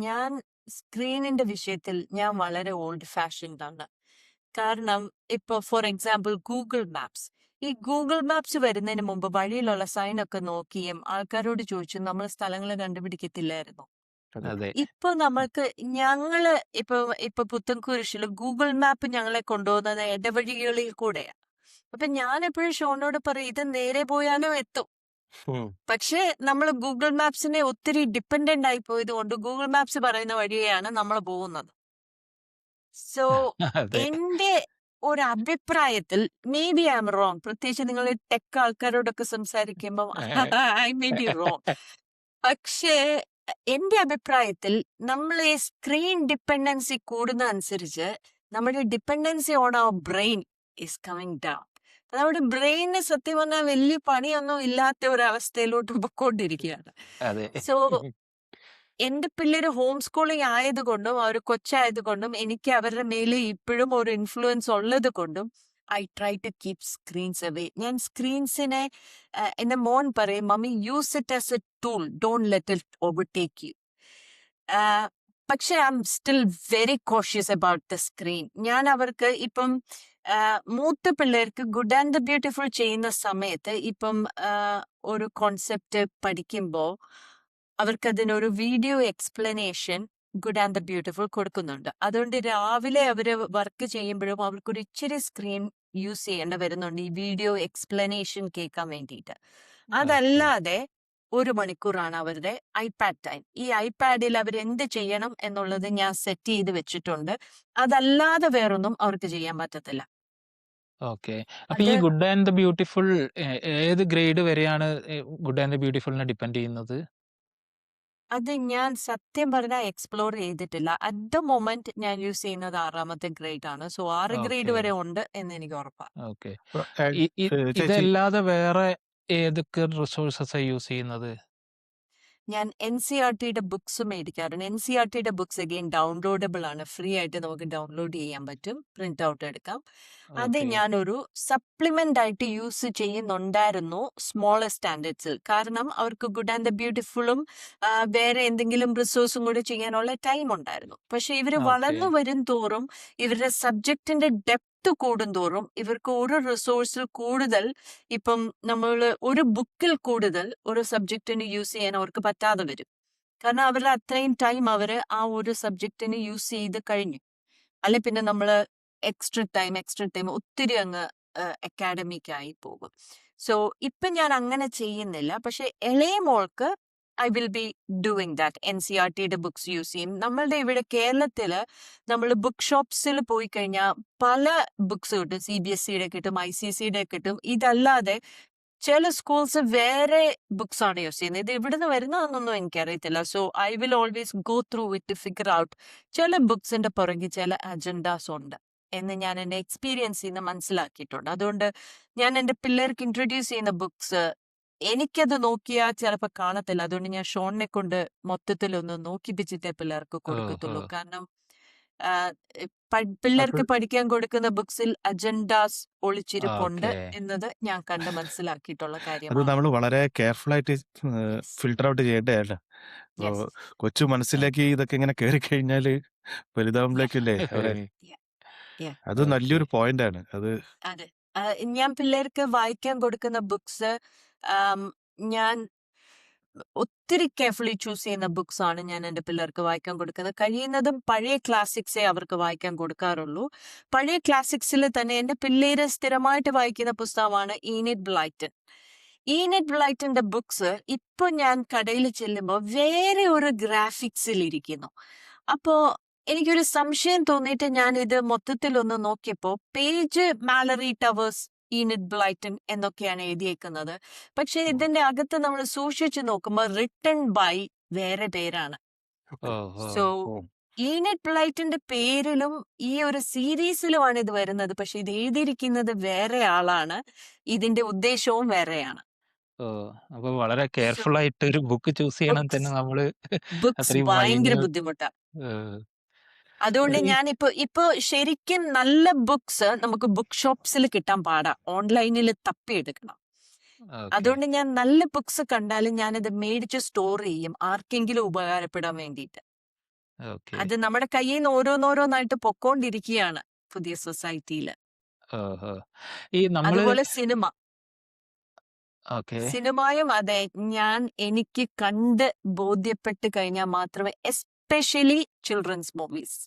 ഞാൻ സ്ക്രീനിന്റെ വിഷയത്തിൽ ഞാൻ വളരെ ഓൾഡ് ഫാഷൻഡ് ആണ്. കാരണം ഇപ്പൊ ഫോർ എക്സാമ്പിൾ ഗൂഗിൾ മാപ്സ്. ഈ ഗൂഗിൾ മാപ്സ് വരുന്നതിന് മുമ്പ് വഴിയിലുള്ള സൈൻ ഒക്കെ നോക്കിയും ആൾക്കാരോട് ചോദിച്ചും നമ്മൾ സ്ഥലങ്ങൾ കണ്ടുപിടിക്കത്തില്ലായിരുന്നു. അതെ. അതെ. ഇപ്പൊ നമ്മൾക്ക് ഞങ്ങള് ഇപ്പൊ പുത്തൻകുരിശില് ഗൂഗിൾ മാപ്പ് ഞങ്ങളെ കൊണ്ടുപോകുന്നത് ഇടവഴികളിൽ കൂടെയാ. അപ്പൊ ഞാൻ എപ്പോഴും ഷോനോട് പറയും ഇത് നേരെ പോയാലും എത്തും. ഉം. പക്ഷേ നമ്മൾ ഗൂഗിൾ മാപ്സിനെ ഒത്തിരി ഡിപ്പെൻഡന്റ് ആയി പോയത് കൊണ്ട് ഗൂഗിൾ മാപ്സ് പറയുന്ന വഴിയാണ് നമ്മൾ പോകുന്നത്. സോ അതെ. എന്റെ ഒരു അഭിപ്രായത്തിൽ may be I M wrong. പ്രത്യേകിച്ച് നിങ്ങൾ ടെക് ആൾക്കാരോടൊക്കെ സംസാരിക്കുമ്പോൾ ഐ മേ ബി റോങ്. പക്ഷേ എന്റെ അഭിപ്രായത്തിൽ നമ്മൾ ഈ സ്ക്രീൻ ഡിപ്പെൻഡൻസി കൂടുന്ന അനുസരിച്ച് നമ്മുടെ dependency on our brain is coming down. നമ്മുടെ ബ്രെയിന് സത്യം പറഞ്ഞാൽ വലിയ പണിയൊന്നും ഇല്ലാത്ത ഒരു അവസ്ഥയിലോട്ട് പൊക്കോണ്ടിരിക്കുകയാണ്. അതെ. സോ എന്റെ പിള്ളേര് ഹോം സ്കൂളിംഗ് ആയതുകൊണ്ടും അവർ കൊച്ചായതുകൊണ്ടും എനിക്ക് അവരുടെ മേലെ ഇപ്പോഴും ഒരു ഇൻഫ്ലുവൻസ് ഉള്ളത് കൊണ്ടും I try to keep screens away. ഞാൻ സ്ക്രീൻസിനെ എന്റെ മോൻ പറയും mummy use it as a tool, don't let it overtake you. പക്ഷെ I'm still very cautious about the screen. ഞാൻ അവർക്ക് ഇപ്പം മൂത്ത പിള്ളേർക്ക് ഗുഡ് ആൻഡ് ദ ബ്യൂട്ടിഫുൾ ചെയ്യുന്ന സമയത്ത് ഇപ്പം ഒരു കോൺസെപ്റ്റ് പഠിക്കുമ്പോൾ അവർക്ക് അതിനൊരു video explanation good and the beautiful കൊടുക്കുന്നുണ്ട്. അതുകൊണ്ട് രാവിലെ അവര് വർക്ക് ചെയ്യുമ്പോഴും അവർക്കൊരു ഇച്ചിരി സ്ക്രീൻ യൂസ് ചെയ്യേണ്ട വരുന്നുണ്ട് ഈ വീഡിയോ എക്സ്പ്ലനേഷൻ കേൾക്കാൻ വേണ്ടിയിട്ട്. അതല്ലാതെ 1 മണിക്കൂറാണ് അവരുടെ ഐപാഡ് ടൈം. ഈ ഐപാഡിൽ അവർ എന്ത് ചെയ്യണം എന്നുള്ളത് ഞാൻ സെറ്റ് ചെയ്ത് വെച്ചിട്ടുണ്ട്. അതല്ലാതെ വേറൊന്നും അവർക്ക് ചെയ്യാൻ പറ്റത്തില്ല. ഓക്കെ. അപ്പൊ ഈ അത് ഗുഡ് ആൻഡ് ദ ബ്യൂട്ടിഫുൾ ഏത് ഗ്രേഡ് വരെയാണ് ഗുഡ് ആൻഡ് ദ ബ്യൂട്ടിഫുളിനെ ഡിപ്പെൻഡ് ചെയ്യുന്നത്? അത് ഞാൻ സത്യം പറഞ്ഞാൽ എക്സ്പ്ലോർ ചെയ്തിട്ടില്ല. അറ്റ് ദ മൊമെന്റ് ഞാൻ യൂസ് ചെയ്യുന്നത് 6ാമത്തെ ഗ്രേഡ് ആണ്. So 6 grade okay. വരെ ഉണ്ട് എന്ന് എനിക്ക് ഉറപ്പാണ്. ഓക്കെ. അപ്പൊ, ചേച്ചി ഇതല്ലാതെ വേറെ ഏതൊക്കെ റിസോഴ്സസാ യൂസ് ചെയ്യുന്നത്? ഞാൻ NCERTയുടെ ബുക്സ് മേടിക്കാറുണ്ട്. NCERTയുടെ ബുക്സ് അഗെയിൻ ഡൗൺലോഡബിൾ ആണ്. ഫ്രീ ആയിട്ട് നമുക്ക് ഡൗൺലോഡ് ചെയ്യാൻ പറ്റും, പ്രിന്റ് ഔട്ട് എടുക്കാം. അത് ഓക്കെ. ഞാനൊരു സപ്ലിമെന്റ് ആയിട്ട് യൂസ് ചെയ്യുന്നുണ്ടായിരുന്നു സ്മോളർ സ്റ്റാൻഡേർഡ്സിൽ. കാരണം അവർക്ക് ഗുഡ് ആൻഡ് ദ ബ്യൂട്ടിഫുള്ളും വേറെ എന്തെങ്കിലും റിസോഴ്സും കൂടെ ചെയ്യാനുള്ള ടൈം ഉണ്ടായിരുന്നു. പക്ഷെ ഇവര് ഓക്കെ. വളർന്നു വരും തോറും ഇവരുടെ സബ്ജക്റ്റിന്റെ ഡെപ്ത് കൂടുന്തോറും ഇവർക്ക് ഒരു റിസോഴ്സിൽ കൂടുതൽ ഇപ്പം നമ്മൾ ഒരു ബുക്കിൽ കൂടുതൽ ഒരു സബ്ജക്റ്റിന് യൂസ് ചെയ്യാൻ അവർക്ക് പറ്റാതെ വരും. കാരണം അവരുടെ അത്രയും ടൈം അവര് ആ ഒരു സബ്ജക്റ്റിന് യൂസ് ചെയ്ത് കഴിഞ്ഞു. അല്ലെ പിന്നെ നമ്മൾ എക്സ്ട്രാ ടൈം ഒത്തിരി അങ്ങ് അക്കാഡമിക് ആയി പോകും. സോ ഇപ്പൊ ഞാൻ അങ്ങനെ ചെയ്യുന്നില്ല. പക്ഷെ ഇളയ മോൾക്ക് I will be doing that. NCERTയുടെ ബുക്സ് യൂസ് ചെയ്യും. നമ്മളുടെ ഇവിടെ കേരളത്തില് നമ്മൾ ബുക്ക് ഷോപ്സിൽ പോയി കഴിഞ്ഞാൽ പല ബുക്സ് കിട്ടും. CBSEയുടെ കിട്ടും, ICSEയുടെ കിട്ടും. ഇതല്ലാതെ ചില സ്കൂൾസ് വേറെ ബുക്സ് ആണ് യൂസ് ചെയ്യുന്നത്. ഇത് ഇവിടുന്ന് വരുന്നതെന്നൊന്നും എനിക്കറിയത്തില്ല. So I will always go through it figure out ചില ബുക്സിന്റെ പുറകെ ചില അജണ്ടാസ് ഉണ്ട് എന്ന് ഞാൻ എൻ്റെ എക്സ്പീരിയൻസിൽ നിന്ന് മനസ്സിലാക്കിയിട്ടുണ്ട്. അതുകൊണ്ട് ഞാൻ എൻ്റെ പിള്ളേർക്ക് ഇൻട്രൊഡ്യൂസ് ചെയ്യുന്ന ബുക്സ് എനിക്കത് നോക്കിയാൽ ചിലപ്പോൾ കാണത്തില്ല. അതുകൊണ്ട് ഞാൻ ഷോണിനെ കൊണ്ട് മൊത്തത്തിലൊന്ന് നോക്കിപ്പിച്ചിട്ടേ പിള്ളേർക്ക് കൊടുക്കത്തുള്ളൂ. ഓഹോ. കാരണം പിള്ളേർക്ക് അത് പഠിക്കാൻ കൊടുക്കുന്ന ബുക്സിൽ അജണ്ടാസ് ഒളിച്ചിരിപ്പുണ്ട് ഓക്കെ. എന്നത് ഞാൻ കണ്ട് മനസ്സിലാക്കിയിട്ടുള്ള അത് കാര്യമാണ്. നമ്മൾ വളരെ കെയർഫുൾ ആയിട്ട് Yes. Filter out ചെയ്യേണ്ടതല്ല. അപ്പൊ Yes. കൊച്ചു മനസ്സിലേക്ക് ഇതൊക്കെ ഇങ്ങനെ കയറി കഴിഞ്ഞാല് വലുതാവുമ്പോഴേക്കല്ലേ അവരെ Yeah. Yeah. അത് ഓക്കെ. നല്ലൊരു പോയിന്റ് ആണ് അത്. അതെ. ഞാൻ പിള്ളേർക്ക് വായിക്കാൻ കൊടുക്കുന്ന ബുക്സ് ഞാൻ ഒത്തിരി കെയർഫുള്ളി ചൂസ് ചെയ്യുന്ന ബുക്സ് ആണ് ഞാൻ എൻ്റെ പിള്ളേർക്ക് വായിക്കാൻ കൊടുക്കുന്നത്. കഴിയുന്നതും പഴയ ക്ലാസിക്സേ അവർക്ക് വായിക്കാൻ കൊടുക്കാറുള്ളൂ. പഴയ ക്ലാസിക്സിൽ തന്നെ എൻ്റെ പിള്ളേര് സ്ഥിരമായിട്ട് വായിക്കുന്ന പുസ്തകമാണ് ഈനിഡ് ബ്ലൈറ്റൺ. ഈനിഡ് ബ്ലൈറ്റന്റെ ബുക്സ് ഇപ്പൊ ഞാൻ കടയിൽ ചെല്ലുമ്പോൾ വേറെ ഒരു ഗ്രാഫിക്സിൽ ഇരിക്കുന്നു. അപ്പോ എനിക്കൊരു സംശയം തോന്നിയിട്ട് ഞാൻ ഇത് മൊത്തത്തിലൊന്ന് നോക്കിയപ്പോ പേജ് മാലറി ടവേഴ്സ് ഈനിഡ് ബ്ലൈറ്റൺ എന്നൊക്കെയാണ് എഴുതിയേക്കുന്നത്. പക്ഷെ ഇതിന്റെ അകത്ത് നമ്മൾ സൂക്ഷിച്ചു നോക്കുമ്പോൾ റിട്ടൺ ബൈ വേറെ പേരാണ്. ഓക്കെ. ഓഹോ. സോ ഓ. ഈനറ്റ് ബ്ലൈറ്റിന്റെ പേരിലും ഈ ഒരു സീരീസിലുമാണ് ഇത് വരുന്നത്. പക്ഷെ ഇത് എഴുതിയിരിക്കുന്നത് വേറെ ആളാണ്. ഇതിന്റെ ഉദ്ദേശവും വേറെയാണ്. ഓ, അപ്പൊ വളരെ സോ കെയർഫുൾ ആയിട്ട് ഒരു ബുക്ക് ചൂസ് ചെയ്യണം തന്നെ ബുക്സ് നമ്മള് ബുക്സ് അത്രയും ഭയങ്കര മൈന്യൂട്ട്. ബുദ്ധിമുട്ടാ. അതുകൊണ്ട് ഇപ്പൊ ശരിക്കും നല്ല ബുക്സ് നമുക്ക് ബുക്ക് ഷോപ്സിൽ കിട്ടാൻ പാടാ. ഓൺലൈനിൽ തപ്പിയെടുക്കണം. ഓക്കെ അതുകൊണ്ട് ഞാൻ നല്ല ബുക്സ് കണ്ടാലും ഞാനത് മേടിച്ച് സ്റ്റോർ ചെയ്യും, ആർക്കെങ്കിലും ഉപകാരപ്പെടാൻ വേണ്ടിയിട്ട്. ഓക്കെ അത് നമ്മുടെ കയ്യിൽ നിന്ന് ഓരോന്നോരോന്നായിട്ട് പൊക്കോണ്ടിരിക്കുകയാണ് പുതിയ സൊസൈറ്റിയില്. ഓഹോ ഈ നമ്മള് അതുപോലെ ഓക്കെ സിനിമയും അതെ. എനിക്ക് കണ്ട് ബോധ്യപ്പെട്ട് കഴിഞ്ഞാൽ മാത്രമേ, എസ്പെഷ്യലി ചിൽഡ്രൻസ് മൂവീസ്,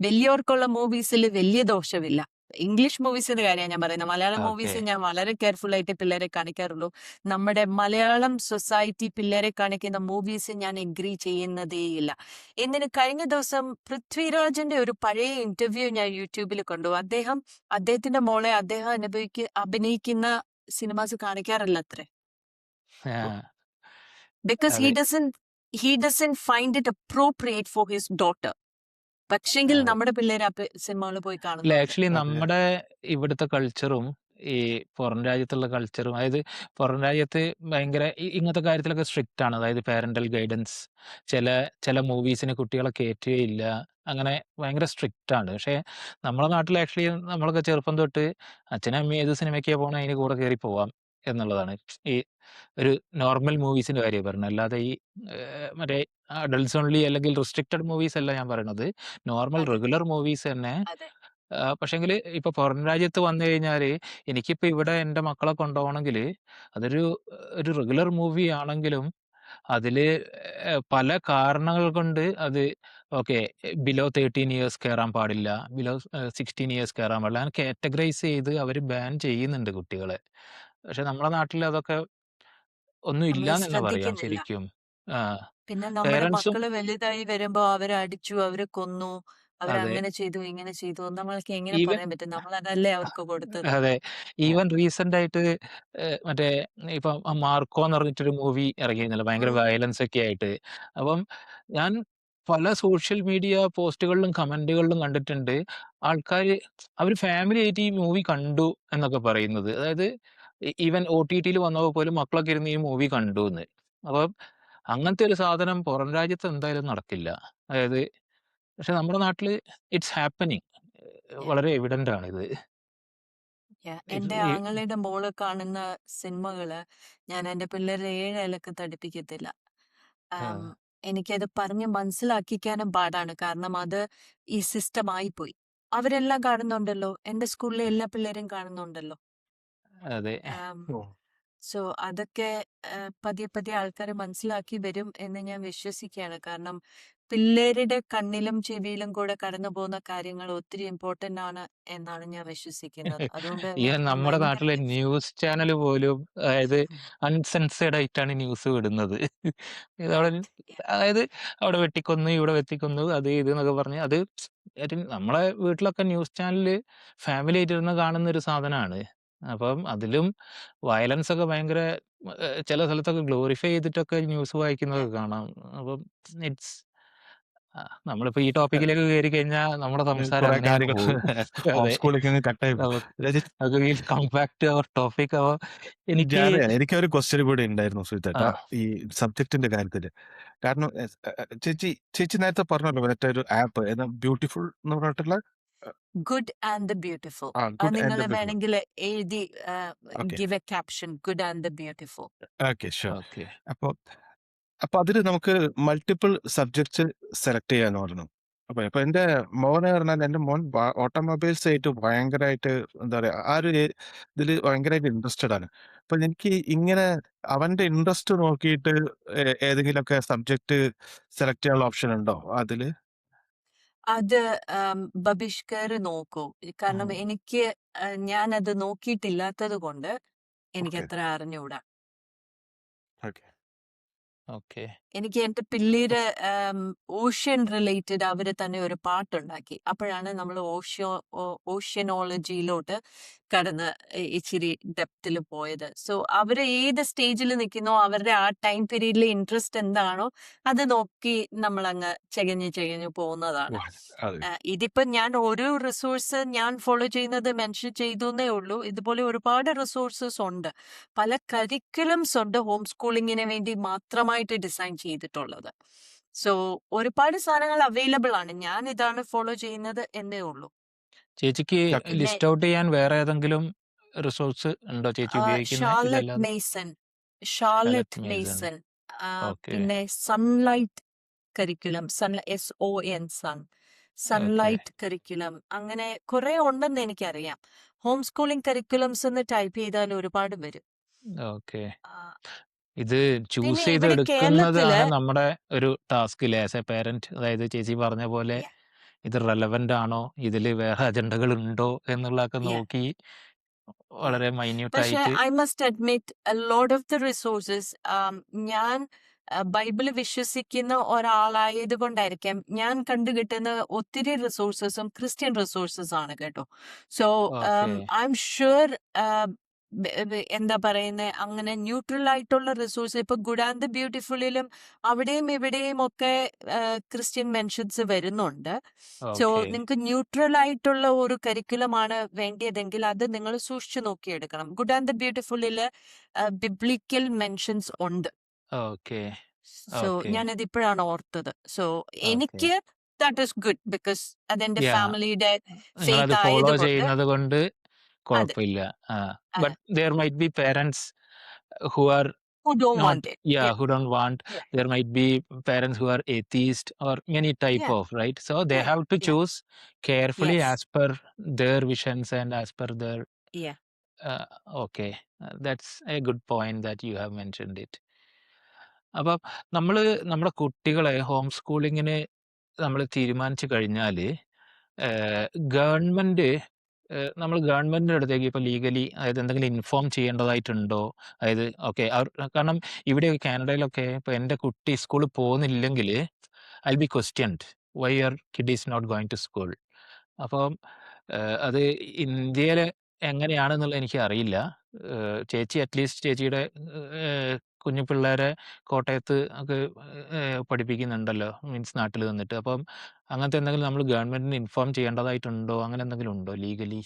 വലിയവർക്കുള്ള മൂവീസിൽ വലിയ ദോഷമില്ല. ഇംഗ്ലീഷ് മൂവീസിന്റെ കാര്യമാണ് ഞാൻ പറയുന്നത്. മലയാളം ഓക്കെ മൂവീസ് ഞാൻ വളരെ കെയർഫുൾ ആയിട്ട് പിള്ളേരെ കാണിക്കാറുള്ളൂ. നമ്മുടെ മലയാളം സൊസൈറ്റി പിള്ളേരെ കാണിക്കുന്ന മൂവീസ് ഞാൻ എഗ്രി ചെയ്യുന്നതേയില്ല. കഴിഞ്ഞ ദിവസം പൃഥ്വിരാജിന്റെ ഒരു പഴയ ഇന്റർവ്യൂ ഞാൻ യൂട്യൂബിൽ കണ്ടു. അദ്ദേഹത്തിന്റെ മോളെ അദ്ദേഹം അഭിനയിക്കുന്ന സിനിമാസ് കാണിക്കാറില്ല അത്രേ. ബിക്കോസ് അതെ he doesn't find it appropriate for his daughter. പക്ഷെങ്കിൽ അതെ നമ്മുടെ പിള്ളേര് സിനിമകൾ പോയി ഇല്ല, കാണുന്നുണ്ട്. ആക്ച്വലി അതെ. നമ്മുടെ ഇവിടുത്തെ കൾച്ചറും ഈ പുറം രാജ്യത്തുള്ള കൾച്ചറും, അതായത് പുറം രാജ്യത്ത് ഭയങ്കര ഇങ്ങനത്തെ കാര്യത്തിലൊക്കെ സ്ട്രിക്റ്റ് ആണ്. അതായത് പാരന്റൽ ഗൈഡൻസ്, ചില ചില മൂവീസിന് കുട്ടികളെ കയറ്റുകയില്ല, അങ്ങനെ ഭയങ്കര സ്ട്രിക്റ്റ് ആണ്. പക്ഷേ നമ്മളെ നാട്ടിൽ ആക്ച്വലി നമ്മളൊക്കെ ചെറുപ്പം തൊട്ട് അച്ഛനും അമ്മയും ഏത് സിനിമയ്ക്കാ പോകണം അതിന് കൂടെ കയറി പോവാം എന്നുള്ളതാണ്. ഈ ഒരു നോർമൽ മൂവീസിന്റെ കാര്യം പറഞ്ഞത്, അല്ലാതെ ഈ മറ്റേ അഡൾട്ട്സ് ഓൺലി അല്ലെങ്കിൽ റിസ്ട്രിക്റ്റഡ് മൂവീസ് അല്ല ഞാൻ പറയണത്, നോർമൽ അതെ റെഗുലർ മൂവീസ് തന്നെ. അതെ പക്ഷെങ്കിൽ ഇപ്പൊ പുറം രാജ്യത്ത് വന്നു കഴിഞ്ഞാൽ, എനിക്കിപ്പോ ഇവിടെ എൻ്റെ മക്കളെ കൊണ്ടുപോകണമെങ്കിൽ അതൊരു ഒരു റെഗുലർ മൂവി ആണെങ്കിലും അതില് പല കാരണങ്ങൾ കൊണ്ട് അത് ഓക്കെ, ബിലോ 13 ഇയേഴ്സ് കയറാൻ പാടില്ല, ബിലോ 16 ഇയേഴ്സ് കയറാൻ പാടില്ല, അങ്ങനെ കാറ്റഗറൈസ് ചെയ്ത് അവർ ബാൻ ചെയ്യുന്നുണ്ട് കുട്ടികളെ. പക്ഷെ നമ്മളെ നാട്ടിൽ അതൊക്കെ ഒന്നും നമ്മൾ ഇല്ലാന്ന് തന്നെ പറയാം ശ്രദ്ധിക്കുന്നില്ല. ശരിക്കും. പിന്നെ നമ്മുടെ പേരൻസും മക്കള് വലുതായി വരുമ്പോ അവരെ അടിച്ചു, അവരെ കൊന്നു, അതെ, അവരങ്ങനെ ചെയ്തു, ഇങ്ങനെ ചെയ്തു. നമ്മൾക്ക് എങ്ങനെ ഈവൻ പറയാൻ പറ്റും? നമ്മളതല്ലേ അവർക്ക് കൊടുത്തത്. അതെ, ഈവൻ റീസെന്റ് ആയിട്ട് മറ്റേ ഇപ്പൊ മാർക്കോ എന്ന് പറഞ്ഞിട്ടൊരു മൂവി ഇറങ്ങിയിരുന്നല്ലോ, ഭയങ്കര ഉം. വയലൻസ് ഒക്കെ ആയിട്ട്. അപ്പം ഞാൻ പല സോഷ്യൽ മീഡിയ പോസ്റ്റുകളിലും കമന്റുകളിലും കണ്ടിട്ടുണ്ട് ആൾക്കാര് അവർ ഫാമിലി ആയിട്ട് ഈ മൂവി കണ്ടു എന്നൊക്കെ പറയുന്നത്. അതായത് ഈവൻ OTT വന്നപ്പോൾ പോലും മക്കളൊക്കെ ഇരുന്ന് ഈ മൂവി കണ്ടു എന്ന്. അപ്പം അങ്ങനത്തെ ഒരു സാധനം പുറം രാജ്യത്ത് എന്തായാലും നടക്കില്ല. അതായത് പക്ഷെ നമ്മുടെ നാട്ടില് ഇറ്റ്സ് ഹാപ്പനിങ്, Yeah, വളരെ എവിഡന്റ് ആണ് ഇത്. yeah. ഇത് എന്റെ ഈ ആങ്ങളുടെ മോള് കാണുന്ന സിനിമകള് ഞാൻ എന്റെ പിള്ളേരെ 7 അലക്ക് തടിപ്പിക്കത്തില്ല. ആ, ആം, എനിക്കത് പറഞ്ഞ് മനസ്സിലാക്കിക്കാനും പാടാണ്. കാരണം അത് ഈ സിസ്റ്റം ആയിപ്പോയി. അവരെല്ലാം കാണുന്നുണ്ടല്ലോ, എന്റെ സ്കൂളിലെ എല്ലാ പിള്ളേരും കാണുന്നുണ്ടല്ലോ. അതെ ഓ. സോ അതൊക്കെ പതിയെ പതിയെ ആൾക്കാർ മനസ്സിലാക്കി വരും എന്ന് ഞാൻ വിശ്വസിക്കുകയാണ്. കാരണം പിള്ളേരുടെ കണ്ണിലും ചെവിയിലും കൂടെ കടന്നു പോകുന്ന കാര്യങ്ങൾ ഒത്തിരി ഇമ്പോർട്ടന്റ് ആണ് എന്നാണ് ഞാൻ വിശ്വസിക്കുന്നത്. അതുകൊണ്ട് ഈ ഞാൻ നമ്മുടെ ഭയങ്കര നാട്ടിലെ ന്യൂസ് ചാനൽ പോലും അതായത് അൺസെൻസേർഡ് ആയിട്ടാണ് ന്യൂസ് വിടുന്നത്. ഇതവിടെ അതായത് അവിടെ വെട്ടിക്കൊന്നു, ഇവിടെ വെട്ടിക്കൊന്നു, അത് ഇത് എന്നൊക്കെ പറഞ്ഞ് അത് നമ്മളെ വീട്ടിലൊക്കെ ന്യൂസ് ചാനല് ഫാമിലി ആയിട്ടിരുന്ന് കാണുന്ന ഒരു സാധനമാണ്. അപ്പം അതിലും വയലൻസ് ഒക്കെ ഭയങ്കര ചില സ്ഥലത്തൊക്കെ ഗ്ലോറിഫൈ ചെയ്തിട്ടൊക്കെ ന്യൂസ് വായിക്കുന്നതൊക്കെ കാണാം. അപ്പം ഇറ്റ്സ് നമ്മളിപ്പോ ഈ ടോപ്പിക്കിലേക്ക് കയറി കഴിഞ്ഞാൽ നമ്മുടെ സംസാരം കുറെ അങ്ങനെ അങ്ങ് കാര്യങ്ങൾ പോകും. ഓഫ് അതെ, സ്കൂളിലേക്ക് കട്ടായി പോകും. നമുക്ക് രജിത്, നമുക്ക് come back to our topic. അപ്പൊ എനിക്ക് എനിക്കൊരു ക്വസ്റ്റ്യൻ കൂടി ഉണ്ടായിരുന്നു ആ സുജിത്തേട്ടാ, ഈ സബ്ജക്റ്റിന്റെ കാര്യത്തില്. കാരണം ചേച്ചി നേരത്തെ പറഞ്ഞല്ലോ മറ്റൊരു ആപ്പ് ബ്യൂട്ടിഫുൾ എന്ന് പറഞ്ഞിട്ടുള്ള ഗുഡ് ആൻഡ് ദ ബ്യൂട്ടിഫുൾ. അത് ഗുഡ് നിങ്ങൾ ആൻഡ് ബ്യൂട്ടിഫുൾ. വേണമെങ്കിൽ എഴുതി okay give A caption, good and the beautiful. Okay sure. Okay അപ്പൊ അപ്പൊ അതില് നമുക്ക് മൾട്ടിപ്പിൾ സബ്ജക്ട്സ് സെലക്ട് ചെയ്യാന്ന് പറഞ്ഞു. അപ്പൊ എന്റെ മോനെ പറഞ്ഞാൽ, എന്റെ മോൻ ഓട്ടോമൊബൈൽസ് ആയിട്ട് ഭയങ്കരമായിട്ട് എന്താ പറയാ, ആ ഒരു ഇതില് ഭയങ്കരമായിട്ട് ഇൻട്രസ്റ്റഡ് ആണ്. അപ്പൊ എനിക്ക് ഇങ്ങനെ അവന്റെ ഇൻട്രസ്റ്റ് നോക്കിയിട്ട് ഏതെങ്കിലുമൊക്കെ സബ്ജക്ട് സെലക്ട് ചെയ്യാനുള്ള ഓപ്ഷൻ ഉണ്ടോ അതില്? അത് ബഹിഷ്കർ നോക്കൂ. കാരണം ഞാനത് നോക്കിയിട്ടില്ലാത്തത് കൊണ്ട് ഓക്കെ എനിക്കത്ര അറിഞ്ഞൂടാ. ഓക്കെ ഓക്കെ എനിക്ക് എന്റെ പിള്ളേര് ഓഷ്യൻ റിലേറ്റഡ് അവര് തന്നെ ഒരു പാട്ടുണ്ടാക്കി. അപ്പോഴാണ് നമ്മൾ ഓഷ്യനോളജിയിലോട്ട് കടന്ന് ഇച്ചിരി ഡെപ്തിൽ പോയത്. സോ അവര് ഏത് സ്റ്റേജിൽ നിൽക്കുന്നോ അവരുടെ ആ ടൈം പീരീഡിലെ ഇൻട്രസ്റ്റ് എന്താണോ അത് നോക്കി നമ്മളങ്ങ് ചകഞ്ഞു പോകുന്നതാണ്. ഓ, അതെ. ഇതിപ്പോ ഞാൻ ഒരു റിസോഴ്സ് ഞാൻ ഫോളോ ചെയ്യുന്നത് മെൻഷൻ ചെയ്തേ ഉള്ളൂ. ഇതുപോലെ ഒരുപാട് റിസോഴ്സസ് ഉണ്ട്. പല കരിക്കുലംസ് ഉണ്ട് ഹോം സ്കൂളിങ്ങിന് വേണ്ടി മാത്രമായിട്ട് ഡിസൈൻ ചെയ്തിട്ടുള്ളത്. സോ ഒരുപാട് സാധനങ്ങൾ അവൈലബിൾ ആണ്. ഞാൻ ഇതാണ് ഫോളോ ചെയ്യുന്നത് എന്നേ ഉള്ളൂ. ചേച്ചിക്ക് Okay. പിന്നെ ലിസ്റ്റ് ഔട്ട് ചെയ്യാൻ വേറെ ഏതെങ്കിലും റിസോഴ്സ് ഉണ്ടോ ചേച്ചി ഉപയോഗിക്കുന്നത് ഷാർലറ്റ് ഇതല്ലാതെ? Mason Charlotte Charlotte Mason. Mason okay. പിന്നെ Sonlight curriculum SON son okay. Sonlight curriculum അങ്ങനെ കുറെ ഉണ്ടെന്ന് എനിക്കറിയാം. ഹോം സ്കൂളിംഗ് കരിക്കുലംസ് എന്ന് ടൈപ്പ് ചെയ്താൽ ഒരുപാട് വരും. ഓക്കെ. ആ, ഇത് ചൂസ് പിന്നെ ചെയ്ത് ഇവിടെ കേരളത്തില് എടുക്കുന്നതാണ് നമ്മുടെ ഒരു ടാസ്ക് ഇല്ലേ ആസ് എ പേരന്റ്? അതായത് ചേച്ചി പറഞ്ഞ പോലെ yeah, ഇത് റെലവന്റ് ആണോ, ഇതിൽ വേറെ അജണ്ടകൾ ഉണ്ടോ എന്നുള്ളതൊക്കെ yeah, നോക്കി yeah. വളരെ മൈന്യൂട്ട് പക്ഷെ ആയിട്ട്. I must admit lot of the resources ഞാൻ ബൈബിള് വിശ്വസിക്കുന്ന ഒരാളായത് കൊണ്ടായിരിക്കാം ഞാൻ കണ്ടുകിട്ടുന്ന ഒത്തിരി റിസോഴ്സസും ക്രിസ്ത്യൻ റിസോഴ്സസ് ആണ് കേട്ടോ. So okay. I am sure എന്താ പറയുന്നത് അങ്ങനെ ന്യൂട്രൽ ആയിട്ടുള്ള റിസോഴ്സ് ഇപ്പൊ ഗുഡ് ആൻഡ് ദ ബ്യൂട്ടിഫുള്ളിലും അവിടെയും ഇവിടെയും ഒക്കെ ക്രിസ്ത്യൻ മെൻഷൻസ് വരുന്നുണ്ട്. So okay. നിങ്ങൾക്ക് ന്യൂട്രൽ ആയിട്ടുള്ള ഒരു കരിക്കുലമാണ് വേണ്ടിയതെങ്കിൽ അത് നിങ്ങൾ സൂക്ഷിച്ചു നോക്കിയെടുക്കണം. ഗുഡ് ആൻഡ് ദ ബ്യൂട്ടിഫുള്ളില് ബിബ്ലിക്കൽ മെൻഷൻസ് ഉണ്ട്. ഓക്കെ. So okay. ഞാനത് ഇപ്പോഴാണ് ഓർത്തത്. So okay. എനിക്ക് ദാറ്റ് ഈസ് ഗുഡ് ബിക്കോസ് അതെന്റെ യാ, ഫാമിലിയുടെ നിങ്ങളത് ഫെയ്ത്ത് ഫോളോ ആയതുകൊണ്ട് ചെയ്യുന്നത് കൊണ്ട് അതെ കുഴപ്പമില്ല. അതെ but there might be parents who are who don't not, want it. yeah, Yeah, who don't want. yeah, There might be parents who are atheist or many type yeah, of, right? So they yeah, have to yeah. choose carefully Yes, as per their visions and as per their. yeah. Uh, okay, that's a good point that you have mentioned it. അപ്പം നമ്മള് നമ്മുടെ കുട്ടികളെ home സ്കൂളിങ്ങിന് നമ്മൾ തീരുമാനിച്ചു കഴിഞ്ഞാല് government നമ്മൾ ഗവൺമെന്റിന്റെ അടുത്തേക്ക് ഇപ്പൊ ലീഗലി അതായത് എന്തെങ്കിലും ഇൻഫോം ചെയ്യേണ്ടതായിട്ടുണ്ടോ? അതായത് ഓക്കെ, കാരണം ഇവിടെ കാനഡയിലൊക്കെ ഇപ്പൊ എൻ്റെ കുട്ടി സ്കൂളിൽ പോകുന്നില്ലെങ്കിൽ I be questioned why your kid is not going to school. അപ്പം അത് ഇന്ത്യയിൽ എങ്ങനെയാണെന്നുള്ളത് എനിക്ക് അറിയില്ല. ചേച്ചി അറ്റ്ലീസ്റ്റ് ചേച്ചിയുടെ കുഞ്ഞു പിള്ളേരെ കോട്ടയത്ത് ഒക്കെ പഠിപ്പിക്കുന്നുണ്ടല്ലോ, മീൻസ് നാട്ടിൽ നിന്നിട്ട്. അപ്പം അങ്ങനത്തെ എന്തെങ്കിലും നമ്മൾ ഗവൺമെന്റിന് ഇൻഫോം ചെയ്യേണ്ടതായിട്ടുണ്ടോ? അങ്ങനെ എന്തെങ്കിലും ഉണ്ടോ ലീഗലി?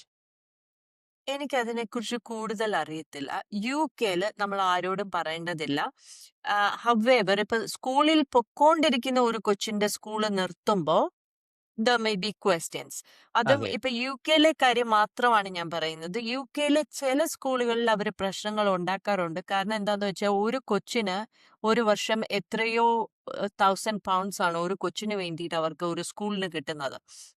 എനിക്ക് അതിനെക്കുറിച്ച് കൂടുതൽ അറിയത്തില്ല. യുകെയില് നമ്മൾ ആരോടും പറയേണ്ടതില്ല. ഹവെവർ ഇപ്പൊ സ്കൂളിൽ പൊക്കോണ്ടിരിക്കുന്ന ഒരു കൊച്ചിന്റെ school നിർത്തുമ്പോ there may be questions. അതും അതെ. ഇപ്പൊ യുകെയിലെ കാര്യം മാത്രമാണ് ഞാൻ പറയുന്നത്. യുകെയിലെ ചില സ്കൂളുകളിൽ അവർ പ്രശ്നങ്ങൾ ഉണ്ടാക്കാറുണ്ട്. കാരണം എന്താന്ന് വെച്ചാൽ ഒരു കൊച്ചിന് ഒരു വർഷം എത്രയോ £1000 ആണ് ഒരു കൊച്ചിന് വേണ്ടിയിട്ട് അവർക്ക് ഒരു സ്കൂളിന് കിട്ടുന്നത്.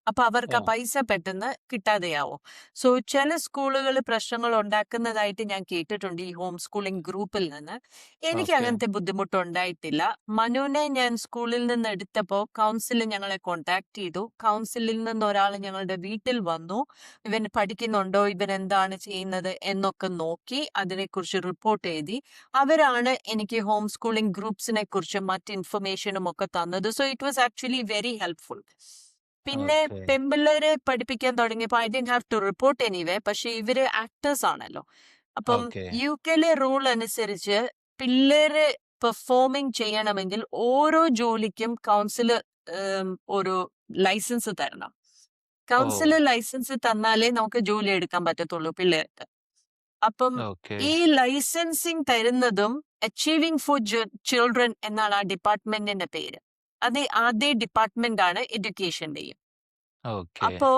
അപ്പൊ അവർക്ക് ആ ഓ, പൈസ പെട്ടെന്ന് കിട്ടാതെയാവും. സോ ചില സ്കൂളുകൾ പ്രശ്നങ്ങൾ ഉണ്ടാക്കുന്നതായിട്ട് ഞാൻ കേട്ടിട്ടുണ്ട് ഈ ഹോം സ്കൂളിംഗ് ഗ്രൂപ്പിൽ നിന്ന്. എനിക്ക് ഓക്കെ. അങ്ങനത്തെ ബുദ്ധിമുട്ടുണ്ടായിട്ടില്ല. മനുവിനെ ഞാൻ സ്കൂളിൽ നിന്ന് എടുത്തപ്പോൾ കൗൺസിൽ ഞങ്ങളെ കോണ്ടാക്ട് ചെയ്തു. കൗൺസിലിൽ നിന്ന് ഒരാൾ ഞങ്ങളുടെ വീട്ടിൽ വന്നു. ഇവൻ പഠിക്കുന്നുണ്ടോ, ഇവൻ എന്താണ് ചെയ്യുന്നത് എന്നൊക്കെ നോക്കി അതിനെക്കുറിച്ച് റിപ്പോർട്ട് എഴുതി. അവരാണ് എനിക്ക് ഹോം സ്കൂളിംഗ് ഗ്രൂപ്പ്സിനെ കുറിച്ച് മറ്റ് ഇൻഫർമേഷനും ഒക്കെ തന്നത്. So it was actually very helpful. പിന്നെ ഓക്കെ. പെമ്പിള്ളേരെ പഠിപ്പിക്കാൻ തുടങ്ങിയപ്പോൾ I didn't have to report anyway. പക്ഷെ ഇവര് ആക്ടേഴ്സ് ആണല്ലോ. അപ്പം ഓക്കെ. യുകെയിലെ റൂൾ അനുസരിച്ച് പിള്ളേര് പെർഫോമിംഗ് ചെയ്യണമെങ്കിൽ ഓരോ ജോലിക്കും കൗൺസില് ഒരു ലൈസൻസ് തരണം. ഓ, കൗൺസില് ലൈസൻസ് തന്നാലേ നമുക്ക് ജോലി എടുക്കാൻ പറ്റത്തുള്ളൂ പിള്ളേർക്ക്. അപ്പം ഓക്കെ. ഈ ലൈസൻസിങ് തരുന്നതും അച്ചീവിംഗ് ഫോർ ചിൽഡ്രൻ എന്നാണ് ആ ഡിപ്പാർട്ട്മെന്റിന്റെ പേര്. അതേ ഡിപ്പാർട്ട്മെന്റ് ആണ് എഡ്യൂക്കേഷന്റെയും. ഓക്കെ. അപ്പോ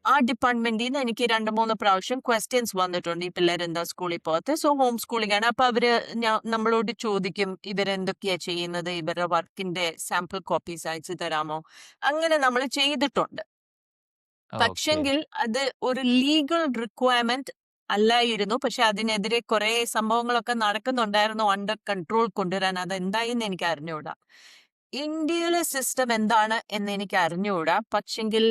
ആ ഡിപ്പാർട്ട്മെന്റിൽ നിന്ന് എനിക്ക് 2-3 പ്രാവശ്യം ക്വസ്റ്റ്യൻസ് വന്നിട്ടുണ്ട്. ഈ പിള്ളേരെന്താ സ്കൂളിൽ പോകാത്തെ? സോ ഹോം സ്കൂളിംഗ് ആണ്. അപ്പൊ അവര് നമ്മളോട് ചോദിക്കും ഇവരെന്തൊക്കെയാ ചെയ്യുന്നത്, ഇവരുടെ വർക്കിന്റെ സാമ്പിൾ കോപ്പീസ് അയച്ചു തരാമോ? അങ്ങനെ നമ്മൾ ചെയ്തിട്ടുണ്ട്. ഓക്കെ. പക്ഷെങ്കിൽ അത് ഒരു ലീഗൽ റിക്വയർമെന്റ് അല്ലായിരുന്നു. പക്ഷെ അതിനെതിരെ കുറെ സംഭവങ്ങളൊക്കെ നടക്കുന്നുണ്ടായിരുന്നു അണ്ടർ കൺട്രോൾ കൊണ്ടുവരാൻ. അതെന്തായെന്ന് എനിക്ക് അറിഞ്ഞൂടാ. ഇന്ത്യയിലെ സിസ്റ്റം എന്താണ് എന്ന് എനിക്ക് അറിഞ്ഞുകൂടാ. പക്ഷെങ്കിൽ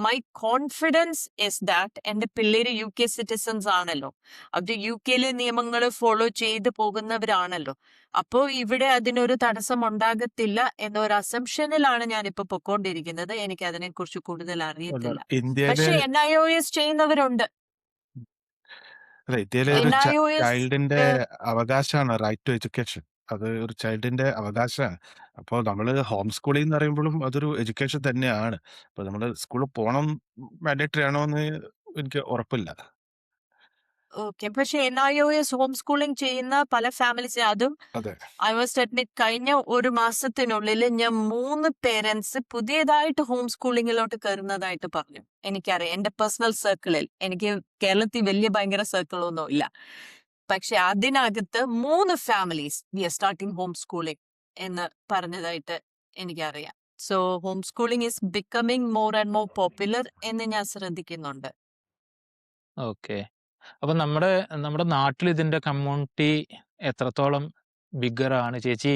മൈ കോൺഫിഡൻസ് ഇസ് ദാറ്റ് എന്റെ പിള്ളേര് UK സിറ്റിസൺസ് ആണല്ലോ. അവര് UKയിലെ നിയമങ്ങൾ ഫോളോ ചെയ്ത് പോകുന്നവരാണല്ലോ. അപ്പോ ഇവിടെ അതിനൊരു തടസ്സം ഉണ്ടാകത്തില്ല എന്നൊരു അസംഷനിലാണ് ഞാനിപ്പോ പൊക്കോണ്ടിരിക്കുന്നത്. എനിക്ക് അതിനെക്കുറിച്ച് കൂടുതൽ അല്ല, അറിയത്തില്ല. ഇന്ത്യയിലെ പക്ഷെ NIOS ചെയ്യുന്നവരുണ്ട്. അല്ല, ഇന്ത്യയിലെ ഒരു NIOS ചൈൽഡിന്റെ അവകാശമാണ് റൈറ്റ് ടു എഡ്യൂക്കേഷൻ. അത് ഒരു ചൈൽഡിന്റെ അവകാശമാണ്. അപ്പോൾ നമ്മൾ ഹോം സ്കൂളിംഗ് എന്ന് പറയുമ്പോഴും അതൊരു എഡ്യൂക്കേഷൻ തന്നെയാണ്. അപ്പോൾ നമ്മൾ സ്കൂളിൽ പോകണം മാൻഡേറ്ററി ആണോ എന്ന് എനിക്ക് ഉറപ്പില്ല. ഓക്കെ. പക്ഷെ NIOS ഹോം സ്കൂളിംഗ് ചെയ്യുന്ന പല ഫാമിലീസ്, അതും അതെ, ഐ മസ്റ്റ് അഡ്മിറ്റ് കഴിഞ്ഞ ഒരു മാസത്തിനുള്ളിൽ ഞാൻ 3 പേരൻസ് പുതിയതായിട്ട് ഹോം സ്കൂളിങ്ങിലോട്ട് കയറുന്നതായിട്ട് പറഞ്ഞു. എനിക്കറിയാം എന്റെ പേഴ്സണൽ സർക്കിളിൽ. എനിക്ക് കേരളത്തിൽ വലിയ ഭയങ്കര സർക്കിളൊന്നും ഇല്ല. പക്ഷെ അതിനകത്ത് 3 families we are starting home schooling എന്ന് പറഞ്ഞതായിട്ട് എനിക്കറിയാം. So home schooling is becoming more and more popular എന്ന് ഞാൻ ശ്രദ്ധിക്കുന്നുണ്ട്. ഓക്കെ. അപ്പൊ നമ്മുടെ നമ്മുടെ നാട്ടിൽ ഇതിന്റെ കമ്മ്യൂണിറ്റി എത്രത്തോളം ബിഗ്ഗറാണ് ചേച്ചി?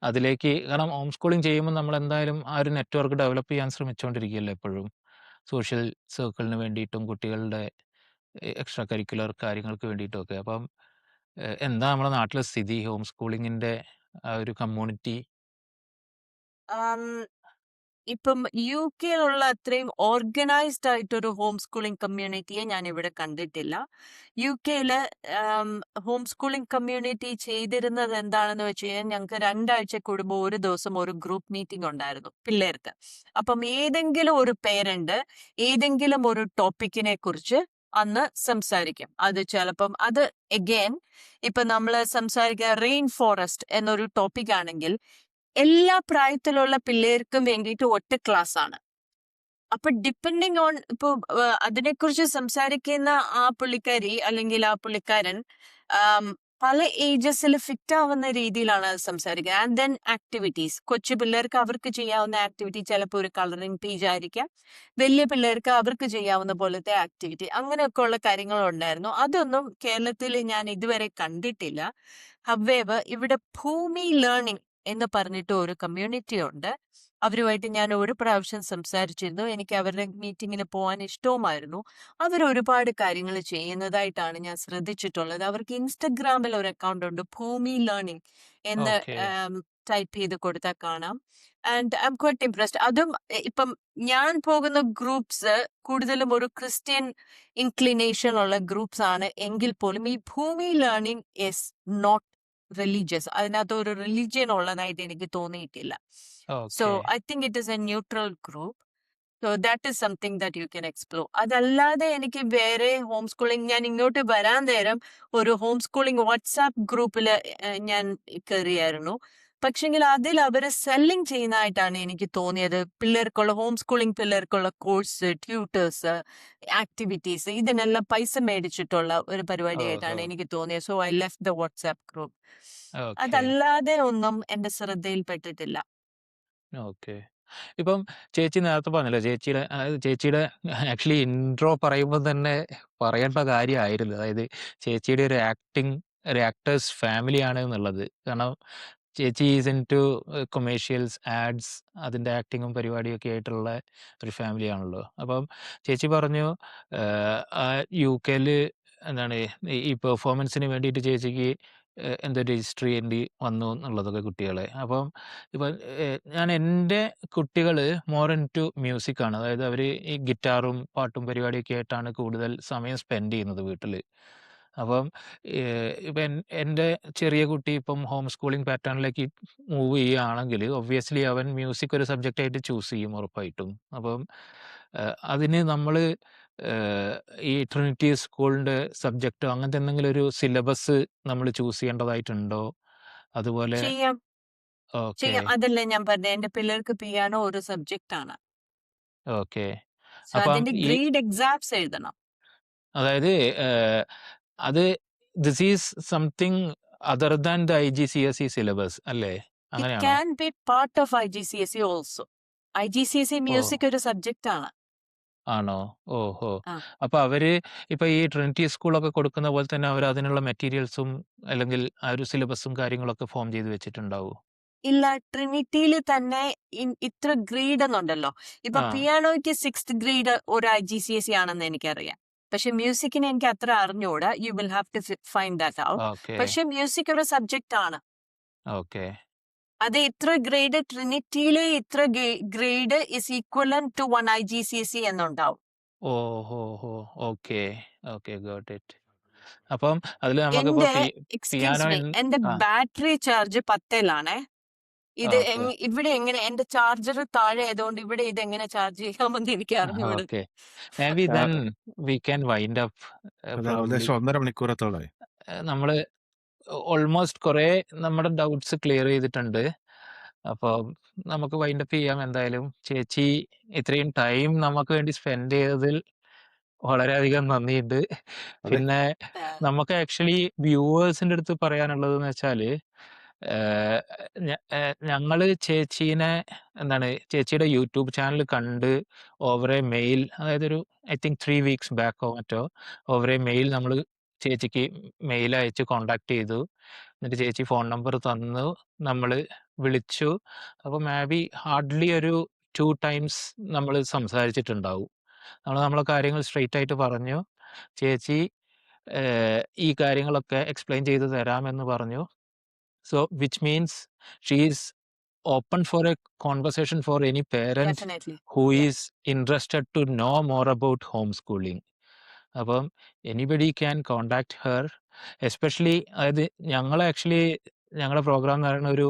അതിലേക്ക്, കാരണം ഹോം സ്കൂളിംഗ് ചെയ്യുമ്പോൾ നമ്മൾ എന്തായാലും ആ ഒരു നെറ്റ്വർക്ക് ഡെവലപ്പ് ചെയ്യാൻ ശ്രമിച്ചുകൊണ്ടിരിക്കുകയല്ലേ എപ്പോഴും. സോഷ്യൽ സർക്കിളിന് വേണ്ടിയിട്ടും കുട്ടികളുടെ എക്സ്ട്രാ കരിക്കുലർ കാര്യങ്ങൾക്ക് വേണ്ടിയിട്ടുമൊക്കെ. അപ്പം എന്താ നമ്മുടെ നാട്ടിലെ സ്ഥിതി ഹോം സ്കൂളിങ്ങിന്റെ ആ ഒരു കമ്മ്യൂണിറ്റി? ആം, ഇപ്പം UK-യിലുള്ള അത്രയും ഓർഗനൈസ്ഡ് ആയിട്ടൊരു ഹോം സ്കൂളിംഗ് കമ്മ്യൂണിറ്റിയെ ഞാൻ ഇവിടെ കണ്ടിട്ടില്ല. UK-യില് ഹോം സ്കൂളിംഗ് കമ്മ്യൂണിറ്റി ചെയ്തിരുന്നത് എന്താണെന്ന് വെച്ച് കഴിഞ്ഞാൽ, ഞങ്ങൾക്ക് 2 ആഴ്ച കൂടുമ്പോൾ ഒരു ദിവസം ഒരു ഗ്രൂപ്പ് മീറ്റിംഗ് ഉണ്ടായിരുന്നു പിള്ളേർക്ക്. അപ്പം ഏതെങ്കിലും ഒരു പേരന്റ് ഏതെങ്കിലും ഒരു ടോപ്പിക്കിനെ കുറിച്ച് അന്ന് സംസാരിക്കും. അത് ചിലപ്പം അത് എഗെയിൻ ഇപ്പൊ നമ്മൾ സംസാരിക്കുക റെയിൻ ഫോറസ്റ്റ് എന്നൊരു ടോപ്പിക് ആണെങ്കിൽ എല്ലാ പ്രായത്തിലുള്ള പിള്ളേർക്കും വേണ്ടിയിട്ട് ഒറ്റ ക്ലാസ് ആണ്. അപ്പൊ ഡിപ്പെൻഡിങ് ഓൺ ഇപ്പൊ അതിനെക്കുറിച്ച് സംസാരിക്കുന്ന ആ പുള്ളിക്കാരി അല്ലെങ്കിൽ ആ പുള്ളിക്കാരൻ പല ഏജസിൽ ഫിറ്റ് ആവുന്ന രീതിയിലാണ് അത് സംസാരിക്കുന്നത്. ആൻഡ് ദെൻ ആക്ടിവിറ്റീസ്, കൊച്ചു പിള്ളേർക്ക് അവർക്ക് ചെയ്യാവുന്ന ആക്ടിവിറ്റി ചിലപ്പോൾ ഒരു കളറിംഗ് പേജ് ആയിരിക്കാം. വലിയ പിള്ളേർക്ക് അവർക്ക് ചെയ്യാവുന്ന പോലത്തെ ആക്ടിവിറ്റി, അങ്ങനെയൊക്കെ ഉള്ള കാര്യങ്ങളുണ്ടായിരുന്നു. അതൊന്നും കേരളത്തിൽ ഞാൻ ഇതുവരെ കണ്ടിട്ടില്ല. ഹവ്വേവ് ഇവിടെ ഭൂമി ലേണിംഗ് എന്ന് പറഞ്ഞിട്ട് ഒരു കമ്മ്യൂണിറ്റി ഉണ്ട്. അവരുമായിട്ട് ഞാൻ ഒരു പ്രാവശ്യം സംസാരിച്ചിരുന്നു. എനിക്ക് അവരുടെ മീറ്റിങ്ങിന് പോകാൻ ഇഷ്ടവുമായിരുന്നു. അവർ ഒരുപാട് കാര്യങ്ങൾ ചെയ്യുന്നതായിട്ടാണ് ഞാൻ ശ്രദ്ധിച്ചിട്ടുള്ളത്. അവർക്ക് ഇൻസ്റ്റഗ്രാമിൽ ഒരു അക്കൗണ്ട് ഉണ്ട്, ഭൂമി ലേണിംഗ് എന്ന് ഓക്കെ. ടൈപ്പ് ചെയ്ത് കൊടുത്താൽ കാണാം. And I M quite impressed. അതും ഇപ്പം ഞാൻ പോകുന്ന ഗ്രൂപ്പ്സ് കൂടുതലും ഒരു ക്രിസ്ത്യൻ ഇൻക്ലിനേഷൻ ഉള്ള ഗ്രൂപ്പ്സ് ആണ് എങ്കിൽ പോലും ഈ ഭൂമി ലേണിംഗ് ഇസ് നോട്ട് റിലീജിയസ്. അതിനകത്ത് ഒരു റിലീജിയൻ ഉള്ളതായിട്ട് എനിക്ക് തോന്നിയിട്ടില്ല. So okay. I think it is A neutral group. So that is something that you can explore. അതല്ലാതെ എനിക്ക് വേറെ ഹോം സ്കൂളിംഗ്, ഞാൻ ഇങ്ങോട്ട് വരാൻ നേരം ഒരു ഹോം സ്കൂളിംഗ് വാട്സാപ്പ് ഗ്രൂപ്പിൽ ഞാൻ കയറിയായിരുന്നു. പക്ഷെങ്കിൽ അതിൽ അവർ സെല്ലിംഗ് ചെയ്യുന്നതായിട്ടാണ് എനിക്ക് തോന്നിയത്. പിള്ളേർക്കുള്ള ഹോം സ്കൂളിംഗ് പിള്ളേർക്കുള്ള കോഴ്സ്, ട്യൂട്ടേഴ്സ്, ആക്ടിവിറ്റീസ്, ഇതിനെല്ലാം പൈസ മേടിച്ചിട്ടുള്ള ഒരു പരിപാടിയായിട്ടാണ് ഓഹോ. എനിക്ക് തോന്നിയത്. So I left the WhatsApp group. Okay. അതല്ലാതെ ഒന്നും എന്റെ ശ്രദ്ധയിൽപ്പെട്ടിട്ടില്ല. ഓക്കെ. ഇപ്പം ചേച്ചി നേരത്തെ പറഞ്ഞല്ലോ, ചേച്ചിയുടെ അതായത് ചേച്ചിയുടെ ആക്ച്വലി ഇൻട്രോ പറയുമ്പോൾ തന്നെ പറയേണ്ട കാര്യമായിരുന്നു. അതായത് ചേച്ചിയുടെ ഒരു ആക്ടേഴ്സ് ഫാമിലിയാണ് എന്നുള്ളത്. കാരണം ചേച്ചി ഈസ് ഇൻടു കൊമേഴ്ഷ്യൽസ്, ആഡ്സ്, അതിൻ്റെ ആക്ടിങ്ങും പരിപാടിയൊക്കെ ആയിട്ടുള്ള ഒരു ഫാമിലിയാണല്ലോ. അപ്പം ചേച്ചി പറഞ്ഞു UK-ൽ എന്താണ് ഈ പെർഫോമൻസിന് വേണ്ടിയിട്ട് ചേച്ചിക്ക് എന്തോ രജിസ്റ്റർ ചെയ്യേണ്ടി വന്നു എന്നുള്ളതൊക്കെ കുട്ടികളെ. അപ്പം ഇപ്പം ഞാൻ എൻ്റെ കുട്ടികൾ മോർ ഇൻടു മ്യൂസിക്കാണ്. അതായത് അവർ ഈ ഗിറ്റാറും പാട്ടും പരിപാടിയൊക്കെ ആയിട്ടാണ് കൂടുതൽ സമയം സ്പെൻഡ് ചെയ്യുന്നത് വീട്ടിൽ. അപ്പം ഇപ്പം എൻ്റെ ചെറിയ കുട്ടി ഇപ്പം ഹോം സ്കൂളിംഗ് പാറ്റേണിലേക്ക് മൂവ് ചെയ്യുകയാണെങ്കിൽ ഒബ്വിയസ്ലി അവൻ മ്യൂസിക് ഒരു സബ്ജക്റ്റായിട്ട് ചൂസ് ചെയ്യും ഉറപ്പായിട്ടും. അപ്പം അതിന് നമ്മൾ ഈ ട്രിനിറ്റി സ്കൂളിൻ്റെ സബ്ജക്റ്റോ അങ്ങനത്തെ എന്തെങ്കിലും ഒരു സിലബസ് നമ്മൾ ചൂസ് ചെയ്യേണ്ടതായിട്ടുണ്ടോ? അതുപോലെ ചെയ്യാം, ഓക്കെ. ചെയ്യാം. അതല്ലേ ഞാൻ പറഞ്ഞത്, എന്റെ പിള്ളേർക്ക് പിയാനോ ഒരു സബ്ജക്റ്റ് ആണ്. ഓക്കെ. സോ അപ്പം അതിന്റെ ഈ ഗ്രേഡ് എക്സാംസ് എഴുതണം. അതായത് അത് this is something other than the IGCSE syllabus അല്ലേ? ഇറ്റ് അങ്ങനെയാണോ? Can be part of IGCSE also. IGCSE ഓ, മ്യൂസിക് ഒരു സബ്ജക്റ്റ് ആണ്. ആണോ? ഓഹോ! ആ, അപ്പൊ അവര് ഇപ്പൊ ഈ ട്രിനിറ്റി സ്കൂളൊക്കെ കൊടുക്കുന്ന പോലെ തന്നെ അവർ അതിനുള്ള മെറ്റീരിയൽസും അല്ലെങ്കിൽ ആ ഒരു സിലബസും കാര്യങ്ങളൊക്കെ ഫോം ചെയ്ത് വെച്ചിട്ടുണ്ടാവോ? ഇല്ല, ട്രിനിറ്റിയിൽ തന്നെ ഇത്ര ഗ്രേഡ് എന്നുണ്ടല്ലോ. ഇപ്പൊ ആ പിയാനോയ്ക്ക് 6th ഗ്രേഡ് ഒരു IGCSE ആണെന്ന് എനിക്കറിയാം. പക്ഷെ മ്യൂസിക്കിന് എനിക്ക് അത്ര അറിഞ്ഞൂടാ. You will have to find that out. Okay പക്ഷെ മ്യൂസിക് ഒരു സബ്ജക്റ്റ് ആണ്. ഓക്കെ അത് ഇത്ര ഗ്രേഡ്, ട്രിനിറ്റിയിലെ ഇത്ര grade is equivalent to 1 IGCSE എന്നുണ്ടാവും. ഓ ഹോ ഹോ ഓക്കെ ഓക്കെ ഗോട്ട് ഇറ്റ്. അപ്പം അതിൽ നമുക്കിപ്പോ എന്റെ എക്സ്ക്യൂസ് പിയാനോ മീ, എന്റെ ആ ബാറ്ററി ചാർജ് 10ലാണേ. ഇത് ഓക്കെ ഇവിടെ എങ്ങനെ എന്റെ ചാർജർ താഴെ ആയതുകൊണ്ട് ഇവിടെ ഇത് എങ്ങനെ ചാർജ് ചെയ്യാമെന്ന് എനിക്ക് അറിഞ്ഞൂടെ. Okay may be then we can wind up probably. ഏകദേശം 1.5 മണിക്കൂറത്തോളമായി. നമ്മൾ ഓൾമോസ്റ്റ് കുറേ നമ്മുടെ ഡൗട്ട്സ് ക്ലിയർ ചെയ്തിട്ടുണ്ട്. അപ്പോൾ നമുക്ക് വൈൻഡപ്പ് ചെയ്യാം. എന്തായാലും ചേച്ചി ഇത്രയും ടൈം നമുക്ക് വേണ്ടി സ്പെൻഡ് ചെയ്തതിൽ വളരെയധികം നന്ദിയുണ്ട്. അതെ. പിന്നെ ആ, നമുക്ക് ആക്ച്വലി വ്യൂവേഴ്സിൻ്റെ അടുത്ത് പറയാനുള്ളതെന്ന് വെച്ചാൽ ഞങ്ങൾ ചേച്ചീനെ എന്താണ് ചേച്ചിയുടെ യൂട്യൂബ് ചാനൽ കണ്ട് ഓവർ എ മെയിൽ, അതായത് ഒരു ഐ തിങ്ക് 3 വീക്സ് ബാക്കോ മറ്റോ ഓവർ എ മെയിൽ നമ്മൾ ചേച്ചിക്ക് മെയിൽ അയച്ച് കോണ്ടാക്ട് ചെയ്തു. എന്നിട്ട് ചേച്ചി ഫോൺ നമ്പർ തന്നു, നമ്മൾ വിളിച്ചു. അപ്പോൾ മേ ബി ഹാർഡ്ലി ഒരു 2 ടൈംസ് നമ്മൾ സംസാരിച്ചിട്ടുണ്ടാവും. നമ്മളെ കാര്യങ്ങൾ സ്ട്രെയിറ്റ് ആയിട്ട് പറഞ്ഞു. ചേച്ചി ഈ കാര്യങ്ങളൊക്കെ എക്സ്പ്ലെയിൻ ചെയ്ത് തരാമെന്ന് പറഞ്ഞു. So which means she is open for a conversation for any parent definitely. Who Yeah. Is interested to know more about home schooling. അപ്പം anybody can contact her. Especially അതായത് ഞങ്ങൾ ആക്ച്വലി ഞങ്ങളുടെ പ്രോഗ്രാം എന്ന് പറയുന്ന ഒരു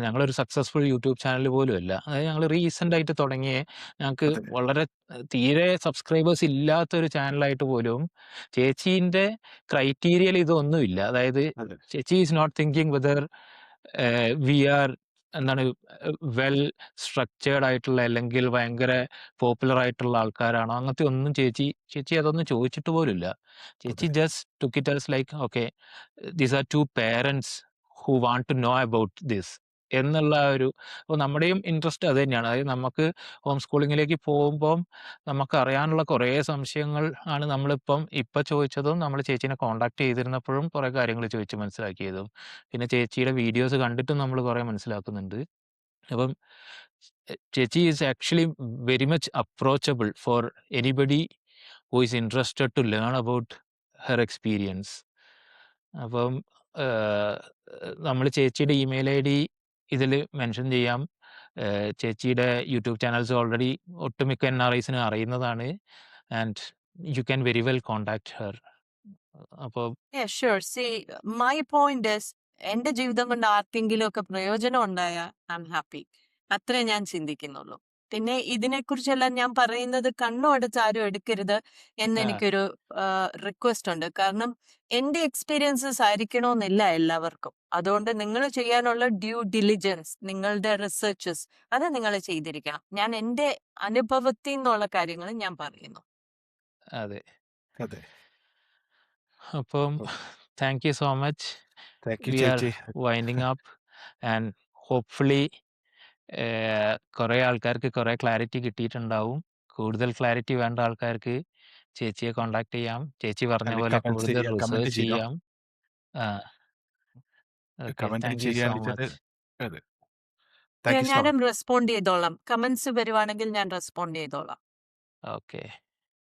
ഞങ്ങളൊരു സക്സസ്ഫുൾ യൂട്യൂബ് ചാനൽ പോലും അല്ല. അതായത് ഞങ്ങൾ റീസെൻ്റ് ആയിട്ട് തുടങ്ങിയ, ഞങ്ങൾക്ക് അതെ. വളരെ തീരെ സബ്സ്ക്രൈബേഴ്സ് ഇല്ലാത്തൊരു ചാനലായിട്ട് പോലും ചേച്ചീൻ്റെ ക്രൈറ്റീരിയയിൽ ഇതൊന്നുമില്ല. അതായത് അതെ. ചേച്ചി is not thinking whether we are well structured ആയിട്ടുള്ള അല്ലെങ്കിൽ ഭയങ്കര പോപ്പുലർ ആയിട്ടുള്ള ആൾക്കാരാണോ, അങ്ങനത്തെ ഒന്നും ചേച്ചി അതൊന്നും ചോദിച്ചിട്ട് പോലുമില്ല. ചേച്ചി അതെ. Just took it as like okay these are 2 parents who want to know about this എന്നുള്ള ഒരു. അപ്പോൾ നമ്മുടെയും ഇൻട്രസ്റ്റ് അത് തന്നെയാണ്. അതായത് നമുക്ക് ഹോം സ്കൂളിങ്ങിലേക്ക് പോകുമ്പം നമുക്ക് അറിയാനുള്ള കുറേ സംശയങ്ങൾ ആണ് നമ്മളിപ്പം ചോദിച്ചതും നമ്മൾ ചേച്ചീനെ കോണ്ടാക്ട് ചെയ്തിരുന്നപ്പോഴും കുറേ കാര്യങ്ങൾ ചോദിച്ച് മനസ്സിലാക്കിയതും പിന്നെ ചേച്ചിയുടെ വീഡിയോസ് കണ്ടിട്ടും നമ്മൾ കുറേ മനസ്സിലാക്കുന്നുണ്ട്. അപ്പം ചേച്ചി is actually very much approachable for anybody who is interested to learn about her experience. അപ്പം നമ്മൾ ചേച്ചിയുടെ ഇമെയിൽ ID ഇതിൽ മെൻഷൻ ചെയ്യാം. ചേച്ചിയുടെ യൂട്യൂബ് ചാനൽസ് ഓൾറെഡി ഒട്ടുമിക്ക NRIസിന് അറിയുന്നതാണ്. And you can very well contact her. അപ്പോൾ Yeah, sure. See, my point is, എന്റെ ജീവിതം കൊണ്ട് ആർക്കെങ്കിലും ഒക്കെ പ്രയോജനം ഉണ്ടായാൽ ഐ എം ഹാപ്പി. അത്രേ ഞാൻ ചിന്തിക്കുന്നുള്ളൂ. പിന്നെ ഇതിനെക്കുറിച്ചെല്ലാം ഞാൻ പറയുന്നത് കണ്ണും അടച്ച് ആരും എടുക്കരുത് എന്ന് എനിക്കൊരു റിക്വസ്റ്റ് ഉണ്ട്. കാരണം എന്റെ എക്സ്പീരിയൻസസ് ആയിരിക്കണമെന്നില്ല എല്ലാവർക്കും. അതുകൊണ്ട് നിങ്ങൾ ചെയ്യാനുള്ള ഡ്യൂ ഡിലിജൻസ്, നിങ്ങളുടെ റിസർച്ചസ് അത് നിങ്ങൾ ചെയ്തിരിക്കണം. ഞാൻ എന്റെ അനുഭവത്തിൽ നിന്നുള്ള കാര്യങ്ങൾ ഞാൻ പറയുന്നു. അതെ. അതെ. അപ്പം thank you so much. Thank you we are ചേച്ചി. വൈൻഡിങ് അപ്പ് ആൻഡ് ഹോപ്പ്ഫുള്ളി കുറേ ആൾക്കാർക്ക് കുറേ ക്ലാരിറ്റി കിട്ടിയിട്ടുണ്ടാവും. കൂടുതൽ ക്ലാരിറ്റി വേണ്ട ആൾക്കാർക്ക് ചേച്ചിയെ കോണ്ടാക്ട് ചെയ്യാം. ചേച്ചി പറഞ്ഞ അല്ലെങ്കിൽ പോലെ കമന്റ്സ് കൂടുതൽ ചെയ്യാം, കമന്റ് റിസർച്ച് ചെയ്യാം. ചെയ്യാം. ഓക്കെ, കമന്റും താങ്ക് യു സോ ചെയ്യാണ്ടിട്ട്. മച്ച്. അതെ. താങ്ക് യു സോ ഞാനും മച്ച്. റെസ്പോണ്ട് ചെയ്തോളാം. കമന്റ്സ് വരുവാണെങ്കിൽ ഞാൻ റെസ്പോണ്ട് ചെയ്തോളാം. ഓക്കെ,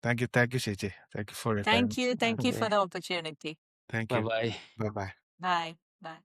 താങ്ക് യു ചേച്ചി. Thank you for your time. Thank you Okay. for the opportunity. Thank bye you. Bye. Bye bye. Bye. Bye.